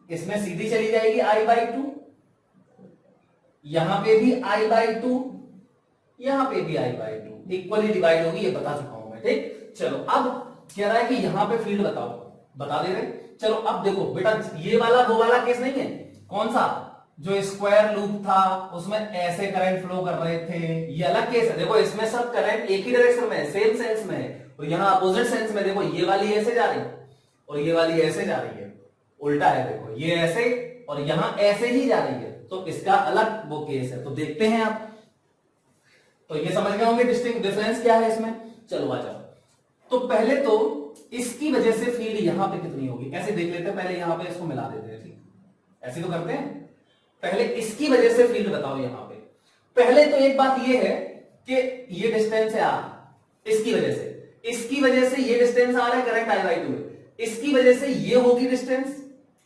इसमें सीधी चली जाएगी I/2, यहां पे भी I/2, यहां पे भी I/2, इक्वली डिवाइड होगी, ये बता चुका हूं मैं, ठीक। चलो अब कह रहा है कि यहां पे फील्ड बताओ, बता दे रहे। चलो अब देखो बेटा, ये वाला वो वाला केस नहीं है, कौन सा, जो स्क्वायर लूप था उसमें ऐसे करंट फ्लो कर रहे थे, ये अलग केस है। देखो इसमें सब करंट एक ही डायरेक्शन में है, सेम सेंस में है, और यहां अपोजिट सेंस में देखो ये वाली ऐसे जा रही है और ये वाली ऐसे जा रही है, उल्टा है, देखो ये ऐसे और यहां ऐसे ही जा रही है, तो इसका अलग वो केस है। तो देखते हैं आप, तो ये समझ गए होंगे डिफरेंस क्या है इसमें। चलो आ जाओ, तो पहले तो इसकी वजह से फील्ड यहां पे कितनी होगी, ऐसे देख लेते हैं, पहले यहां पे इसको मिला देते हैं, ठीक, ऐसे तो करते हैं। पहले इसकी वजह से फील्ड बताओ यहां पे। पहले तो एक बात ये है कि ये डिस्टेंस है R, इसकी वजह से ये डिस्टेंस R है, करंट I/2 है, इसकी वजह से ये होगी डिस्टेंस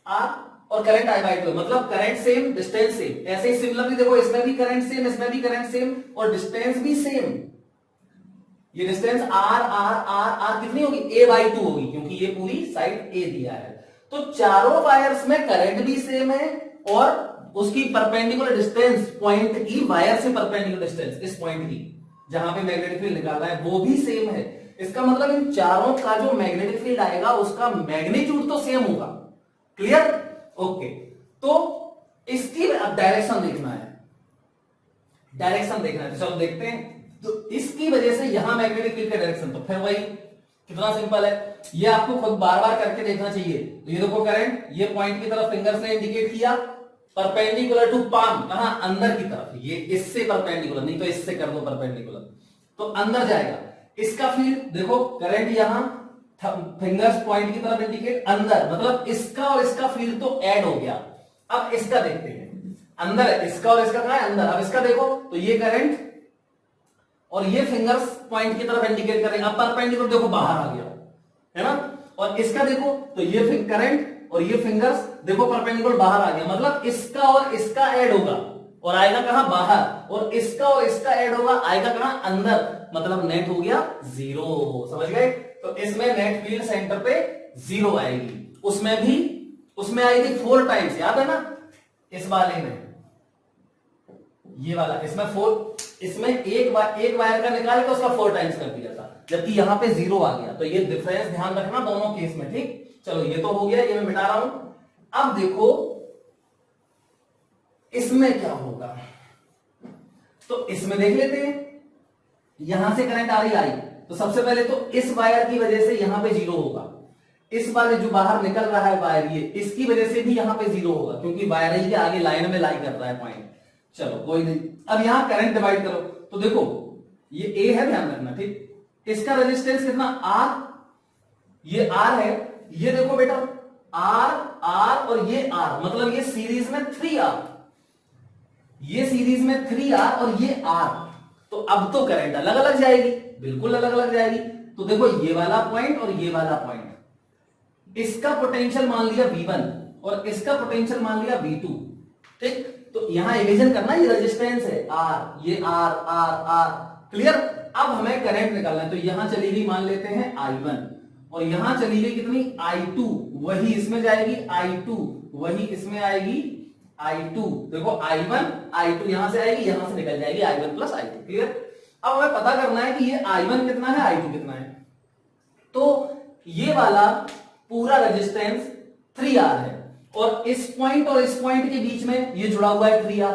R और करंट I/2, मतलब करंट सेम डिस्टेंस सेम। ऐसे ही सिमिलरली देखो इसमें भी करंट सेम, इसमें भी करंट सेम और डिस्टेंस भी सेम। ये डिस्टेंस R कितनी होगी, A/2 होगी, क्योंकि ये पूरी साइड A दिया है। तो चारों वायर्स में करंट भी सेम है और उसकी परपेंडिकुलर डिस्टेंस, पॉइंट की वायर से परपेंडिकुलर डिस्टेंस, इस पॉइंट की जहां पे मैग्नेटिक फील्ड निकाला है वो भी सेम है। इसका मतलब इन चारों का जो मैग्नेटिक फील्ड आएगा उसका मैग्नीट्यूड तो सेम होगा। Clear, okay. तो इसकी अब डायरेक्शन देखना है, तो चलो देखते हैं। तो इसकी वजह से यहां मैग्नेटिक फील्ड का डायरेक्शन, तो फिर वही कितना सिंपल है, ये आपको खुद बार बार करके देखना चाहिए। तो ये देखो करंट, ये पॉइंट की तरफ फिंगर से इंडिकेट किया, परपेंडिकुलर टू पाम, कहां, अंदर की तरफ, ये इससे परपेंडिकुलर, नहीं तो इससे कर दो परपेंडिकुलर, तो अंदर जाएगा। इसका फील्ड देखो, करंट यहां फिंगर्स पॉइंट की तरफ इंडिकेट, अंदर, मतलब इसका और इसका फील्ड तो ऐड हो गया। अब इसका देखते हैं, अंदर है, इसका और इसका कहां है, अंदर। अब इसका देखो, तो ये करंट और ये फिंगर्स पॉइंट की तरफ इंडिकेट करेंगे, अब परपेंडिकुलर देखो बाहर आ गया, है ना। और इसका देखो, तो ये करंट और ये फिंगर्स देखो परपेंडिकुलर बाहर आ गया, मतलब इसका और इसका ऐड होगा और आएगा कहां, बाहर, और इसका और इसका ऐड होगा, आएगा कहां, अंदर, मतलब नेट हो गया 0। समझ गए। तो इसमें नेट फील्ड सेंटर पे 0 आएगी, उसमें आएगी 4 टाइम्स, याद है ना, इस वाले में, ये वाला, इसमें एक वायर का निकाल के उसका 4 टाइम्स कर दिया था, जबकि यहां पे 0 आ गया। तो ये डिफरेंस ध्यान रखना दोनों केस में, ठीक। चलो ये तो हो गया, ये मैं मिटा रहा हूं। अब देखो इसमें क्या होगा, तो इसमें देख लेते हैं। यहां से करंट आ रही आई, तो सबसे पहले तो इस वायर की वजह से यहां पे 0 होगा, इस वाले जो बाहर निकल रहा है वायर, ये इसकी वजह से भी यहां पे 0 होगा, क्योंकि वायर ही के आगे लाइन में लाई कर रहा है पॉइंट। चलो कोई नहीं, अब यहां करंट डिवाइड करो, तो देखो ये A है, ध्यान रखना, ठीक। इसका रेजिस्टेंस कितना, R, ये R है, ये देखो बेटा R और ये R, मतलब ये सीरीज में 3R, ये सीरीज में 3R और ये R। तो अब तो करंट अलग अलग जाएगी, बिल्कुल अलग अलग जाएगी। तो देखो ये वाला पॉइंट और ये वाला पॉइंट, इसका पोटेंशियल मान लिया V1 और इसका पोटेंशियल मान लिया V2, ठीक। तो यहां इमेजिन करना, ये रेजिस्टेंस है R, ये R। क्लियर। अब हमें करंट निकालना है, तो यहां चली गई, मान लेते हैं I1, और यहां चली गई कितनी, I2, वही इसमें जाएगी I2, वही इसमें आएगी I2। देखो I2 यहां से आएगी, यहां से निकल जाएगी I1 प्लस I2। क्लियर। अब हमें पता करना है कि ये I1 कितना है, I2 कितना है। तो ये वाला पूरा रेजिस्टेंस 3R है और इस पॉइंट और इस पॉइंट के बीच में ये जुड़ा हुआ है 3R,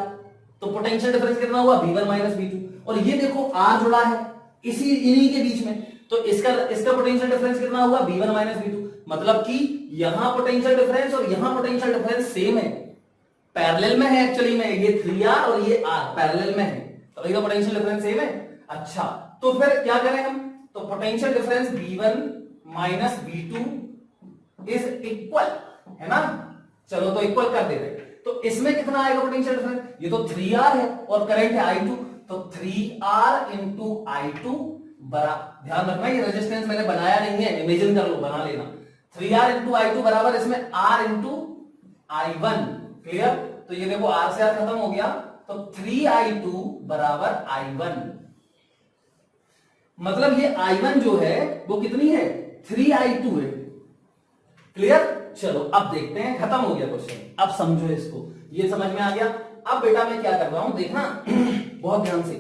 तो पोटेंशियल डिफरेंस कितना हुआ, V1 माइनस V2। और ये देखो R जुड़ा है इन्हीं के बीच में, तो इसका पोटेंशियल डिफरेंस कितना हुआ, V1 माइनस V2। मतलब कि यहां पोटेंशियल डिफरेंस और यहां पोटेंशियल डिफरेंस सेम है, पैरेलल में है एक्चुअली में, ये 3R और ये R पैरेलल में है, तो इसका पोटेंशियल डिफरेंस सेम है। अच्छा, तो फिर क्या करें हम, तो potential difference V1 minus V2 is equal, है ना। चलो तो इक्वल कर देते, तो इसमें कितना आएगा पोटेंशियल डिफरेंस, ये तो 3R है और करंट है I2, तो 3R इंटू I2 बराबर, ध्यान रखना ये रेजिस्टेंस मैंने बनाया नहीं है, इमेजिन कर लो, बना लेना। 3R इंटू I2 बराबर इसमें R इंटू I1। क्लियर। तो ये देखो R से R खत्म हो गया, तो 3i2 बराबर i1। मतलब ये i1 जो है वो कितनी है, 3i2 है। क्लियर? चलो अब देखते हैं, खत्म हो गया क्वेश्चन। अब समझो इसको, ये समझ में आ गया। अब बेटा मैं क्या कर रहा हूं देखना बहुत ध्यान से,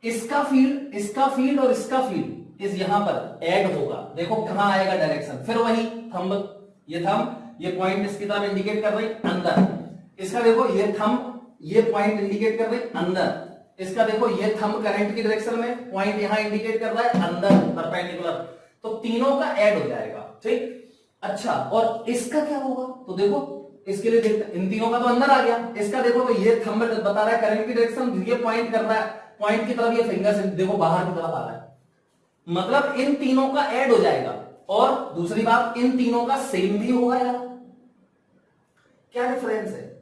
इसका फील्ड और इसका फील्ड इस यहां पर ऐड होगा। देखो कहां आएगा डायरेक्शन, फिर वही थंब, ये थंब, ये पॉइंट इसकी तरफ इंडिकेट कर रही अंदर। इसका देखो ये थंब, ये पॉइंट इंडिकेट कर रही अंदर। इसका देखो ये थंब करंट की डायरेक्शन में, पॉइंट यहां इंडिकेट कर रहा है अंदर परपेंडिकुलर। तो तीनों का ऐड हो जाएगा, ठीक। अच्छा, और इसका क्या होगा, तो देखो इसके लिए देखते, इन तीनों का तो अंदर आ गया। इसका देखो तो ये थंब बता रहा है करंट की डायरेक्शन, ये पॉइंट कर रहा है पॉइंट की तरफ, ये फिंगर से देखो बाहर की तरफ आ रहा है। मतलब इन तीनों का ऐड हो जाएगा। और दूसरी बात, इन तीनों का सेम भी होगा यार। क्या डिफरेंस है,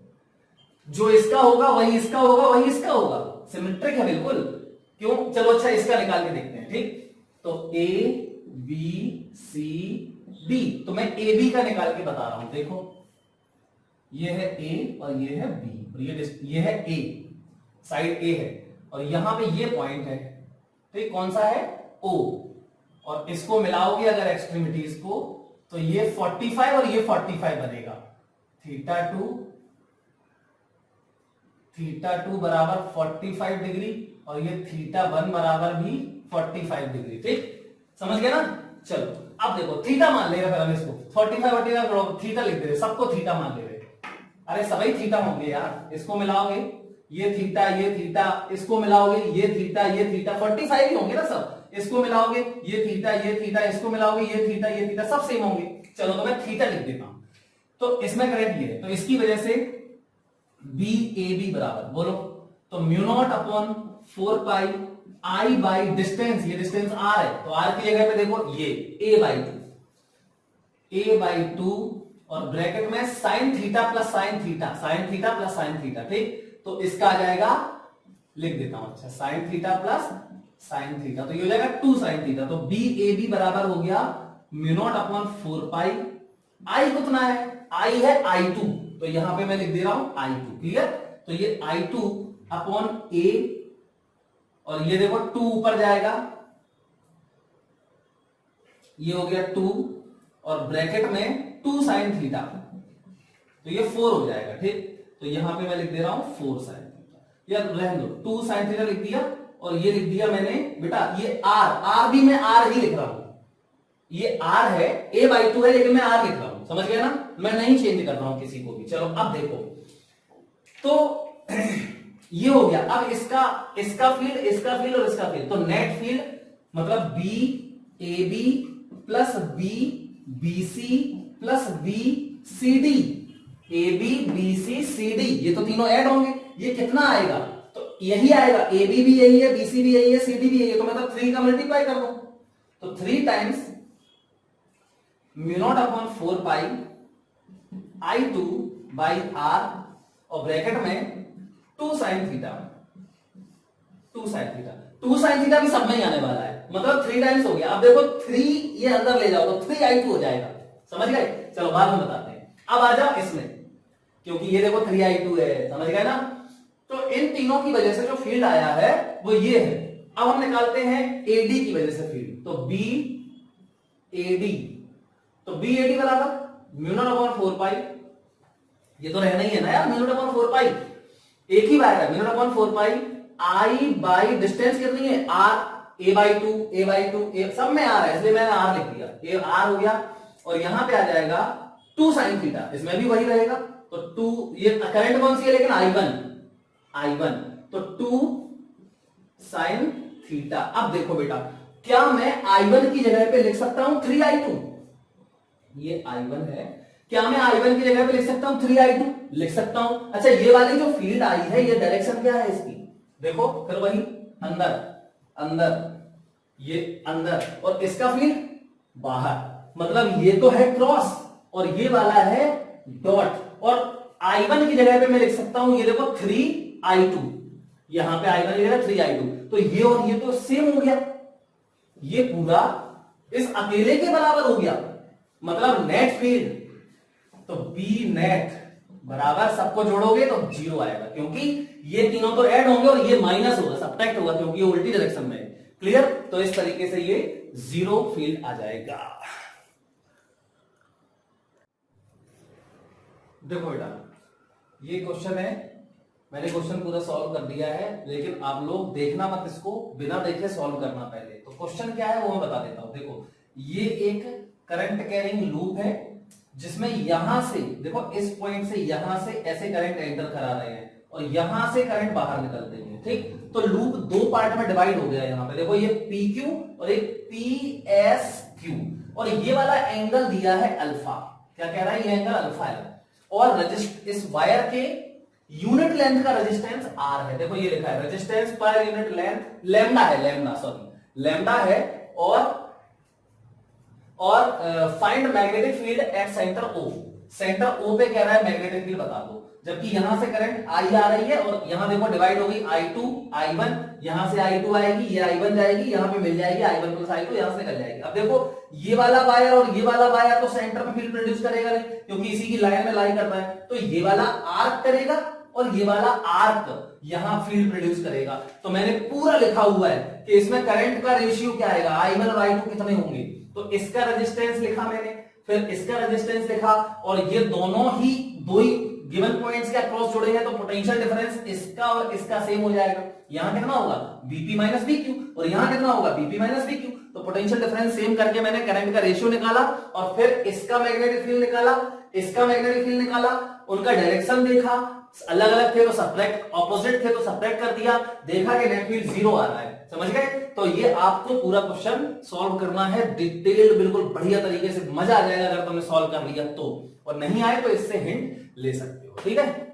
जो इसका होगा वही इसका होगा, वही इसका होगा, सिमेट्रिक है बिल्कुल। क्यों? चलो अच्छा इसका निकाल के देखते हैं, ठीक। तो ए बी सी डी, तो मैं ए बी का निकाल के बता रहा हूं। देखो ये है ए और ये है बी, और ये है ए, साइड ए है, और यहां पे ये पॉइंट है, तो ये कौन सा है, ओ। और इसको मिलाओगे अगर एक्सट्रीमिटीज को, तो ये 45 और ये 45 बनेगा। थीटा टू बराबर 45 डिग्री, और ये थीटा 1 बराबर भी 45 डिग्री, ठीक। समझ गए ना? चलो अब देखो थीटा मान ले रहे, फिर हम इसको 45 थीटा लिख दे रहे, सबको थीटा मान ले रहे। अरे सभी थीटा होंगे यार, इसको मिलाओगे ये थीटा, इसको मिलाओगे ये थीटा 45 ही होंगे ना सब। इसको मिलाओगे ये थीटा, इसको मिलाओगे ये थीटा, सब सेम होंगे। चलो तो मैं थीटा लिख देता हूं, तो इसमें करेक्ट ये है, तो इसकी वजह से बी ए बी बराबर, बोलो तो mu naught upon 4 pi I by distance, ये डिस्टेंस आर है, तो आर की जगह पे देखो ये ए बाई टू, और ब्रैकेट में sine theta plus sine theta, ठीक। तो इसका आ जाएगा, लिख देता हूं, अच्छा sine theta plus sine theta, तो ये हो जाएगा 2 साइन थीटा। तो बी ए बी बराबर हो गया म्यू नॉट अपॉन 4 पाई, आई कितना है, आई है I2, तो यहां पे मैं लिख दे रहा हूं I2। क्लियर? तो ये I2 अपॉन ए, और ये देखो 2 ऊपर जाएगा, ये हो गया 2, और ब्रैकेट में 2 साइन थीटा, तो ये 4 हो जाएगा, ठीक। तो यहां पे मैं लिख दे रहा हूं 4 साइन थीटा, या रहने दो 2 साइन थीटा लिख दिया, और ये लिख दिया मैंने बेटा ये आर भी मैं आर ही लिख रहा हूं, ये आर है, a बाई 2 है, लेकिन मैं आर लिख रहा हूं, समझ गया ना? मैं नहीं चेंज कर रहा हूं किसी को भी। चलो अब देखो, तो ये हो गया। अब इसका फील्ड और इसका फील्ड, तो नेट फील्ड मतलब B A B plus B B C plus B C D, A B B C C D, ये तो तीनों ऐड होंगे। ये कितना आएगा, तो यही आएगा, ए बी भी यही है, बी सी भी यही है, सी डी भी यही है, तो मतलब 3 का मल्टीप्लाई कर दो, तो 3 times mu naught upon 4 pi I2 by R, और ब्रैकेट में 2 साइन थीटा भी सब में ही आने वाला है, मतलब 3 टाइम्स हो गया। अब देखो 3 ये अंदर ले जाओ तो 3i2 हो जाएगा, समझ गए? चलो बाद में बताते हैं। अब आ जाओ इसमें, क्योंकि ये देखो 3i2 है, समझ गए ना? तो इन तीनों की वजह से जो फील्ड आया है वो ये है। अब हम निकालते हैं एडी की वजह से फील्ड, तो बी एडी बराबर म्यू नॉट अपॉन 4 पाई, ये तो रहना ही है ना यार, म्यू नॉट अपॉन 4 पाई, एक ही बार है, mu naught upon 4 pi I by distance कितनी है, आर, ए बाई टू, सब में आर है, इसलिए मैंने आर लिख दिया, ये आर हो गया, और यहां पे आ जाएगा 2 साइन थीटा, इसमें भी वही रहेगा, तो 2, ये करंट कौन सी है लेकिन I1, तो 2 साइन थीटा। अब देखो बेटा, क्या मैं I1 की जगह पे लिख सकता हूं 3i2, ये I1 है, क्या मैं I1 की जगह पे लिख सकता हूं 3i2? लिख सकता हूं। अच्छा, ये वाली जो फील्ड आई है, ये डायरेक्शन क्या है इसकी, देखो फिर वही अंदर, ये अंदर, और इसका फील्ड बाहर, मतलब ये तो है क्रॉस और ये वाला है डॉट, और I1 की जगह पे मैं लिख सकता हूं, ये देखो 3i2, यहां पे I1 की जगह 3i2, तो ये और ये तो सेम हो गया, ये पूरा इस अकेले के बराबर हो गया, मतलब नेट फील्ड, तो बी नेट बराबर सबको जोड़ोगे तो 0 आएगा, क्योंकि ये तीनों तो ऐड होंगे और ये माइनस होगा, सब्ट्रैक्ट होगा, क्योंकि ये उल्टी डायरेक्शन में है। क्लियर? तो इस तरीके से ये 0 फील्ड आ जाएगा। देखो बेटा, ये क्वेश्चन है, मैंने क्वेश्चन पूरा सॉल्व कर दिया है, लेकिन आप लोग देखना मत इसको, बिना देखे सॉल्व करना पहले। तो क्वेश्चन क्या है वो मैं बता देता हूं। देखो, ये एक करंट कैरिंग लूप है, जिसमें यहां से देखो, इस पॉइंट से यहां से ऐसे करंट एंटर करा रहे हैं और यहां से करंट बाहर निकलते हैं। ठीक, तो लूप दो पार्ट में डिवाइड हो गया है। यहां पे देखो, ये PQ और एक PSQ, और ये वाला एंगल दिया है अल्फा। क्या कह रहा है? ये एंगल अल्फा है, और इस वायर के यूनिट लेंथ का रेजिस्टेंस R है। देखो ये लिखा है, resistance per unit length lambda है, लैम्डा है, और find magnetic field at centre O। Centre O पे कह रहा है मैग्नेटिक फील्ड बता दो, जबकि यहां से करंट I आ रही है, और यहां देखो डिवाइड होगी I2 I1, यहां से I2 आएगी, ये I1 जाएगी, यहां पे मिल जाएगी I1 प्लस I2, यहां से निकल जाएगी। अब देखो, ये वाला वायर और ये वाला वायर तो सेंटर में फील्ड प्रोड्यूस करेगा नहीं, क्योंकि इसी की लाइन में लाई करता है, तो ये वाला आर्क करेगा और ये वाला आर्क यहां फील्ड प्रोड्यूस करेगा। तो मैंने पूरा लिखा हुआ है कि इसमें करंट का रेशियो क्या आएगा, I1 और I2 कितने होंगे। तो इसका रेजिस्टेंस लिखा मैंने, फिर इसका रेजिस्टेंस लिखा, और ये दोनों ही दो ही गिवन पॉइंट्स के अक्रॉस जुड़े हैं, तो पोटेंशियल डिफरेंस इसका और इसका सेम हो जाएगा। यहां कितना होगा? Vp माइनस BQ, और यहां कितना होगा? Vp minus BQ। तो पोटेंशियल डिफरेंस सेम करके मैंने करंट का रेशियो निकाला, और फिर इसका मैग्नेटिक फील्ड निकाला, इसका मैग्नेटिक फील्ड निकाला, उनका डायरेक्शन देखा, अलग अलग थे तो सब्ट्रैक्ट, ऑपोजिट थे तो सब्ट्रैक्ट कर दिया, देखा कि नेट फील्ड 0 आ रहा है। समझ गए? तो ये आपको पूरा क्वेश्चन सॉल्व करना है डिटेल्ड, बिल्कुल बढ़िया तरीके से, मजा आ जाएगा अगर तुमने सॉल्व कर लिया तो, और नहीं आए तो इससे हिंट ले सकते हो। ठीक है?